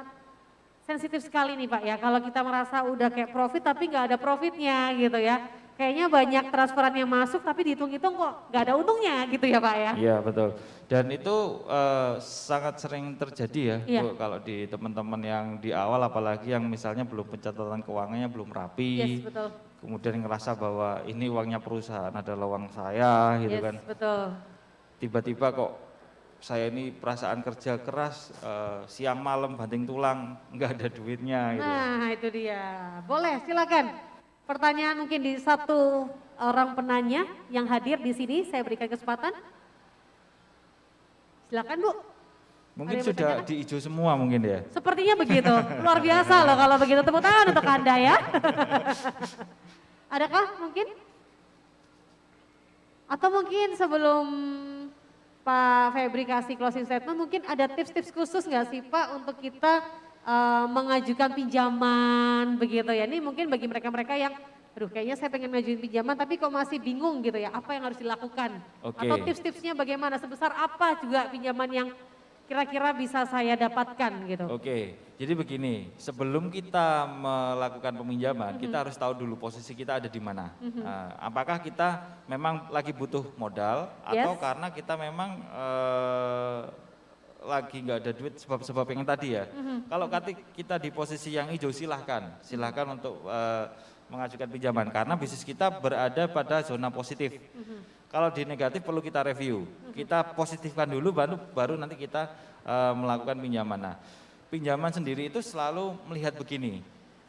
sensitif sekali nih Pak ya. Kalau kita merasa udah kayak profit tapi nggak ada profitnya gitu ya. Kayaknya banyak transferan yang masuk tapi dihitung-hitung kok nggak ada untungnya gitu ya Pak ya. Iya betul. Dan itu sangat sering terjadi ya Bu, kalau di teman-teman yang di awal, apalagi yang misalnya belum pencatatan keuangannya belum rapi. Yes, betul. Kemudian ngerasa bahwa ini uangnya perusahaan adalah uang saya gitu kan. Betul. Tiba-tiba kok saya ini perasaan kerja keras, siang malam banting tulang, nggak ada duitnya gitu. Nah itu dia, boleh silakan. Pertanyaan mungkin di satu orang penanya yang hadir di sini, saya berikan kesempatan. Silakan Bu. Mungkin sudah di hijau semua mungkin ya. Sepertinya begitu, luar biasa loh kalau begitu, tepuk tangan untuk Anda ya. Adakah mungkin? Atau mungkin sebelum Pak Febri kasih closing statement, mungkin ada tips-tips khusus nggak sih Pak untuk kita mengajukan pinjaman begitu ya? Ini mungkin bagi mereka-mereka yang, aduh kayaknya saya pengen ngajuin pinjaman tapi kok masih bingung gitu ya, apa yang harus dilakukan? Oke. Atau tips-tipsnya bagaimana, sebesar apa juga pinjaman yang kira-kira bisa saya dapatkan gitu? Oke, jadi begini, sebelum kita melakukan peminjaman, kita harus tahu dulu posisi kita ada di mana. Apakah kita memang lagi butuh modal atau Yes. karena kita memang lagi nggak ada duit sebab-sebab yang tadi ya. Kalau kita di posisi yang hijau silahkan untuk mengajukan pinjaman karena bisnis kita berada pada zona positif. Kalau di negatif perlu kita review, kita positifkan dulu baru nanti kita melakukan pinjaman. Nah, pinjaman sendiri itu selalu melihat begini,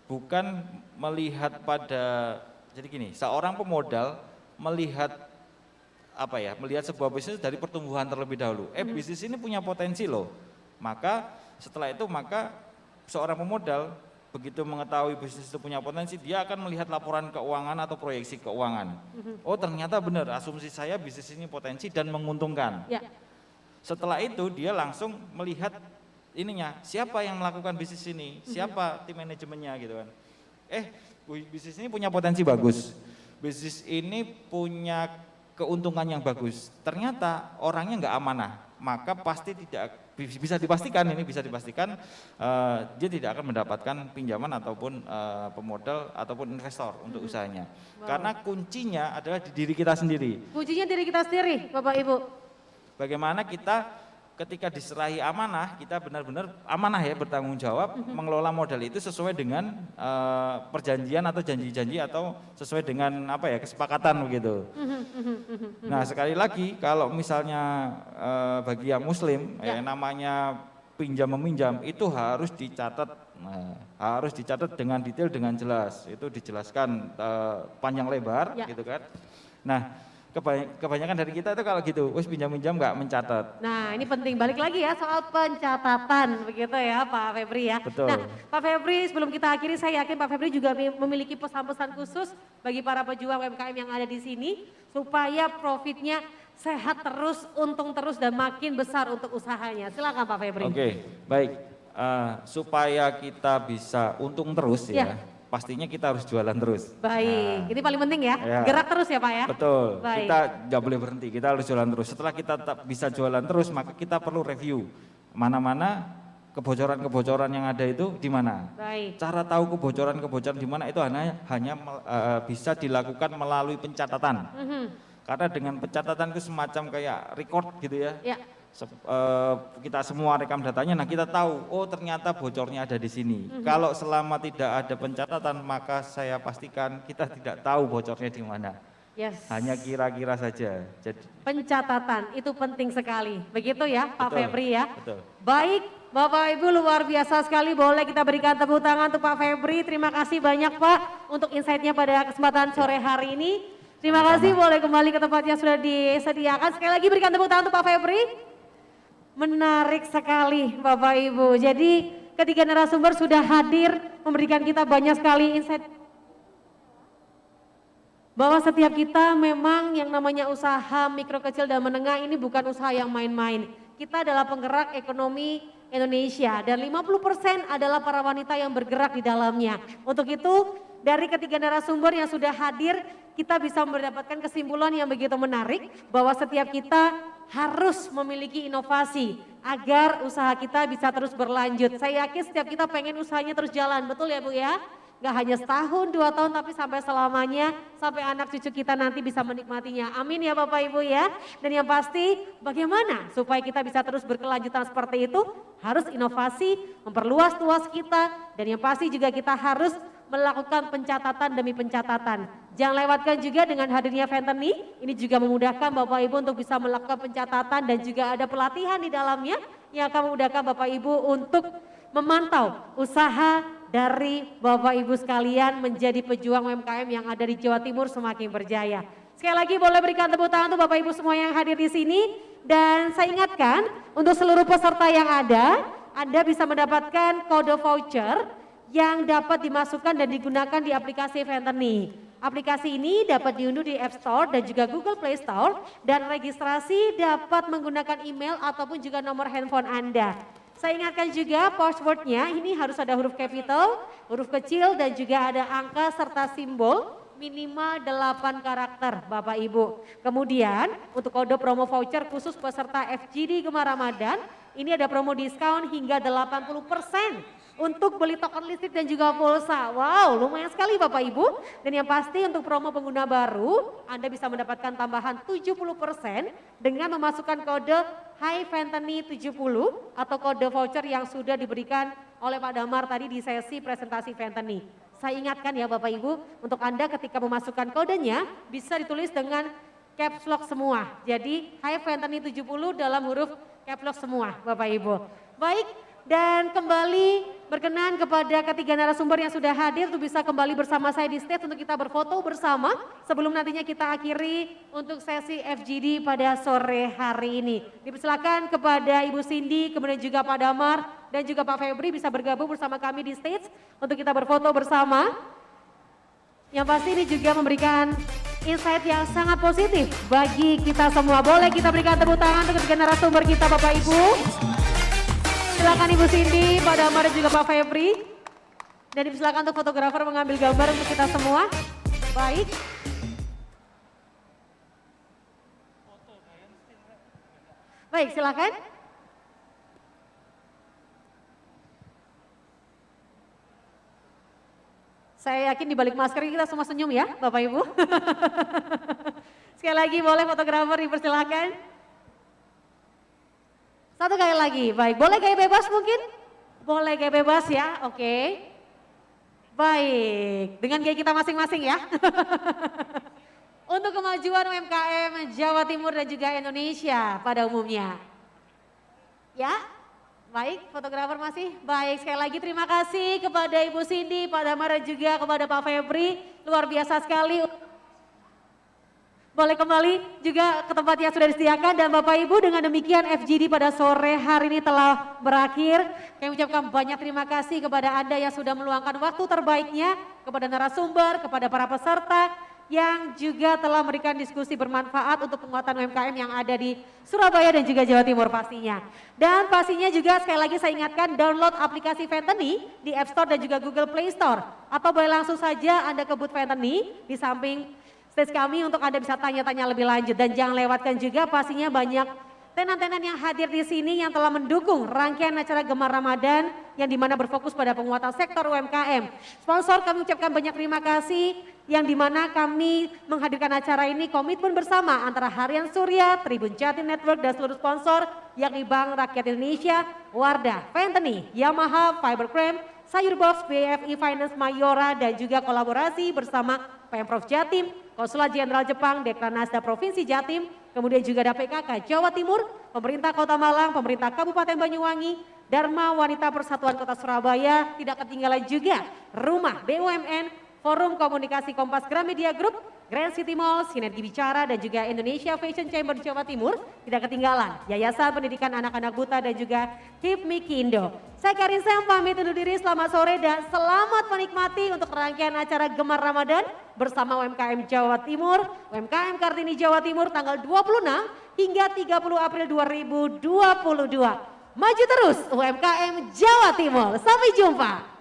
bukan melihat pada, jadi gini, seorang pemodal melihat sebuah bisnis dari pertumbuhan terlebih dahulu. Bisnis ini punya potensi loh. Maka setelah itu seorang pemodal begitu mengetahui bisnis itu punya potensi, dia akan melihat laporan keuangan atau proyeksi keuangan. Oh ternyata benar, asumsi saya bisnis ini potensi dan menguntungkan. Ya. Setelah itu dia langsung melihat siapa yang melakukan bisnis ini, siapa tim manajemennya gitu kan. Bisnis ini punya potensi bagus, bisnis ini punya keuntungan yang bagus. Ternyata orangnya nggak amanah, maka pasti bisa dipastikan dia tidak akan mendapatkan pinjaman ataupun pemodal ataupun investor untuk usahanya. Karena kuncinya adalah di diri kita sendiri. Kuncinya diri kita sendiri, Bapak Ibu. Bagaimana kita ketika diserahi amanah, kita benar-benar amanah ya, bertanggung jawab mengelola modal itu sesuai dengan perjanjian atau janji-janji atau sesuai dengan kesepakatan begitu. Nah sekali lagi kalau misalnya bagi yang muslim namanya pinjam meminjam itu harus dicatat, dengan detail dengan jelas, itu dijelaskan panjang lebar gitu kan. Nah kebanyakan dari kita itu kalau gitu, pinjam-pinjam nggak mencatat. Nah ini penting, balik lagi ya soal pencatatan begitu ya Pak Febri ya. Betul. Nah Pak Febri, sebelum kita akhiri saya yakin Pak Febri juga memiliki pesan-pesan khusus bagi para pejuang UMKM yang ada di sini supaya profitnya sehat terus, untung terus dan makin besar untuk usahanya. Silakan Pak Febri. Oke, baik. Supaya kita bisa untung terus ya. Pastinya kita harus jualan terus. Baik, ini paling penting ya, gerak terus ya Pak ya. Betul, Baik. kita nggak boleh berhenti, kita harus jualan terus. Setelah kita bisa jualan terus, maka kita perlu review mana-mana kebocoran-kebocoran yang ada itu di mana. Baik. Cara tahu kebocoran-kebocoran di mana itu hanya bisa dilakukan melalui pencatatan. Karena dengan pencatatan itu semacam kayak record gitu ya. Kita semua rekam datanya, nah kita tahu, oh ternyata bocornya ada di sini. Kalau selama tidak ada pencatatan, maka saya pastikan kita tidak tahu bocornya di mana. Yes. Hanya kira-kira saja. Jadi Pencatatan itu penting sekali, begitu ya Pak Betul, Febri ya. betul. Baik, Bapak Ibu luar biasa sekali, boleh kita berikan tepuk tangan untuk Pak Febri. Terima kasih banyak Pak untuk insight-nya pada kesempatan sore hari ini. Terima kasih, boleh kembali ke tempat yang sudah disediakan. Sekali lagi berikan tepuk tangan untuk Pak Febri. Menarik sekali Bapak Ibu. Jadi ketiga narasumber sudah hadir memberikan kita banyak sekali insight bahwa setiap kita memang yang namanya usaha mikro kecil dan menengah ini bukan usaha yang main-main. Kita adalah penggerak ekonomi Indonesia dan 50% adalah para wanita yang bergerak di dalamnya. Untuk itu dari ketiga narasumber yang sudah hadir kita bisa mendapatkan kesimpulan yang begitu menarik bahwa setiap kita harus memiliki inovasi agar usaha kita bisa terus berlanjut. Saya yakin setiap kita pengen usahanya terus jalan, betul ya Bu ya? Gak hanya setahun, 2 tahun, tapi sampai selamanya, sampai anak cucu kita nanti bisa menikmatinya. Amin ya Bapak Ibu ya. Dan yang pasti bagaimana supaya kita bisa terus berkelanjutan seperti itu? Harus inovasi, memperluas tuas kita, dan yang pasti juga kita harus melakukan pencatatan demi pencatatan. Jangan lewatkan juga dengan hadirnya Venteni, ini juga memudahkan Bapak Ibu untuk bisa melakukan pencatatan dan juga ada pelatihan di dalamnya yang akan memudahkan Bapak Ibu untuk memantau usaha dari Bapak Ibu sekalian menjadi pejuang UMKM yang ada di Jawa Timur semakin berjaya. Sekali lagi boleh berikan tepuk tangan untuk Bapak Ibu semua yang hadir di sini dan saya ingatkan untuk seluruh peserta yang ada, Anda bisa mendapatkan kode voucher yang dapat dimasukkan dan digunakan di aplikasi Venteni. Aplikasi ini dapat diunduh di App Store dan juga Google Play Store dan registrasi dapat menggunakan email ataupun juga nomor handphone Anda. Saya ingatkan juga passwordnya ini harus ada huruf capital, huruf kecil dan juga ada angka serta simbol minimal 8 karakter Bapak Ibu. Kemudian untuk kode promo voucher khusus peserta FGD Gemar Ramadan, ini ada promo diskon hingga 80% untuk beli token listrik dan juga pulsa. Wow, lumayan sekali Bapak Ibu. Dan yang pasti untuk promo pengguna baru, Anda bisa mendapatkan tambahan 70% dengan memasukkan kode High Fentany 70 atau kode voucher yang sudah diberikan oleh Pak Damar tadi di sesi presentasi Fentany. Saya ingatkan ya Bapak Ibu, untuk Anda ketika memasukkan kodenya bisa ditulis dengan caps lock semua. Jadi High Fentany 70 dalam huruf caps lock semua Bapak Ibu. Baik, dan kembali berkenan kepada ketiga narasumber yang sudah hadir untuk bisa kembali bersama saya di stage untuk kita berfoto bersama sebelum nantinya kita akhiri untuk sesi FGD pada sore hari ini. Dipersilakan kepada Ibu Cindy, kemudian juga Pak Damar dan juga Pak Febri bisa bergabung bersama kami di stage untuk kita berfoto bersama. Yang pasti ini juga memberikan insight yang sangat positif bagi kita semua. Boleh kita berikan tepuk tangan untuk ketiga narasumber kita Bapak Ibu. Silakan Ibu Cindy, Pak Damar dan juga Pak Febri. Dan silakan untuk fotografer mengambil gambar untuk kita semua. Baik. Baik, silakan. Saya yakin di balik masker kita semua senyum ya, Bapak Ibu. Sekali lagi boleh fotografer dipersilakan. Satu kali lagi, baik. Boleh gaya bebas mungkin? Boleh gaya bebas ya, oke. Baik, dengan gaya kita masing-masing ya. Untuk kemajuan UMKM Jawa Timur dan juga Indonesia pada umumnya. Ya, baik, fotografer masih? Baik, sekali lagi terima kasih kepada Ibu Cindy, Pak Damar dan juga kepada Pak Febri. Luar biasa sekali. Boleh kembali juga ke tempat yang sudah disediakan dan Bapak Ibu dengan demikian FGD pada sore hari ini telah berakhir. Kami ucapkan banyak terima kasih kepada Anda yang sudah meluangkan waktu terbaiknya, kepada narasumber, kepada para peserta yang juga telah memberikan diskusi bermanfaat untuk penguatan UMKM yang ada di Surabaya dan juga Jawa Timur pastinya. Dan pastinya juga sekali lagi saya ingatkan download aplikasi Fentany di App Store dan juga Google Play Store. Atau boleh langsung saja Anda ke booth Fentany di samping stage kami untuk Anda bisa tanya-tanya lebih lanjut dan jangan lewatkan juga pastinya banyak tenan-tenan yang hadir di sini yang telah mendukung rangkaian acara Gemar Ramadan yang dimana berfokus pada penguatan sektor UMKM. Sponsor kami ucapkan banyak terima kasih yang dimana kami menghadirkan acara ini komitmen bersama antara Harian Surya, Tribun Jatim Network dan seluruh sponsor yakni Bank Rakyat Indonesia, Wardah, Fentany, Yamaha, Fibercrem, Sayur Box, BFI Finance Mayora dan juga kolaborasi bersama Pemprov Jatim, Konsulat Jenderal Jepang, Dekranasda Provinsi Jatim, kemudian juga DPKK Jawa Timur, Pemerintah Kota Malang, Pemerintah Kabupaten Banyuwangi, Dharma Wanita Persatuan Kota Surabaya, tidak ketinggalan juga Rumah BUMN, Forum Komunikasi Kompas Gramedia Group, Grand City Mall, Sinergi Bicara dan juga Indonesia Fashion Chamber Jawa Timur, tidak ketinggalan Yayasan Pendidikan Anak-Anak Buta dan juga HIPMI Kindo. Saya Karin Sam pamit undur diri, selamat sore dan selamat menikmati untuk rangkaian acara Gemar Ramadan bersama UMKM Jawa Timur, UMKM Kartini Jawa Timur tanggal 26 hingga 30 April 2022. Maju terus UMKM Jawa Timur, sampai jumpa.